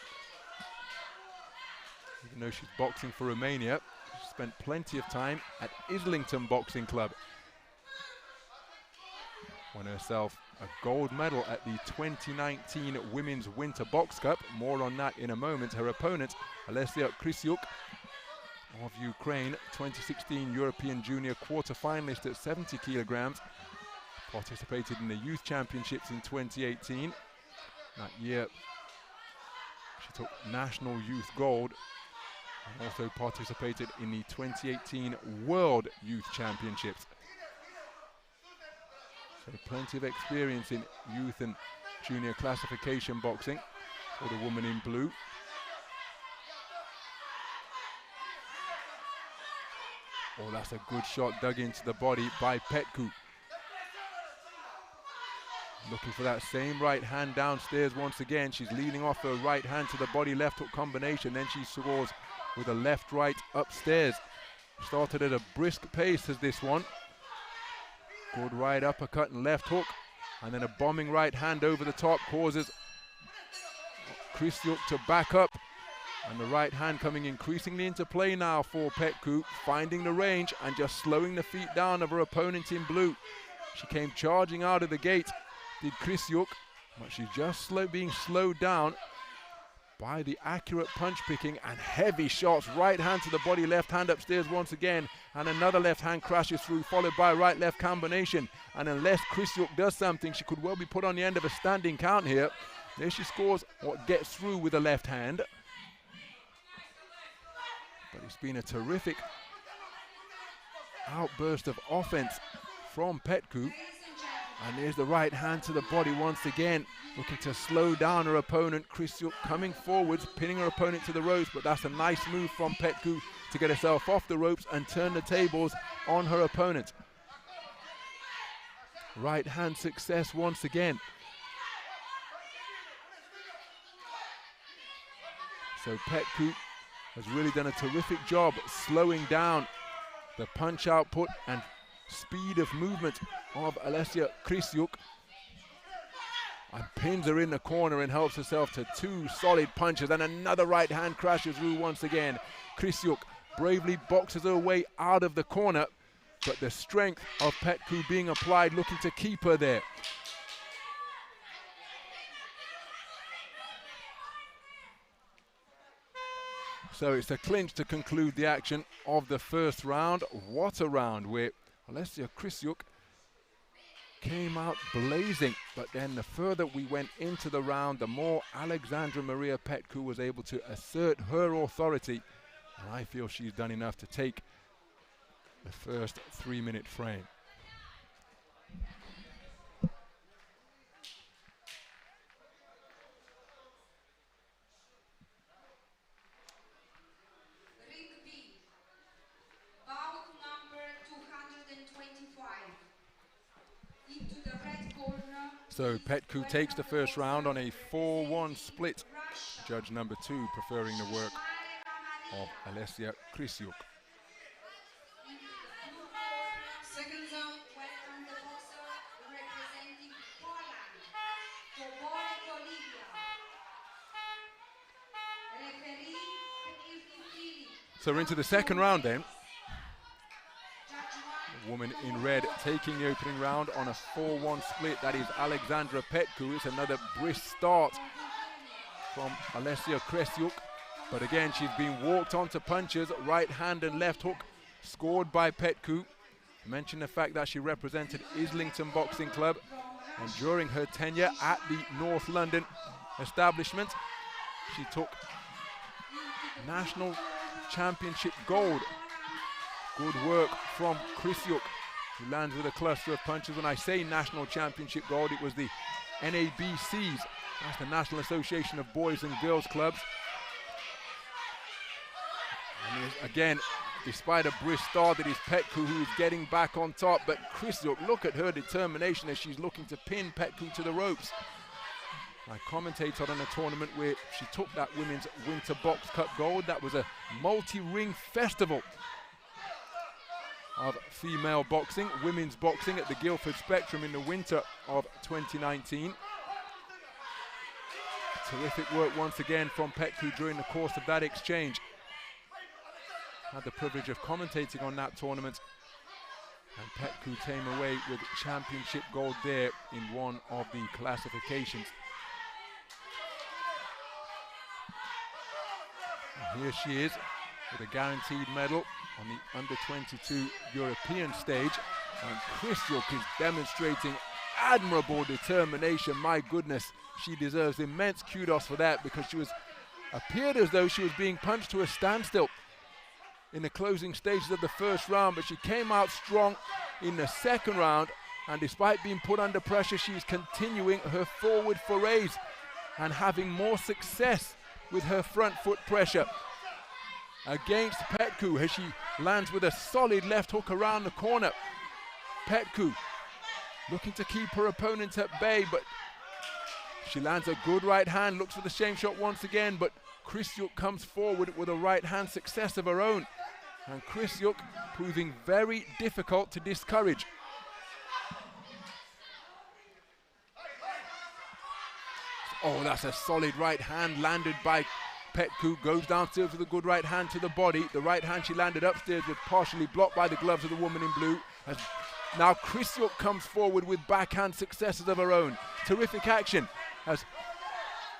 Even though she's boxing for Romania, she spent plenty of time at Islington Boxing Club. Won herself a gold medal at the 2019 Women's Winter Box Cup. More on that in a moment. Her opponent, Olesia Krysiuk of Ukraine, 2016 European Junior quarter-finalist at 70 kilograms. Participated in the Youth Championships in 2018. That year, she took National Youth Gold and also participated in the 2018 World Youth Championships. So plenty of experience in youth and junior classification boxing for the woman in blue. Oh, that's a good shot dug into the body by Petku. Looking for that same right hand downstairs once again. She's leading off her right hand to the body left hook combination. Then she scores with a left right upstairs. Started at a brisk pace as this one. Good right uppercut and left hook. And then a bombing right hand over the top causes Krisyuk to back up. And the right hand coming increasingly into play now for Petku, finding the range and just slowing the feet down of her opponent in blue. She came charging out of the gate, did Krisyuk, but she's just being slowed down by the accurate punch picking and heavy shots. Right hand to the body, left hand upstairs once again, and another left hand crashes through, followed by right-left combination. And unless Krisyuk does something, she could well be put on the end of a standing count here. There she scores what gets through with the left hand. But it's been a terrific outburst of offense from Petku. And there's the right hand to the body once again, looking to slow down her opponent. Krisyuk coming forwards, pinning her opponent to the ropes, but that's a nice move from Petku to get herself off the ropes and turn the tables on her opponent. Right hand success once again. So Petku has really done a terrific job slowing down the punch output and speed of movement of Alessia Krisyuk, and pins her in the corner and helps herself to two solid punches, and another right hand crashes through once again. Krisyuk bravely boxes her way out of the corner, but the strength of Petku being applied, looking to keep her there. So it's a clinch to conclude the action of the first round. What a round where Alessia Krisyuk came out blazing, but then the further we went into the round, the more Alexandra Maria Petku was able to assert her authority, and I feel she's done enough to take the first 3-minute frame. So Petku takes the first round on a 4-1 split. Judge number 2 preferring the work of Alessia Krisyuk. Second zone, welcome the boxer representing Poland, Toborek Olivia. Referee, So we're into the second round then. The woman in red taking the opening round on a 4-1 split. That is Alexandra Petku. It's another brisk start from Alessia Krisyuk. But again, she's been walked onto punches, right hand and left hook, scored by Petku. Mention the fact that she represented Islington Boxing Club, and during her tenure at the North London establishment, she took national championship gold. Good work from Krisyuk, who lands with a cluster of punches. When I say national championship gold, it was the NABCs, that's the National Association of Boys and Girls Clubs. And again, despite a brisk start, it is Petku who is getting back on top, but Krisyuk, look at her determination as she's looking to pin Petku to the ropes. I commentated on a tournament where she took that Women's Winter Box Cup gold. That was a multi-ring festival of female boxing, women's boxing at the Guildford Spectrum in the winter of 2019. Terrific work once again from Petku during the course of that exchange. Had the privilege of commentating on that tournament, and Petku came away with championship gold there in one of the classifications. And here she is with a guaranteed medal on the under-22 European stage, and Krisyuk is demonstrating admirable determination. My goodness, she deserves immense kudos for that, because she appeared as though she was being punched to a standstill in the closing stages of the first round, but she came out strong in the second round, and despite being put under pressure, she is continuing her forward forays and having more success with her front foot pressure against Petku as she lands with a solid left hook around the corner. Petku looking to keep her opponent at bay, but she lands a good right hand, looks for the shame shot once again, but Krisyuk comes forward with a right hand success of her own. And Krisyuk proving very difficult to discourage. Oh, that's a solid right hand landed by Petku. Goes downstairs with a good right hand to the body. The right hand she landed upstairs was partially blocked by the gloves of the woman in blue. As now Krisyuk comes forward with backhand successes of her own. Terrific action as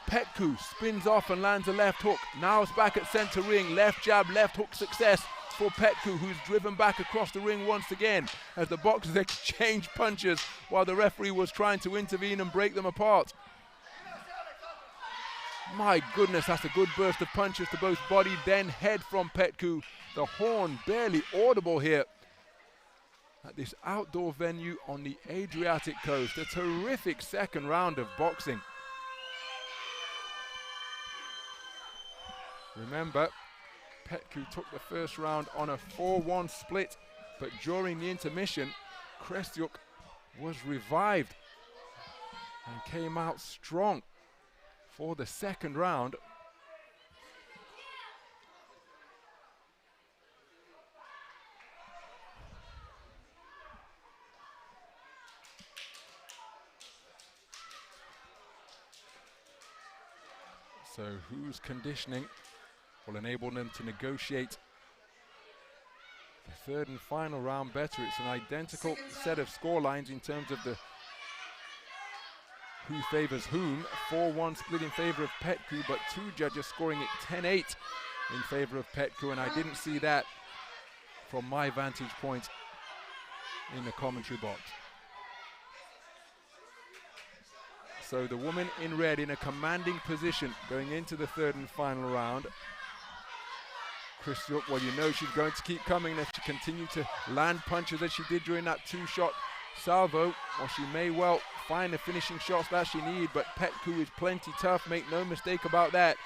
Petku spins off and lands a left hook. Now it's back at center ring. Left jab, left hook success for Petku, who's driven back across the ring once again as the boxers exchange punches while the referee was trying to intervene and break them apart. My goodness, that's a good burst of punches to both body, then head from Petku. The horn barely audible here at this outdoor venue on the Adriatic coast. A terrific second round of boxing. Remember, Petku took the first round on a 4-1 split, but during the intermission, Krisyuk was revived and came out strong for the second round. So whose conditioning will enable them to negotiate the third and final round better? It's an identical set of score lines in terms of the who favors whom. 4-1 split in favor of Petku, but two judges scoring it 10-8 in favor of Petku, and I didn't see that from my vantage point in the commentary box. So the woman in red in a commanding position going into the third and final round. Krisyuk, well, you know she's going to keep coming if she continues to land punches as she did during that two-shot salvo, or she may well find the finishing shots that she needs, but Petku is plenty tough, make no mistake about that.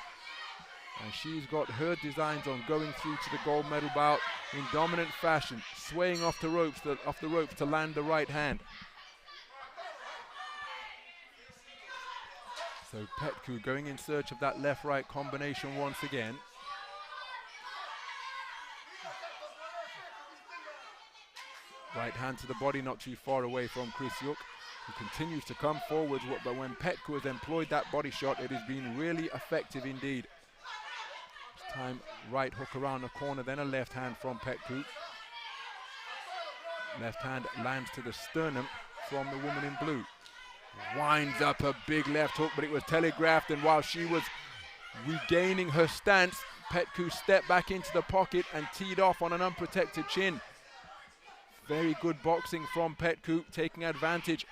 And she's got her designs on going through to the gold medal bout in dominant fashion, swaying off the ropes to land the right hand. So Petku going in search of that left-right combination once again. Right hand to the body, not too far away from Krisyuk, who continues to come forwards, but when Petku has employed that body shot, it has been really effective indeed. This time, right hook around the corner, then a left hand from Petku. Left hand lands to the sternum from the woman in blue. Winds up a big left hook, but it was telegraphed, and while she was regaining her stance, Petku stepped back into the pocket and teed off on an unprotected chin. Very good boxing from Petku, taking advantage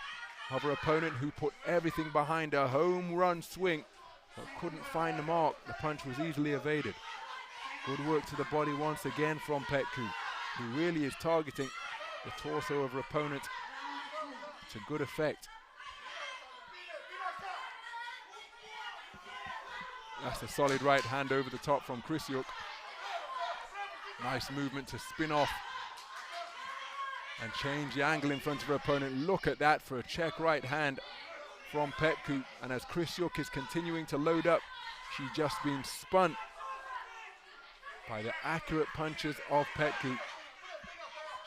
of her opponent who put everything behind a home run swing, but couldn't find the mark. The punch was easily evaded. Good work to the body once again from Petku, who really is targeting the torso of her opponent to good effect. That's a solid right hand over the top from Krisyuk. Nice movement to spin off and change the angle in front of her opponent. Look at that for a check right hand from Petku. And as Krisyuk is continuing to load up, she's just been spun by the accurate punches of Petku.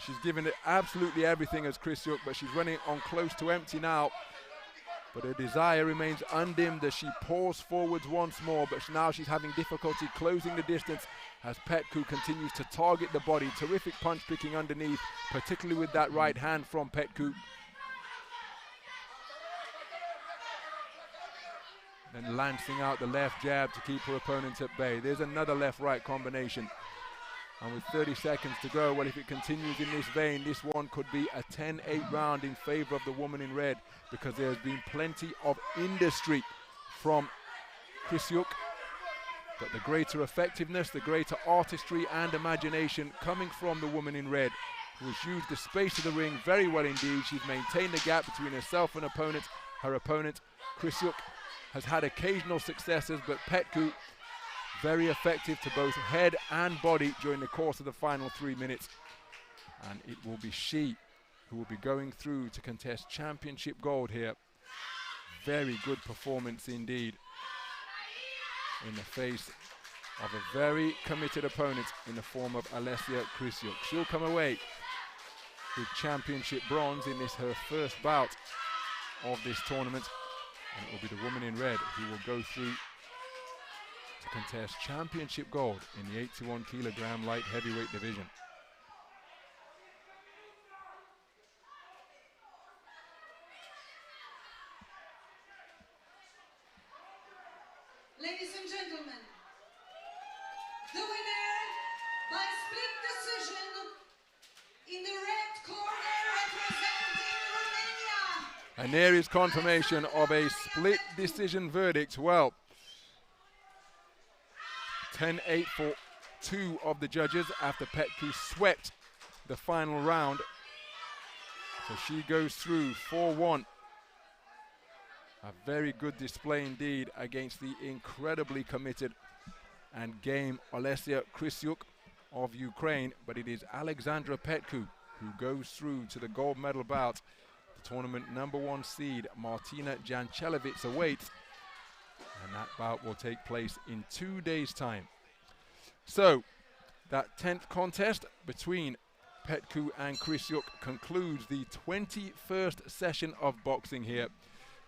She's given it absolutely everything as Krisyuk, but she's running on close to empty now. But her desire remains undimmed as she pours forwards once more, but now she's having difficulty closing the distance as Petku continues to target the body. Terrific punch picking underneath, particularly with that right hand from Petku. Then lancing out the left jab to keep her opponent at bay. There's another left-right combination. And with 30 seconds to go, well, if it continues in this vein, this one could be a 10-8 round in favor of the woman in red, because there's been plenty of industry from Krisyuk. But the greater effectiveness, the greater artistry and imagination coming from the woman in red, who has used the space of the ring very well indeed. She's maintained the gap between herself and opponent. Her opponent, Krisyuk, has had occasional successes, but Petku very effective to both head and body during the course of the final 3 minutes. And it will be she who will be going through to contest championship gold here. Very good performance indeed in the face of a very committed opponent in the form of Alessia Krysiuk. She'll come away with championship bronze in this, her first bout of this tournament, and it will be the woman in red who will go through to contest championship gold in the 81 kilogram light heavyweight division. Ladies and gentlemen, the winner by split decision in the red corner representing Romania. And there is confirmation of a split decision verdict. Well, 10-8 for two of the judges after Petku swept the final round. So she goes through 4-1. A very good display indeed against the incredibly committed and game Alessia Krysiuk of Ukraine, but it is Alexandra Petku who goes through to the gold medal bout. The tournament #1 seed Martina Jančelovic awaits, and that bout will take place in 2 days' time. So that 10th contest between Petku and Krysiuk concludes the 21st session of boxing here.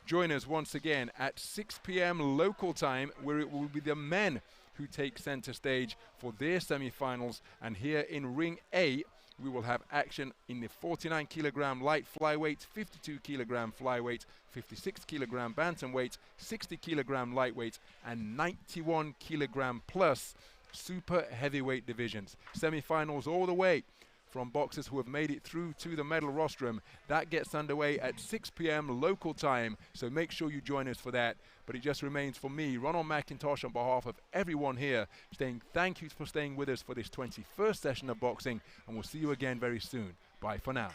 Join us once again at 6 p.m. local time, where it will be the men who take center stage for their semifinals. And here in Ring A, we will have action in the 49 kilogram light flyweight, 52 kilogram flyweight, 56 kilogram bantamweight, 60 kilogram lightweight, and 91 kilogram plus super heavyweight divisions. Semifinals all the way from boxers who have made it through to the medal rostrum. That gets underway at 6 p.m. local time, so make sure you join us for that. But it just remains for me, Ronald McIntosh, on behalf of everyone here, saying thank you for staying with us for this 21st session of boxing, and we'll see you again very soon. Bye for now.